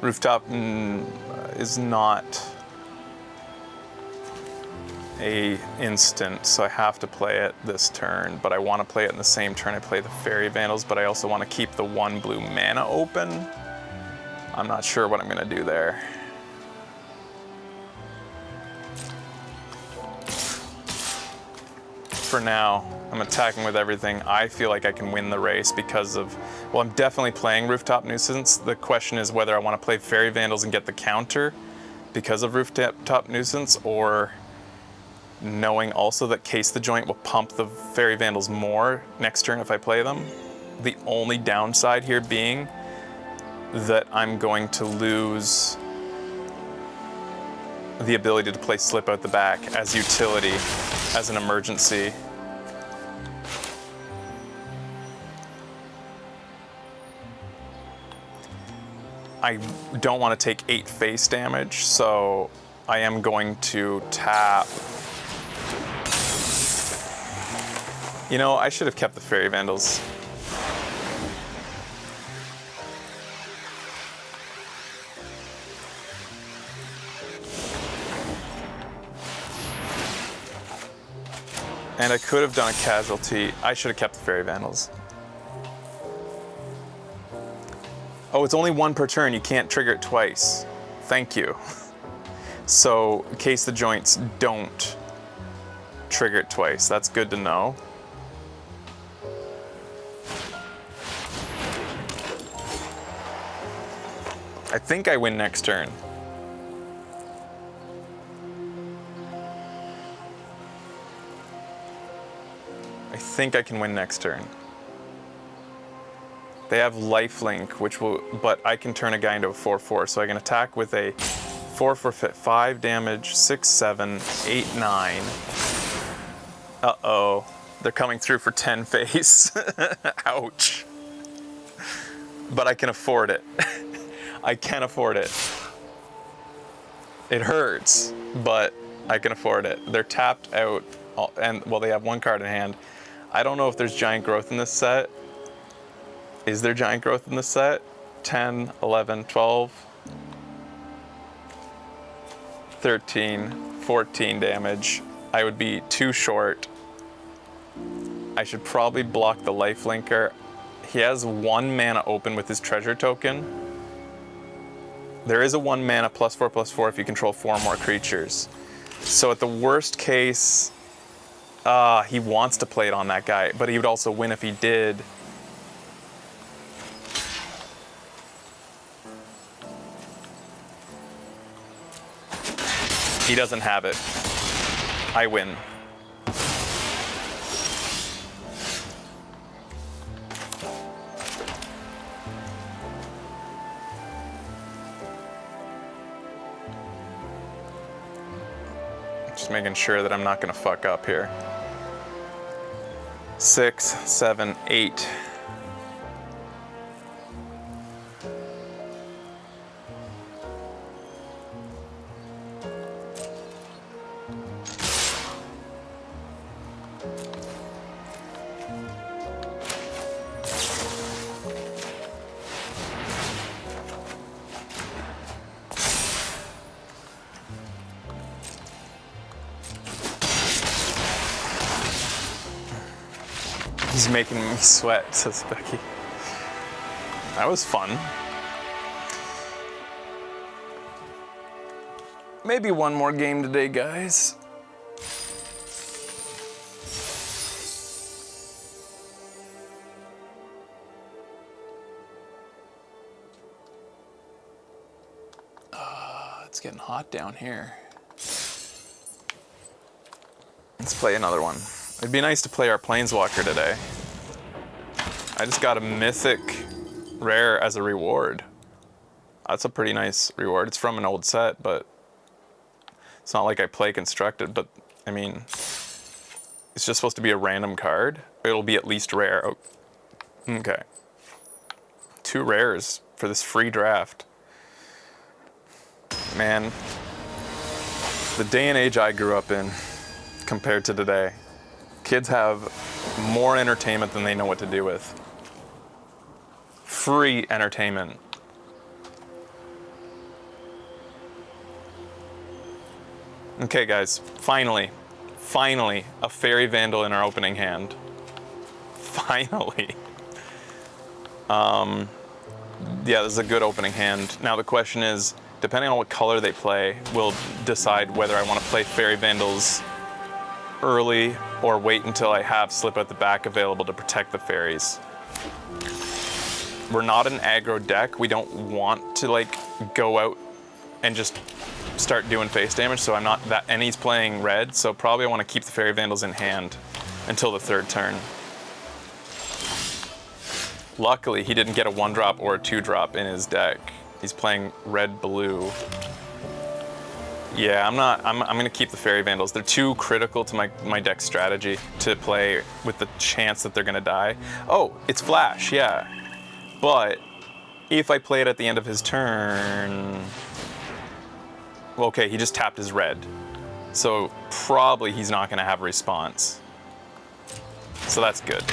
Speaker 1: Rooftop is not a instant, so I have to play it this turn, but I want to play it in the same turn I play the Fairy Vandals, but I also want to keep the 1 blue mana open. I'm not sure what I'm going to do there. for now. I'm attacking with everything. I feel like I can win the race because of, well, I'm definitely playing Rooftop Nuisance. The question is whether I want to play Fairy Vandals and get the counter because of Rooftop Nuisance, or knowing also that Case the Joint will pump the Fairy Vandals more next turn if I play them. The only downside here being that I'm going to lose the ability to play Slip Out the Back as utility, as an emergency. I don't want to take 8 face damage, so I am going to tap. You know, I should have kept the Fairy Vandals. And I could have done a casualty. I should have kept the Fairy Vandals. Oh, it's only 1 per turn. You can't trigger it twice. Thank you. So, in case the joints don't trigger it twice. That's good to know. I think I win next turn. I think I can win next turn. They have lifelink, which will, but I can turn a guy into a 4/4, so I can attack with a 4 for 5 damage, 6, 7, 8, 9. Uh-oh, they're coming through for 10 face. Ouch. But I can afford it. I can afford it. It hurts, but I can afford it. They're tapped out, and well, they have 1 card in hand. I don't know if there's giant growth in this set. Is there giant growth in this set? 10, 11, 12, 13, 14 damage. I would be too short. I should probably block the lifelinker. He has 1 mana open with his treasure token. There is a 1 mana +4/+4 if you control 4 or more creatures. So at the worst case, he wants to play it on that guy, but he would also win if he did. He doesn't have it. I win. Just making sure that I'm not gonna fuck up here. 6, 7, 8. He's making me sweat, says Becky. That was fun. Maybe one more game today, guys. It's getting hot down here. Let's play another one. It'd be nice to play our Planeswalker today. I just got a mythic rare as a reward. That's a pretty nice reward. It's from an old set, but it's not like I play Constructed, but I mean, it's just supposed to be a random card. It'll be at least rare. Oh, okay. 2 rares for this free draft. Man, the day and age I grew up in compared to today. Kids have more entertainment than they know what to do with. Free entertainment. Okay, guys, finally, a Fairy Vandal in our opening hand. Finally. Yeah, this is a good opening hand. Now the question is, depending on what color they play, will decide whether I want to play Fairy Vandals early or wait until I have Slip Out the Back available to protect the fairies. We're not an aggro deck. We don't want to like go out and just start doing face damage, so I'm not that, and he's playing red, so probably I want to keep the Fairy Vandals in hand until the third turn. Luckily, he didn't get a 1-drop or a 2-drop in his deck. He's playing red-blue. Yeah, I'm gonna keep the Fairy Vandals. They're too critical to my deck strategy to play with the chance that they're gonna die. Oh, it's Flash, yeah. But if I play it at the end of his turn, well, okay, he just tapped his red. So probably he's not gonna have a response. So that's good.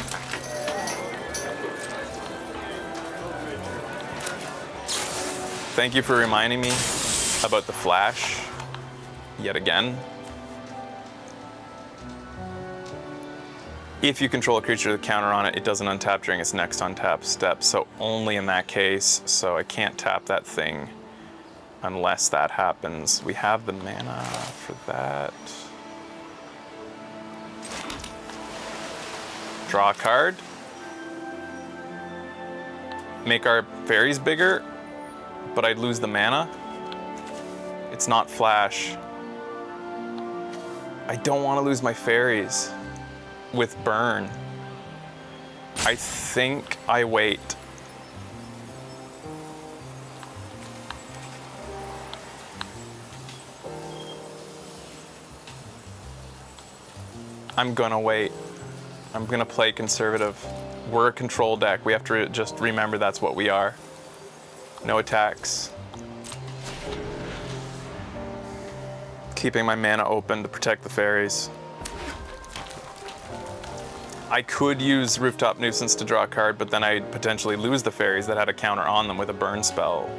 Speaker 1: Thank you for reminding me about the Flash yet again. If you control a creature with a counter on it, it doesn't untap during its next untap step, so only in that case, so I can't tap that thing unless that happens. We have the mana for that. Draw a card. Make our fairies bigger, but I'd lose the mana. It's not Flash. I don't want to lose my fairies with burn. I think I wait. I'm gonna wait. I'm gonna play conservative. We're a control deck. We have to just remember that's what we are. No attacks. Keeping my mana open to protect the fairies. I could use Rooftop Nuisance to draw a card, but then I'd potentially lose the fairies that had a counter on them with a burn spell.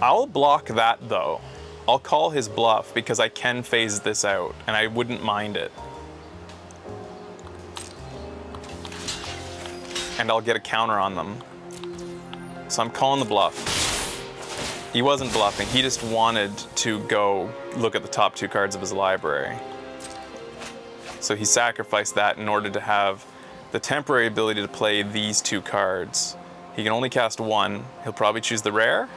Speaker 1: I'll block that though. I'll call his bluff because I can phase this out and I wouldn't mind it. And I'll get a counter on them. So I'm calling the bluff. He wasn't bluffing, he just wanted to go look at the top 2 cards of his library. So he sacrificed that in order to have the temporary ability to play these 2 cards. He can only cast 1. He'll probably choose the rare.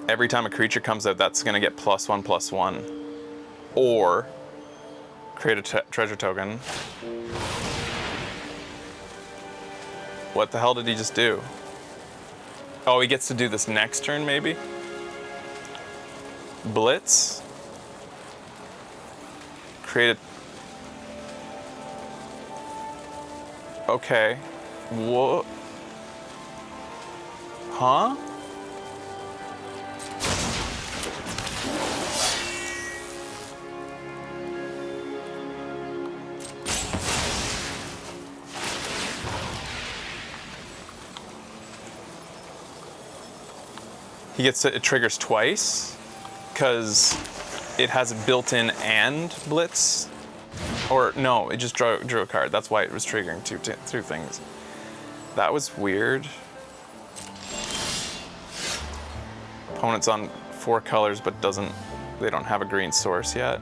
Speaker 1: Every time a creature comes out, that's gonna get +1/+1. Or create a treasure token. What the hell did he just do? Oh, he gets to do this next turn, maybe? Blitz? Create a... Okay. What? Huh? He gets it triggers twice because it has a built-in and blitz, or no, it just drew a card. That's why it was triggering two things. That was weird. Opponent's on 4 colors, but they don't have a green source yet.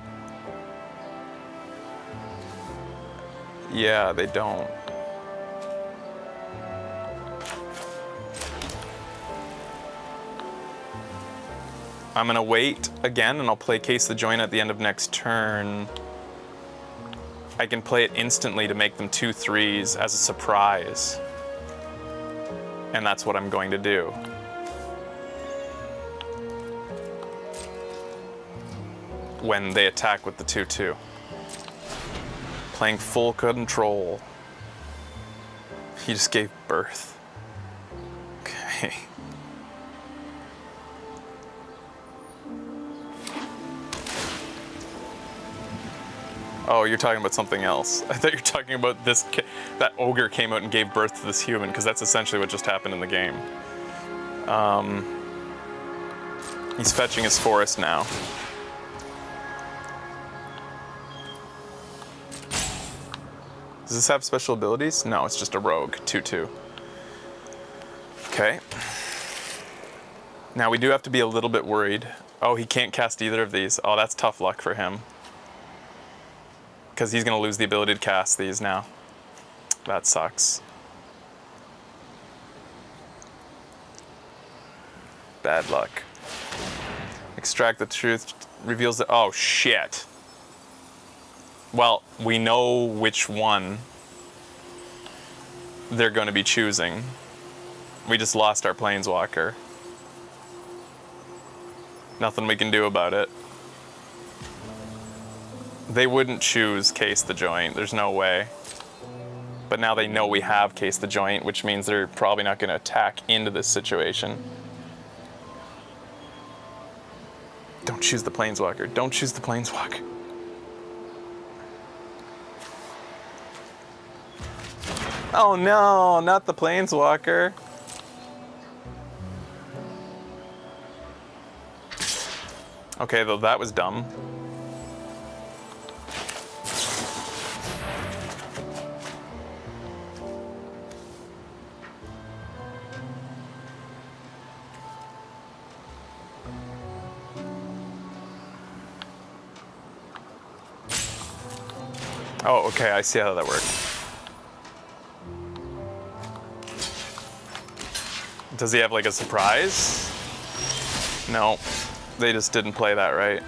Speaker 1: Yeah, they don't. I'm gonna wait again and I'll play Case the Joint at the end of next turn. I can play it instantly to make them 2/3s as a surprise. And that's what I'm going to do. When they attack with the 2/2. Playing full control. He just gave birth. Okay. Oh, you're talking about something else. I thought you were talking about this, that ogre came out and gave birth to this human, because that's essentially what just happened in the game. He's fetching his forest now. Does this have special abilities? No, it's just a rogue, 2/2. Okay. Now we do have to be a little bit worried. Oh, he can't cast either of these. Oh, that's tough luck for him. Because he's going to lose the ability to cast these now. That sucks. Bad luck. Extract the truth reveals that. Oh, shit. Well, we know which one they're going to be choosing. We just lost our Planeswalker. Nothing we can do about it. They wouldn't choose Case the Joint. There's no way. But now they know we have Case the Joint, which means they're probably not going to attack into this situation. Don't choose the Planeswalker. Don't choose the Planeswalker. Oh no, not the Planeswalker. Okay, though that was dumb. Oh, okay, I see how that works. Does he have like a surprise? No, they just didn't play that right.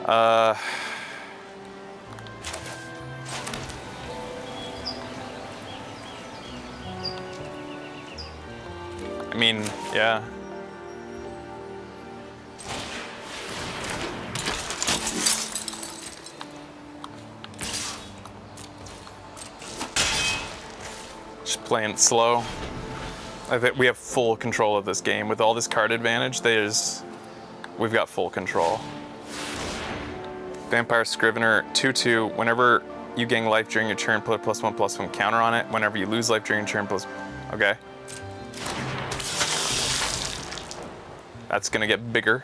Speaker 1: I mean, yeah. Just playing it slow. I think we have full control of this game. With all this card advantage, we've got full control. Vampire Scrivener, 2/2. Whenever you gain life during your turn, put a +1/+1 counter on it. Whenever you lose life during your turn, okay. That's gonna get bigger.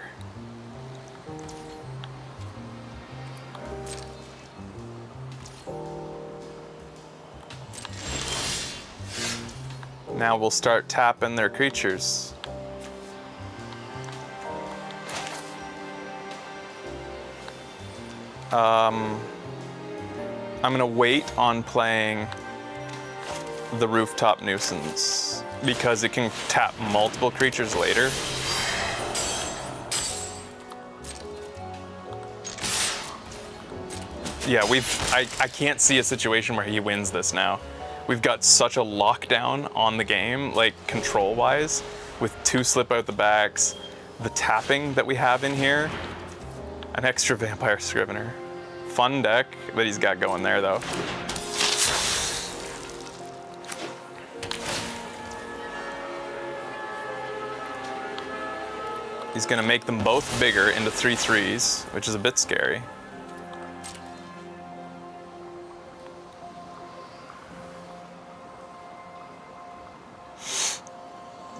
Speaker 1: Now we'll start tapping their creatures. I'm gonna wait on playing the Rooftop Nuisance because it can tap multiple creatures later. Yeah, I can't see a situation where he wins this now. We've got such a lockdown on the game, like control-wise, with 2 slip out the backs, the tapping that we have in here, an extra Vampire Scrivener. Fun deck that he's got going there, though. He's gonna make them both bigger into 3/3s, which is a bit scary.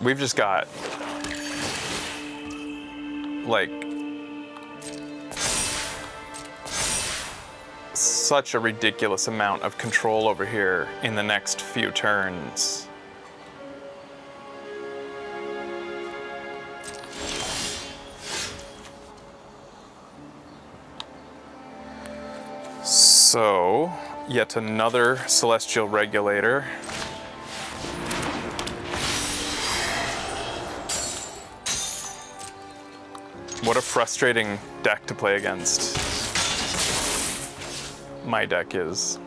Speaker 1: We've just got, like, such a ridiculous amount of control over here in the next few turns. So, yet another Celestial Regulator. What a frustrating deck to play against. My deck is.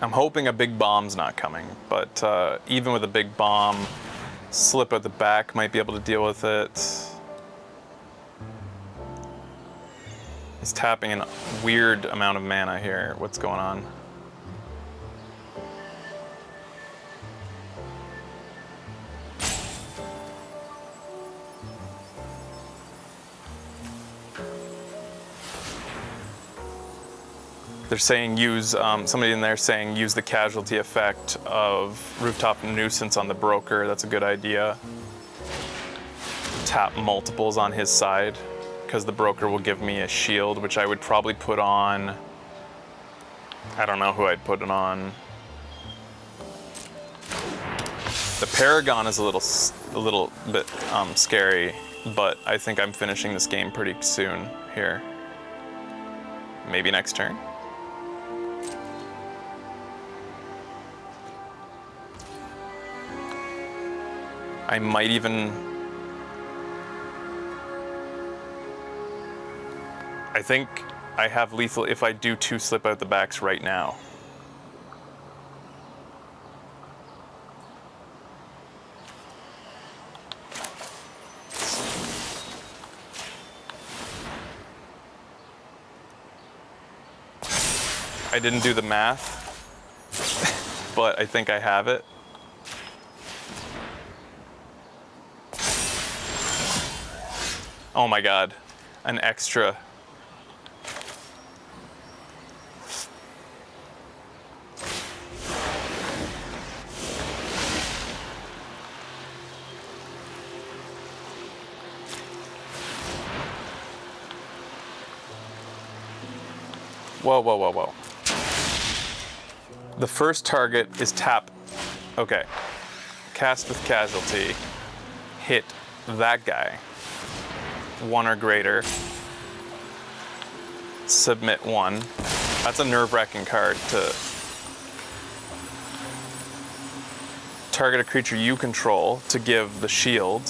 Speaker 1: I'm hoping a big bomb's not coming, but even with a big bomb, slip at the back might be able to deal with it. He's tapping a weird amount of mana here. What's going on? They're saying somebody in there saying use the casualty effect of Rooftop Nuisance on the broker. That's a good idea. Tap multiples on his side, because the broker will give me a shield, which I would probably put on. I don't know who I'd put it on. The Paragon is a little bit scary, but I think I'm finishing this game pretty soon here. Maybe next turn. I might even. I think I have lethal if I do 2 slip out the backs right now. I didn't do the math, but I think I have it. Oh my God, an extra. Whoa, whoa, whoa, whoa. The first target is tap. Okay. Cast with casualty. Hit that guy. 1 or greater. Submit 1. That's a nerve-wracking card to target a creature you control to give the shield.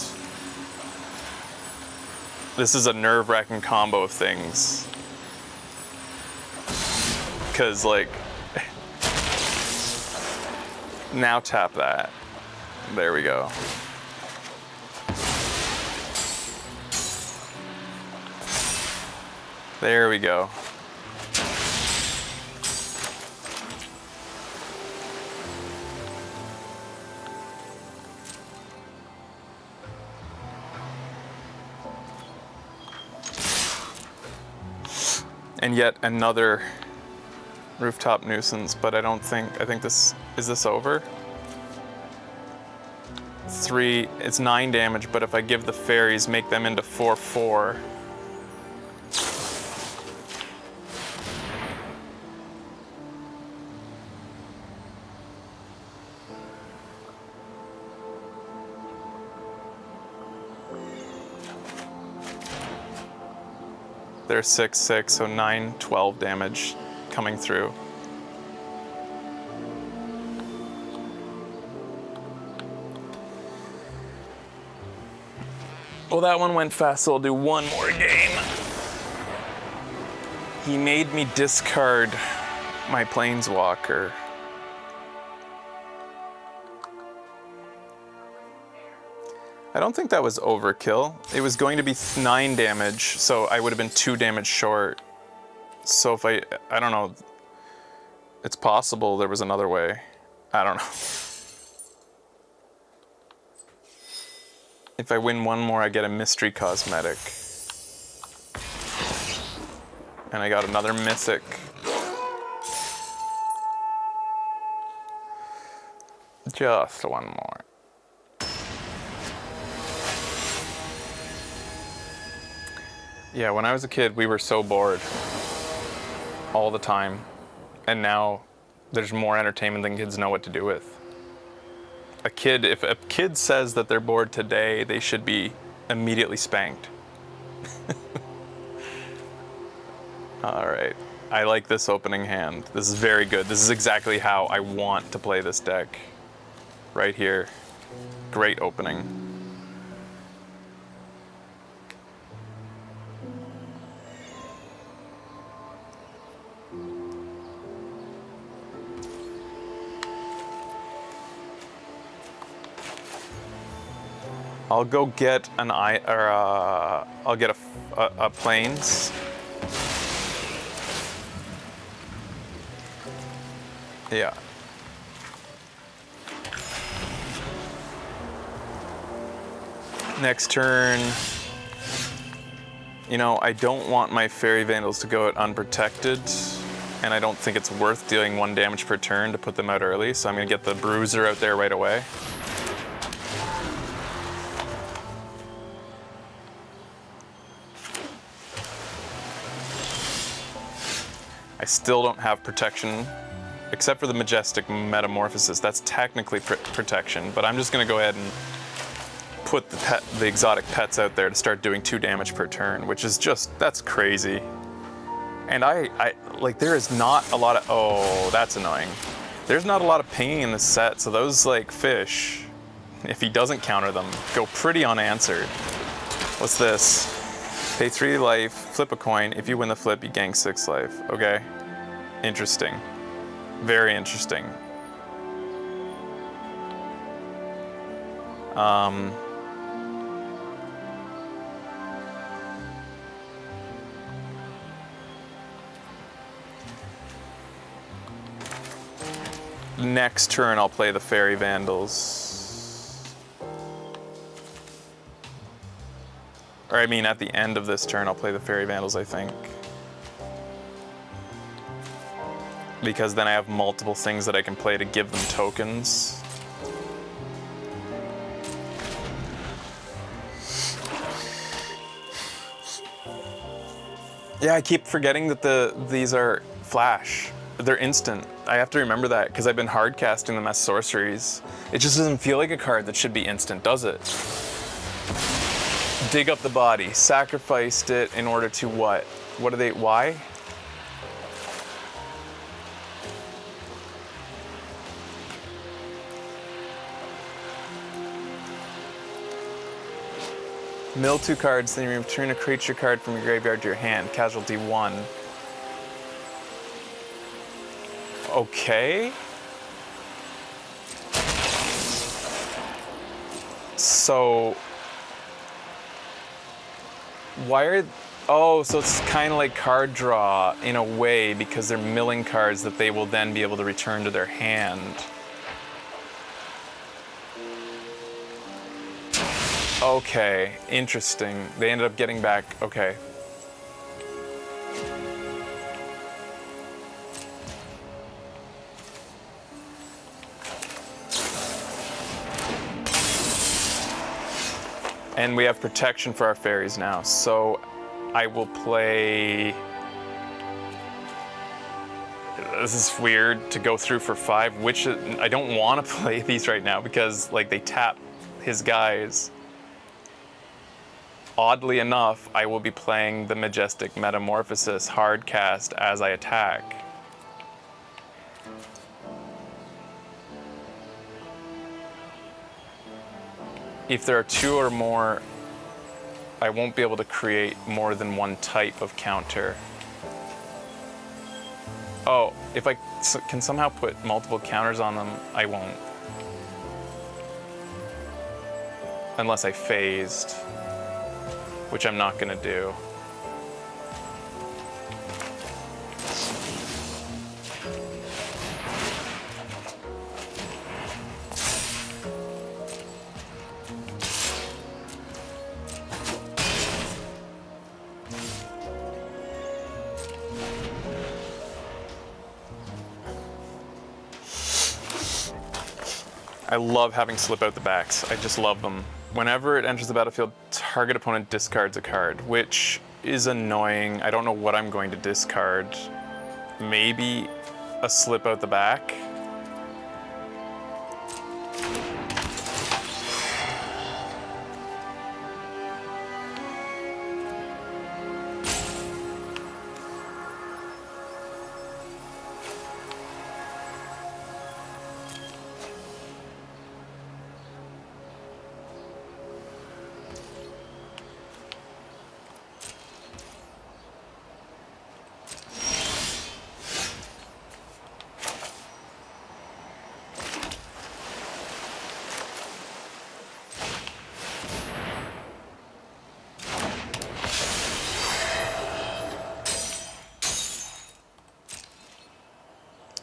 Speaker 1: This is a nerve-wracking combo of things. Because, like, now tap that. There we go. There we go. And yet another Rooftop Nuisance, but I think this, is this over? 3, it's 9 damage, but if I give the fairies, make them into 4/4. They're 6/6, so 9, 12 damage coming through. Well, that one went fast, so I'll do one more game. He made me discard my Planeswalker. I don't think that was overkill. It was going to be 9 damage, so I would have been 2 damage short. So if I don't know, it's possible there was another way. I don't know. If I win one more, I get a mystery cosmetic. And I got another mythic. Just one more. Yeah, when I was a kid, we were so bored all the time. And now there's more entertainment than kids know what to do with. If a kid says that they're bored today, they should be immediately spanked. All right, I like this opening hand. This is very good. This is exactly how I want to play this deck. Right here, great opening. I'll go get I'll get a planes. Yeah. Next turn, you know, I don't want my Fairy Vandals to go out unprotected. and I don't think it's worth dealing 1 damage per turn to put them out early, so I'm going to get the Bruiser out there right away. I still don't have protection, except for the Majestic Metamorphosis. That's technically protection, but I'm just going to go ahead and put the exotic pets out there to start doing 2 damage per turn, which is just, that's crazy. And I like, there is not a lot of, oh, that's annoying. There's not a lot of pinging in this set, so those like fish, if he doesn't counter them, go pretty unanswered. What's this? Pay 3 life, flip a coin. If you win the flip, you gain 6 life. Okay, interesting. Very interesting. Next turn, I'll play the Fairy Vandals. Or I mean, at the end of this turn, I'll play the Fairy Vandals, I think. Because then I have multiple things that I can play to give them tokens. Yeah, I keep forgetting that these are flash. They're instant. I have to remember that because I've been hard casting them as sorceries. It just doesn't feel like a card that should be instant, does it? Dig up the body. Sacrificed it in order to what? What are they? Why? Mill 2 cards, then you return a creature card from your graveyard to your hand. Casualty 1. Okay. So why are, oh, so it's kind of like card draw in a way because they're milling cards that they will then be able to return to their hand. Okay, interesting. They ended up getting back, okay. And we have protection for our fairies now, so I will play... This is weird to go through for 5, which I don't want to play these right now because like they tap his guys. Oddly enough, I will be playing the Majestic Metamorphosis hard cast as I attack. If there are 2 or more, I won't be able to create more than 1 type of counter. Oh, if I can somehow put multiple counters on them, I won't. Unless I phased, which I'm not gonna do. I love having slip out the backs. I just love them. Whenever it enters the battlefield, target opponent discards a card, which is annoying. I don't know what I'm going to discard. Maybe a slip out the back.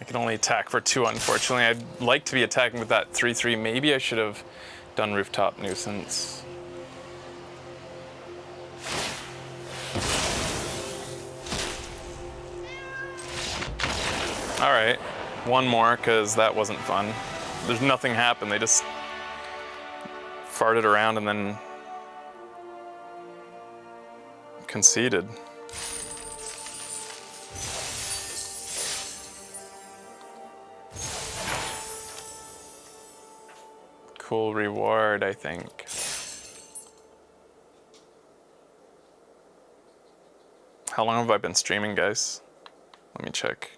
Speaker 1: I can only attack for 2, unfortunately. I'd like to be attacking with that 3/3. Maybe I should have done Rooftop Nuisance. All right, one more, because that wasn't fun. There's nothing happened. They just farted around and then conceded. Cool reward, I think. How long have I been streaming, guys? Let me check.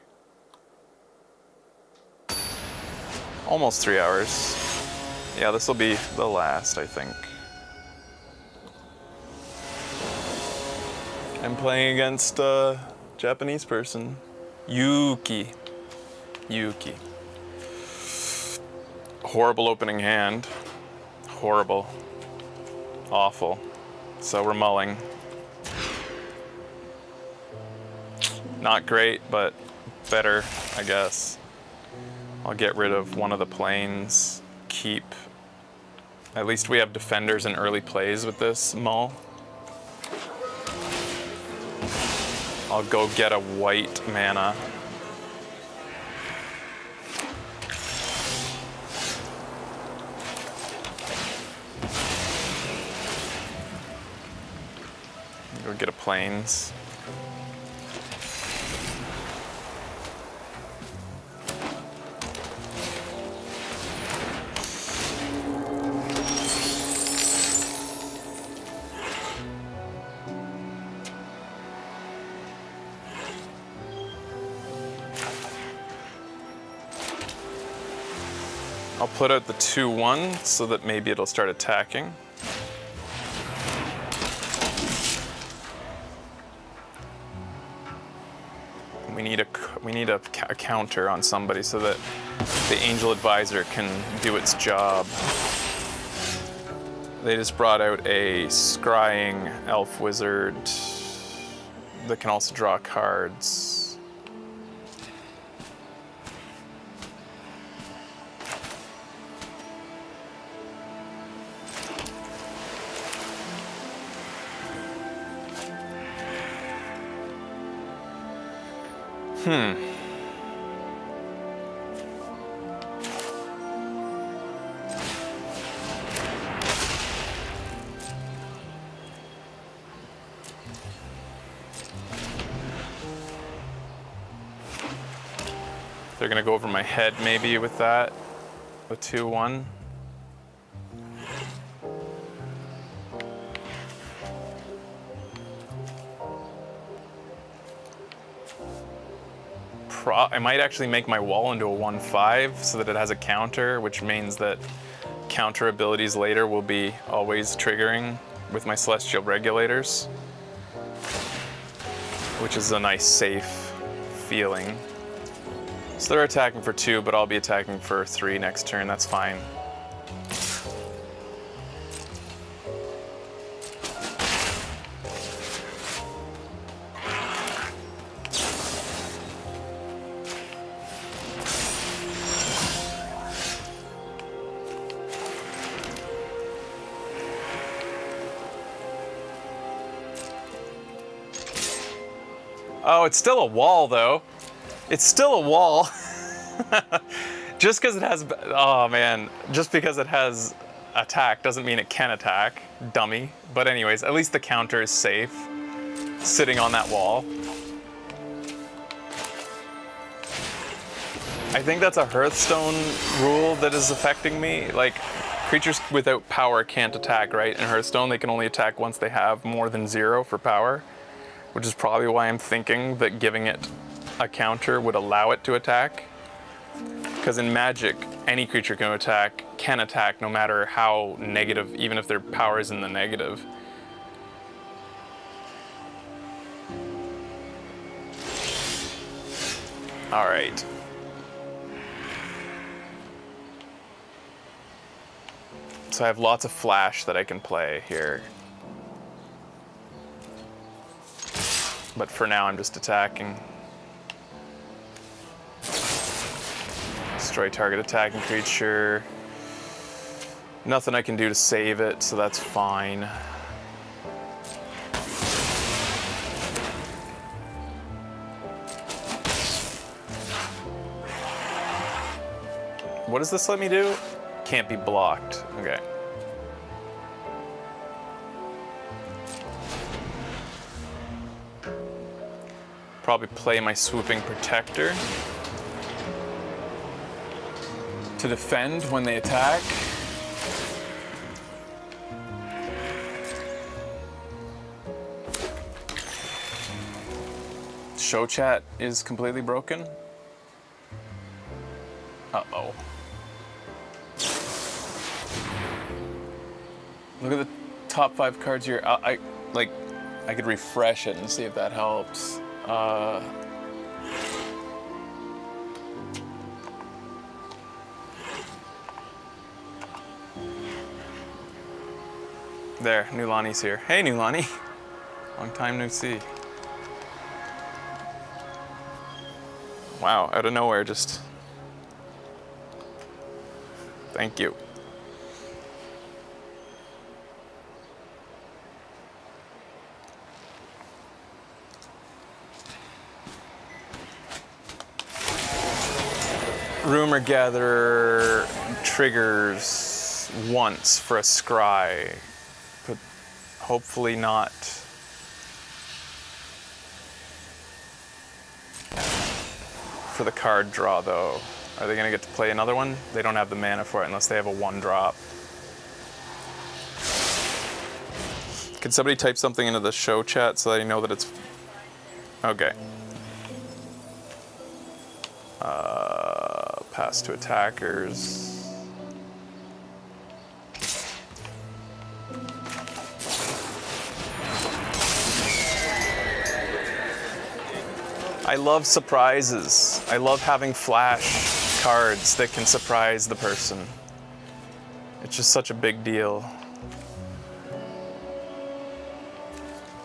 Speaker 1: Almost 3 hours. Yeah, this will be the last, I think. I'm playing against a Japanese person. Yuki. Yuki. Horrible opening hand. Horrible. Awful. So we're mulling. Not great, but better, I guess. I'll get rid of one of the planes. Keep. At least we have defenders in early plays with this mull. I'll go get a white mana. Go get a plains. I'll put out the 2/1 so that maybe it'll start attacking. We need a counter on somebody so that the Angel Advisor can do its job. They just brought out a scrying elf wizard that can also draw cards. They're gonna go over my head maybe with that, with 2/1. I might actually make my wall into a 1/5 so that it has a counter, which means that counter abilities later will be always triggering with my Celestial Regulators, which is a nice safe feeling. So they're attacking for 2, but I'll be attacking for 3 next turn, that's fine. Oh, it's still a wall though. It's still a wall. Just because it has, oh man, just because it has attack doesn't mean it can attack, dummy. But anyways, at least the counter is safe, sitting on that wall. I think that's a Hearthstone rule that is affecting me. Like, creatures without power can't attack, right? In Hearthstone, they can only attack once they have more than 0 for power, which is probably why I'm thinking that giving it a counter would allow it to attack. Because in Magic, any creature can attack no matter how negative, even if their power is in the negative. All right. So I have lots of flash that I can play here. But for now, I'm just attacking. Destroy target attacking creature. Nothing I can do to save it, so that's fine. What does this let me do? Can't be blocked. Okay. Probably play my Swooping Protector to defend when they attack. Show chat is completely broken. Uh-oh. Look at the top 5 cards here. I could refresh it and see if that helps. There, Nulani's here. Hey, Nulani. Long time no see. Wow, out of nowhere, just... Thank you. Rumor Gatherer triggers once for a scry, but hopefully not. For the card draw, though. Are they gonna get to play another one? They don't have the mana for it unless they have a 1-drop. Could somebody type something into the show chat so that I know that it's... Okay. Pass to attackers. I love surprises. I love having flash cards that can surprise the person. It's just such a big deal.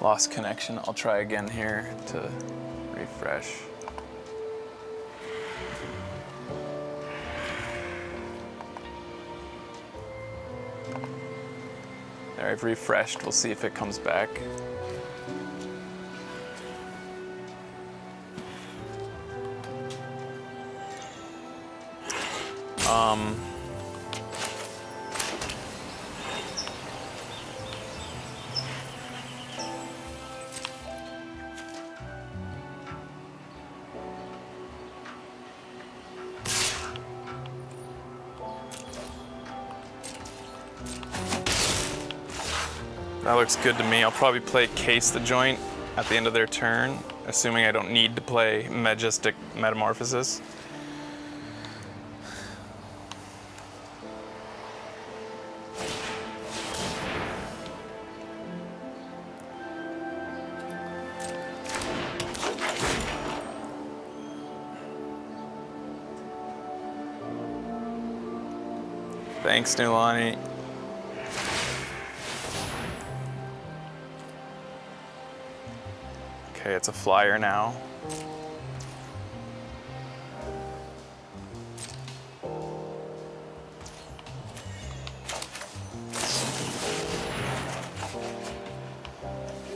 Speaker 1: Lost connection. I'll try again here to refresh. There, I've refreshed. We'll see if it comes back. That looks good to me. I'll probably play Case the Joint at the end of their turn, assuming I don't need to play Majestic Metamorphosis. Thanks, Nulani. Okay, it's a flyer now.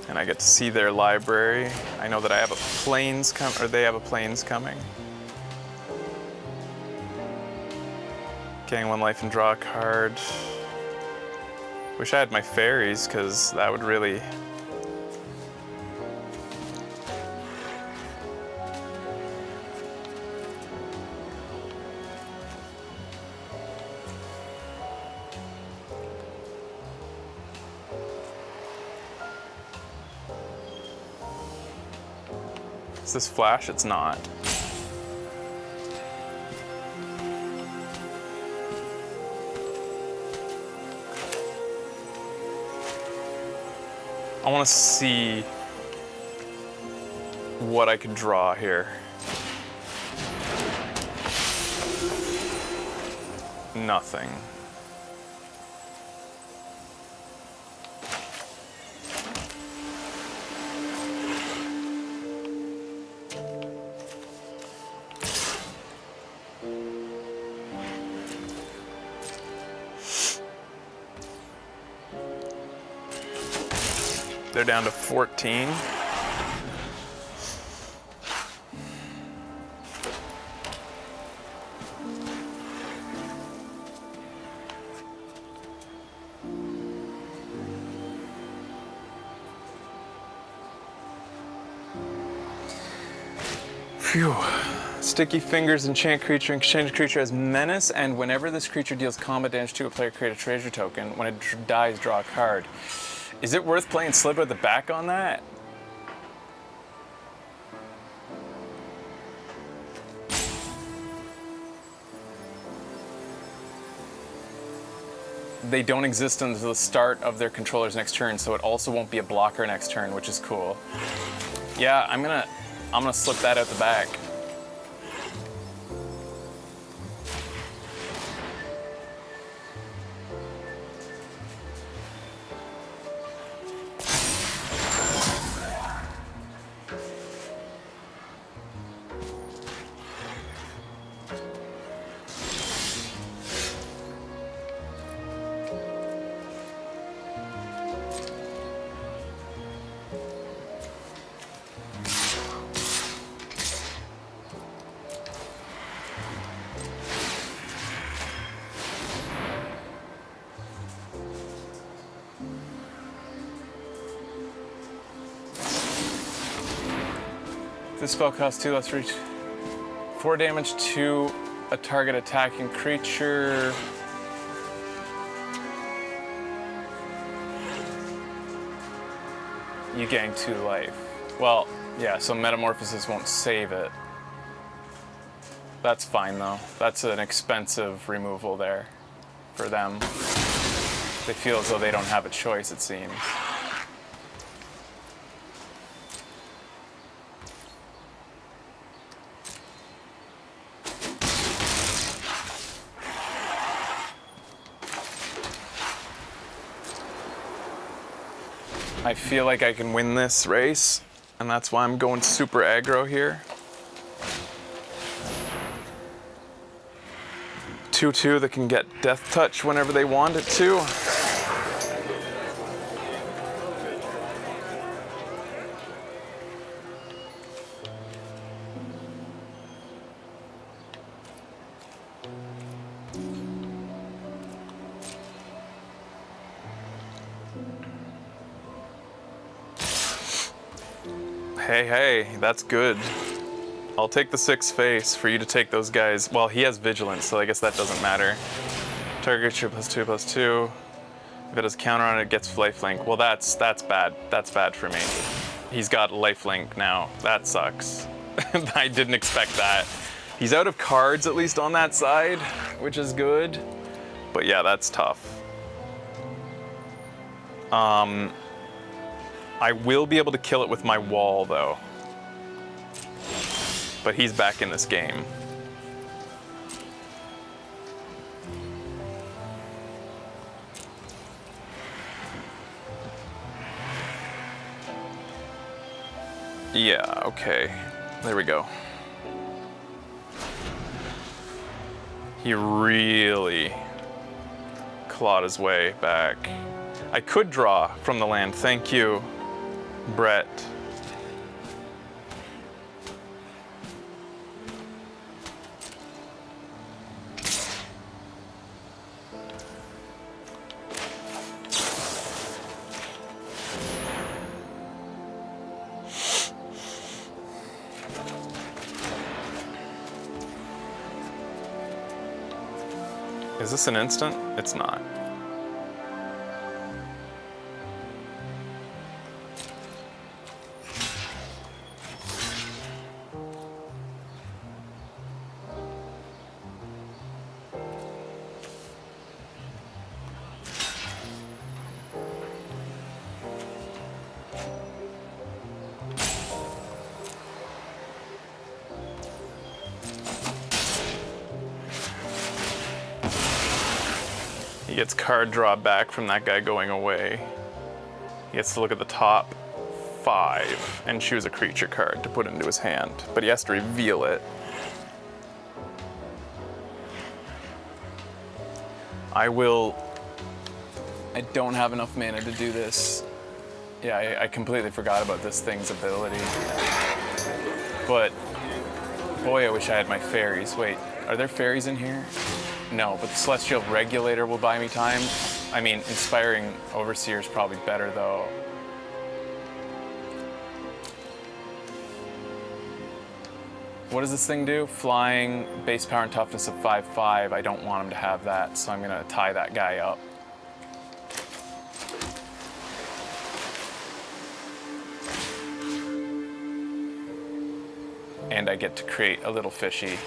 Speaker 1: And I get to see their library. I know that I have a planes or they have a planes coming. Gain 1 life and draw a card. Wish I had my fairies, because that would really... Is this flash? It's not. I want to see what I could draw here. Nothing. They're down to 14. Phew. Sticky Fingers, enchant creature, exchange creature as menace, and whenever this creature deals combat damage to a player, create a treasure token. When it dies, draw a card. Is it worth playing Slip at the back on that? They don't exist until the start of their controller's next turn, so it also won't be a blocker next turn, which is cool. Yeah, I'm gonna slip that out the back. This spell costs 2 less reach. 4 damage to a target attacking creature. You gain 2 life. Well, yeah, so Metamorphosis won't save it. That's fine though. That's an expensive removal there for them. They feel as though they don't have a choice, it seems. I feel like I can win this race, and that's why I'm going super aggro here. 2/2 that can get Death Touch whenever they want it to. Hey, that's good. I'll take the 6 face for you to take those guys. Well, he has Vigilance, so I guess that doesn't matter. Target creature +2/+2. If it has counter on it, it gets lifelink. Well, that's bad. That's bad for me. He's got lifelink now. That sucks. I didn't expect that. He's out of cards, at least on that side, which is good. But yeah, that's tough. I will be able to kill it with my wall, though. But he's back in this game. Yeah, okay. There we go. He really clawed his way back. I could draw from the land. Thank you, Brett. Is this an instant? It's not. He gets card draw back from that guy going away. He gets to look at the top 5 and choose a creature card to put into his hand, but he has to reveal it. I don't have enough mana to do this. Yeah, I completely forgot about this thing's ability. But boy, I wish I had my fairies. Wait, are there fairies in here? No, but the Celestial Regulator will buy me time. I mean, Inspiring Overseer is probably better, though. What does this thing do? Flying, base power and toughness of 5/5. I don't want him to have that, so I'm gonna tie that guy up. And I get to create a little fishy.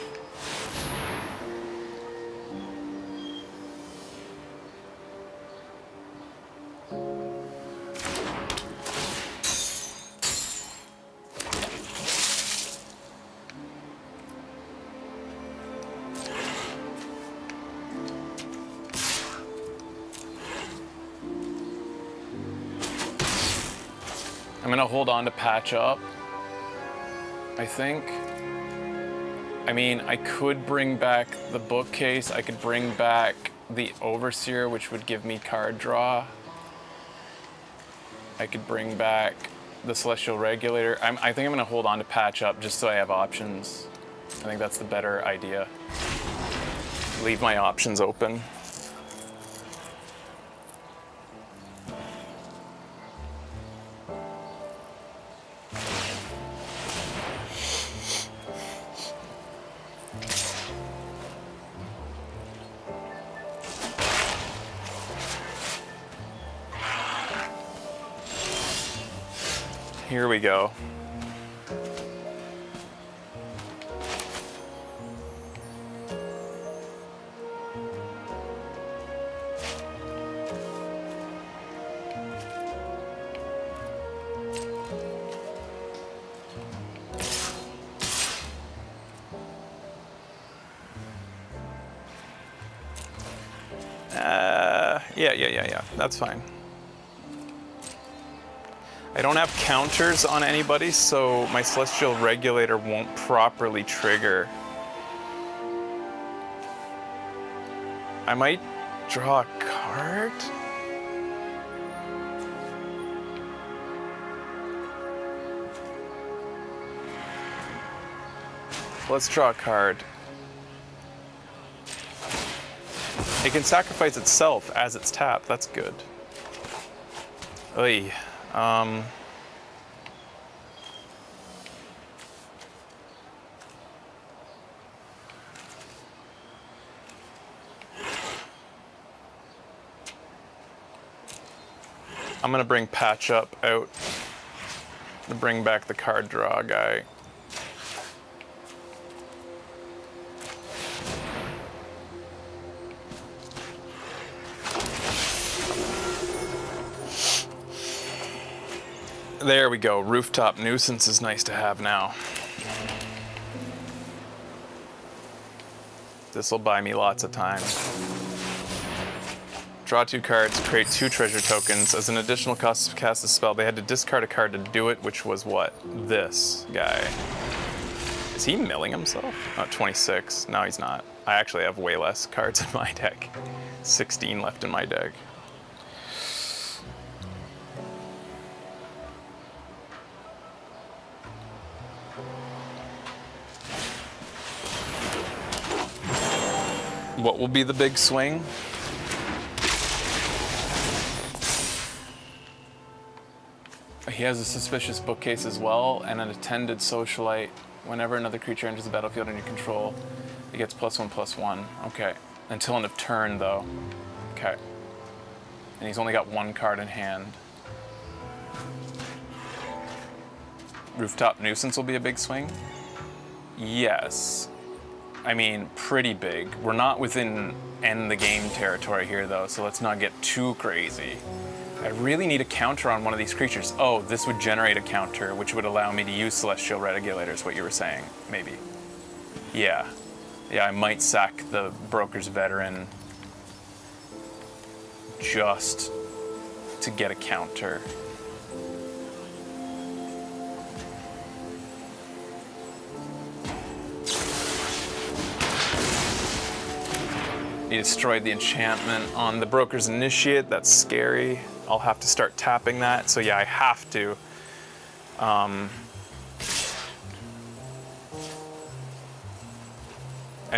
Speaker 1: I'm gonna hold on to patch up, I think. I mean, I could bring back the bookcase. I could bring back the overseer, which would give me card draw. I could bring back the celestial regulator. I think I'm gonna hold on to patch up just so I have options. I think that's the better idea. Leave my options open. Here we go. Yeah. That's fine. I don't have counters on anybody, so my celestial regulator won't properly trigger. I might draw a card. Let's draw a card. It can sacrifice itself as it's tapped. That's good. Oy. I'm gonna bring patch up out to bring back the card draw guy. There we go. Rooftop nuisance is nice to have now. This will buy me lots of time. Draw 2 cards, create 2 treasure tokens. As an additional cost to cast the spell, they had to discard a card to do it, which was what? This guy. Is he milling himself? Oh, 26. No, he's not. I actually have way less cards in my deck. 16 left in my deck. What will be the big swing? He has a suspicious bookcase as well, and an attended socialite. Whenever another creature enters the battlefield under your control, it gets +1/+1. Okay. Until end of turn, though. Okay. And he's only got 1 card in hand. Rooftop nuisance will be a big swing? Yes. I mean, pretty big. We're not within end the game territory here, though, so let's not get too crazy. I really need a counter on one of these creatures. Oh, this would generate a counter, which would allow me to use Celestial Regulator, is what you were saying, maybe. Yeah. Yeah, I might sack the Broker's Veteran just to get a counter. He destroyed the enchantment on the Broker's Initiate. That's scary. I'll have to start tapping that. So yeah, I have to. I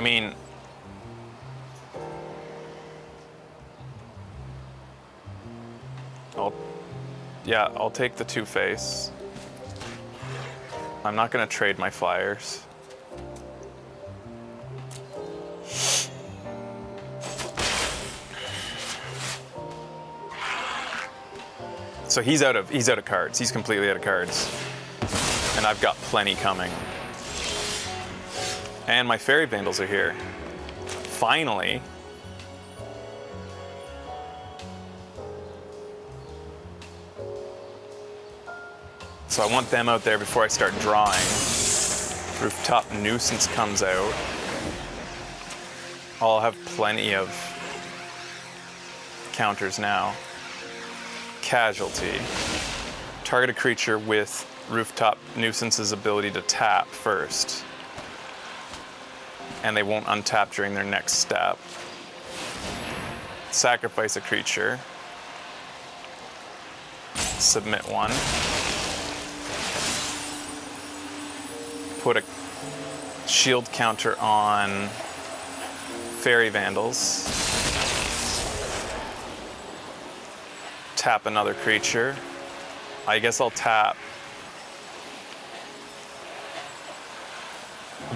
Speaker 1: mean, I'll take the 2-face. I'm not gonna trade my flyers. So he's out of cards. He's completely out of cards. And I've got plenty coming. And my Fairy Vandals are here. Finally. So I want them out there before I start drawing. Rooftop Nuisance comes out. I'll have plenty of counters now. Casualty. Target a creature with Rooftop Nuisance's ability to tap first. And they won't untap during their next step. Sacrifice a creature. Submit one. Put a shield counter on Fairy Vandals. Tap another creature. I guess I'll tap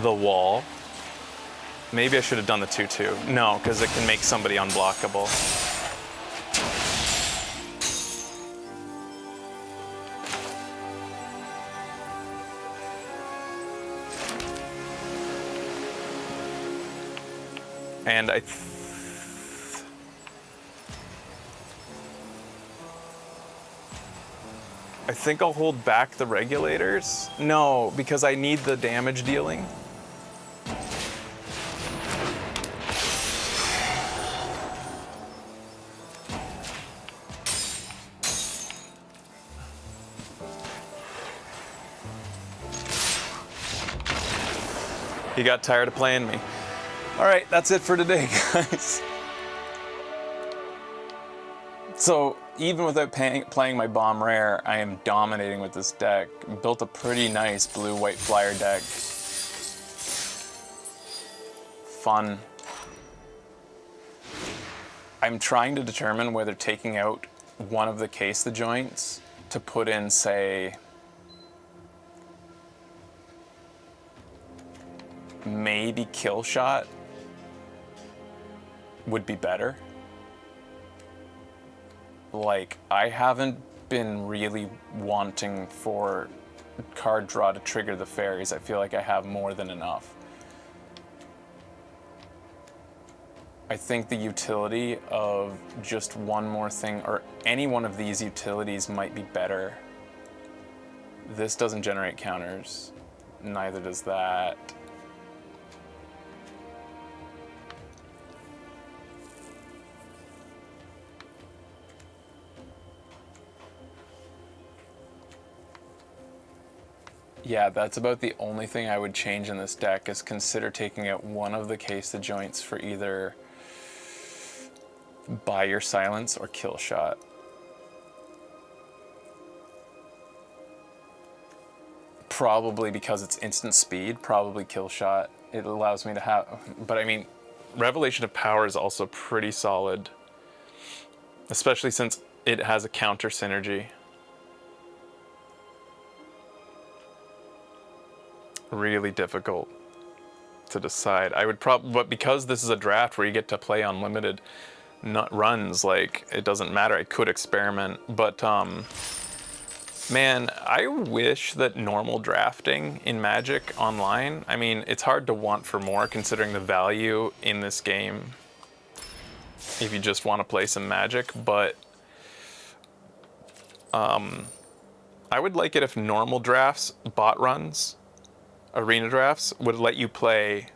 Speaker 1: the wall. Maybe I should have done the 2/2. No, because it can make somebody unblockable. And I think I'll hold back the regulators. No, because I need the damage dealing. He got tired of playing me. All right, that's it for today, guys. So even without playing my bomb rare, I am dominating with this deck. Built a pretty nice blue-white flyer deck. Fun. I'm trying to determine whether taking out one of the case the joints to put in, say, maybe Kill Shot would be better. Like, I haven't been really wanting for card draw to trigger the fairies. I feel like I have more than enough. I think the utility of just one more thing, or any one of these utilities, might be better. This doesn't generate counters. Neither does that. Yeah, that's about the only thing I would change in this deck, is consider taking out one of the case the joints for either Buy Your Silence or Kill Shot. Probably because it's instant speed, probably Kill Shot. It allows me to have, but I mean, Revelation of Power is also pretty solid, especially since it has a counter synergy. Really difficult to decide. I would probably, but because this is a draft where you get to play unlimited runs, like, it doesn't matter. I could experiment, but man, I wish that normal drafting in Magic Online, I mean, it's hard to want for more considering the value in this game if you just want to play some Magic, but I would like it if normal drafts, bot runs, arena drafts would let you play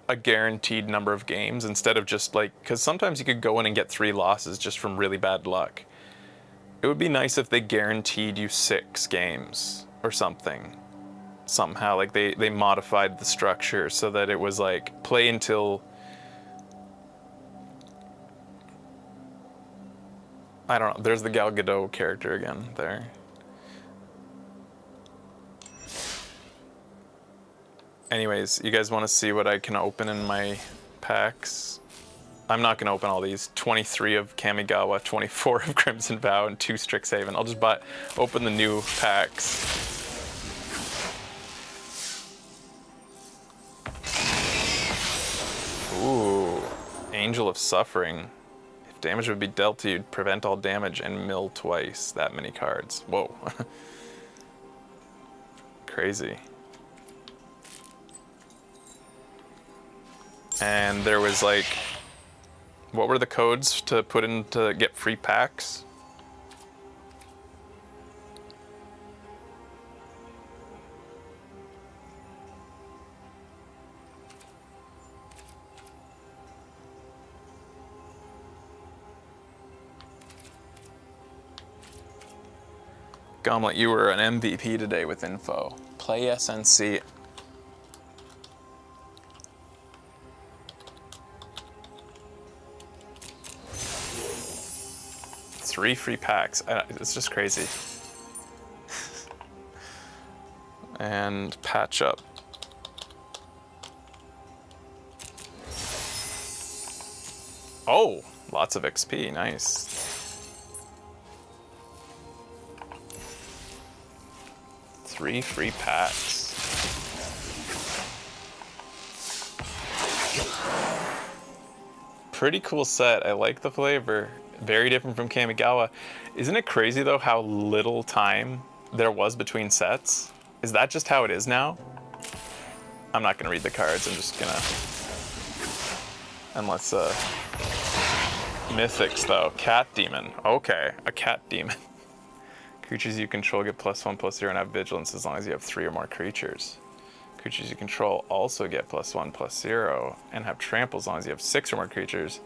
Speaker 1: a guaranteed number of games instead of just like, because sometimes you could go in and get 3 losses just from really bad luck. It would be nice if they guaranteed you 6 games or something. Somehow, like they modified the structure so that it was like play until, I don't know, there's the Gal Gadot character again there. Anyways, you guys want to see what I can open in my packs? I'm not going to open all these. 23 of Kamigawa, 24 of Crimson Vow, and 2 Strixhaven. I'll just open the new packs. Ooh, Angel of Suffering. If Damage would be dealt to you, prevent all damage, and mill twice that many cards. Whoa. Crazy. And there was like, what were the codes to put in to get free packs? Gomlet, you were an MVP today with info. Play SNC. 3 free packs. It's just crazy. And patch up. Oh, lots of XP. Nice. Three free packs. Pretty cool set. I like the flavor. Very different from Kamigawa. Isn't it crazy though how little time there was between sets? Is that just how it is now? I'm not gonna read the cards. I'm just gonna, unless mythics though. Cat demon. Okay, a cat demon. Creatures you control get +1/+0 and have vigilance as long as you have 3 or more creatures. Creatures you control also get +1/+0 and have trample as long as you have 6 or more creatures.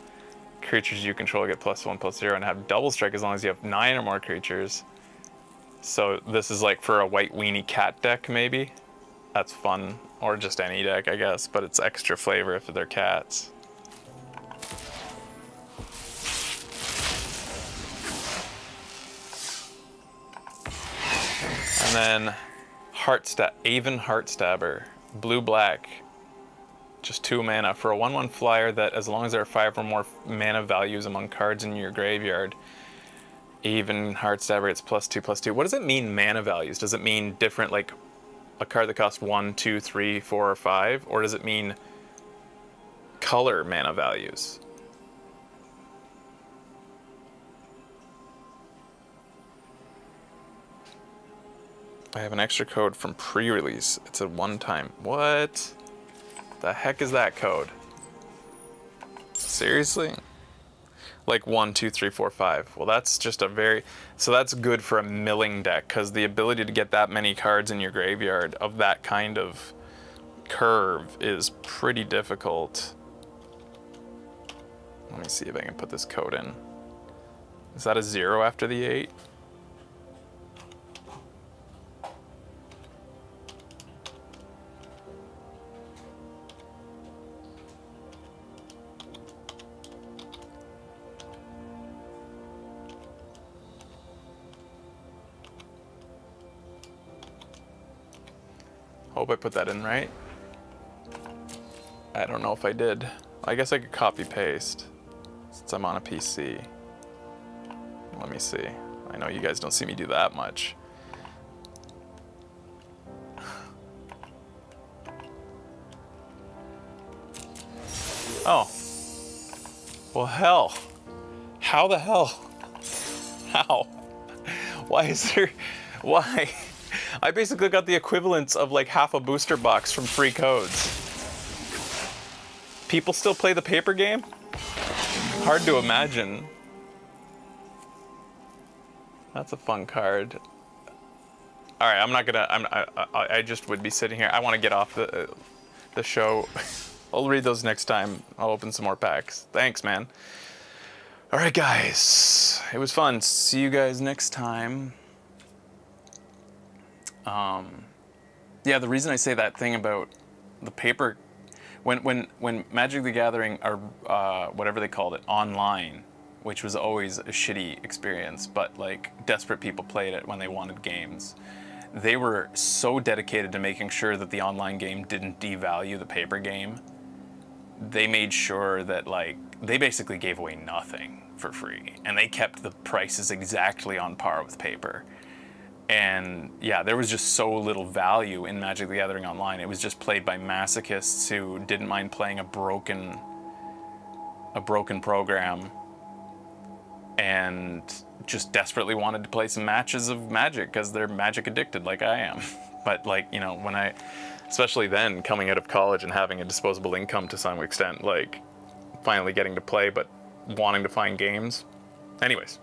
Speaker 1: Creatures you control get +1/+0 and have double strike as long as you have 9 or more creatures. So this is like for a white weenie cat deck maybe. That's fun. Or just any deck, I guess, but it's extra flavor if they're cats. And then Aven Heartstabber, blue-black, just 2 mana for a 1/1 flyer that as long as there are 5 or more mana values among cards in your graveyard, Aven Heartstabber gets +2/+2. What does it mean, mana values? Does it mean different, like a card that costs 1, 2, 3, 4, or 5? Or does it mean color mana values? I have an extra code from pre-release. It's a one-time. What? The heck is that code? Seriously? Like 1, 2, 3, 4, 5. Well, that's just a very... So that's good for a milling deck, because the ability to get that many cards in your graveyard of that kind of curve is pretty difficult. Let me see if I can put this code in. Is that a 0 after the 8? Hope I put that in right. I don't know if I did. I guess I could copy paste since I'm on a PC. Let me see. I know you guys don't see me do that much. Oh. Well, hell. How the hell? How? Why is there... Why? I basically got the equivalence of like half a booster box from free codes. People still play the paper game? Hard to imagine. That's a fun card. All right, I'm not gonna. I just would be sitting here. I want to get off the show. I'll read those next time. I'll open some more packs. Thanks, man. All right, guys. It was fun. See you guys next time. Yeah, the reason I say that thing about the paper, when Magic the Gathering, or whatever they called it, online, which was always a shitty experience, but like desperate people played it when they wanted games. They were so dedicated to making sure that the online game didn't devalue the paper game. They made sure that like, they basically gave away nothing for free, and they kept the prices exactly on par with paper. And yeah, there was just so little value in Magic the Gathering Online. It was just played by masochists who didn't mind playing a broken program and just desperately wanted to play some matches of Magic because they're Magic addicted like I am. But like, you know, when especially then coming out of college and having a disposable income to some extent, like finally getting to play but wanting to find games. Anyways,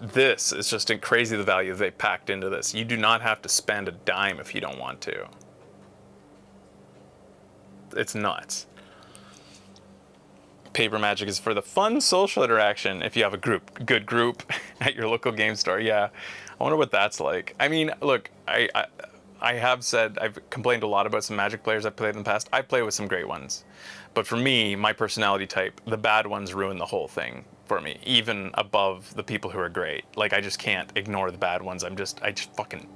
Speaker 1: this is just crazy the value they packed into this. You do not have to spend a dime if you don't want to. It's nuts. Paper Magic is for the fun social interaction if you have a good group at your local game store. Yeah, I wonder what that's like. I mean, look, I have said, I've complained a lot about some Magic players I've played in the past. I've played with some great ones. But for me, my personality type, the bad ones ruin the whole thing for me, even above the people who are great. Like, I just can't ignore the bad ones. I just fucking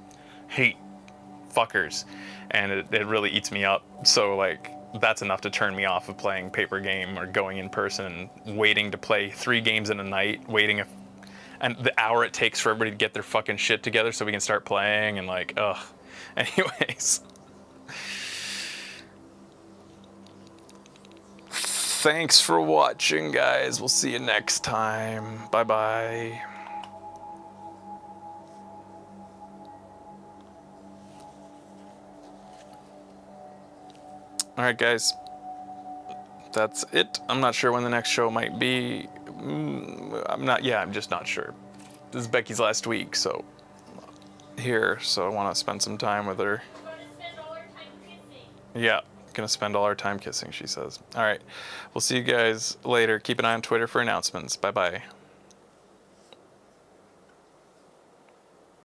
Speaker 1: hate fuckers. And it really eats me up. So, like, that's enough to turn me off of playing paper game or going in person and waiting to play 3 games in a night, and the hour it takes for everybody to get their fucking shit together so we can start playing, and like, ugh. Anyways. Thanks for watching, guys. We'll see you next time. Bye-bye. All right, guys. That's it. I'm not sure when the next show might be. I'm just not sure. This is Becky's last week, so I want to spend some time with her.
Speaker 3: We're gonna spend all our time kissing.
Speaker 1: Yeah, gonna spend all our time kissing, she says. All right, we'll see you guys later. Keep an eye on Twitter for announcements. Bye-bye.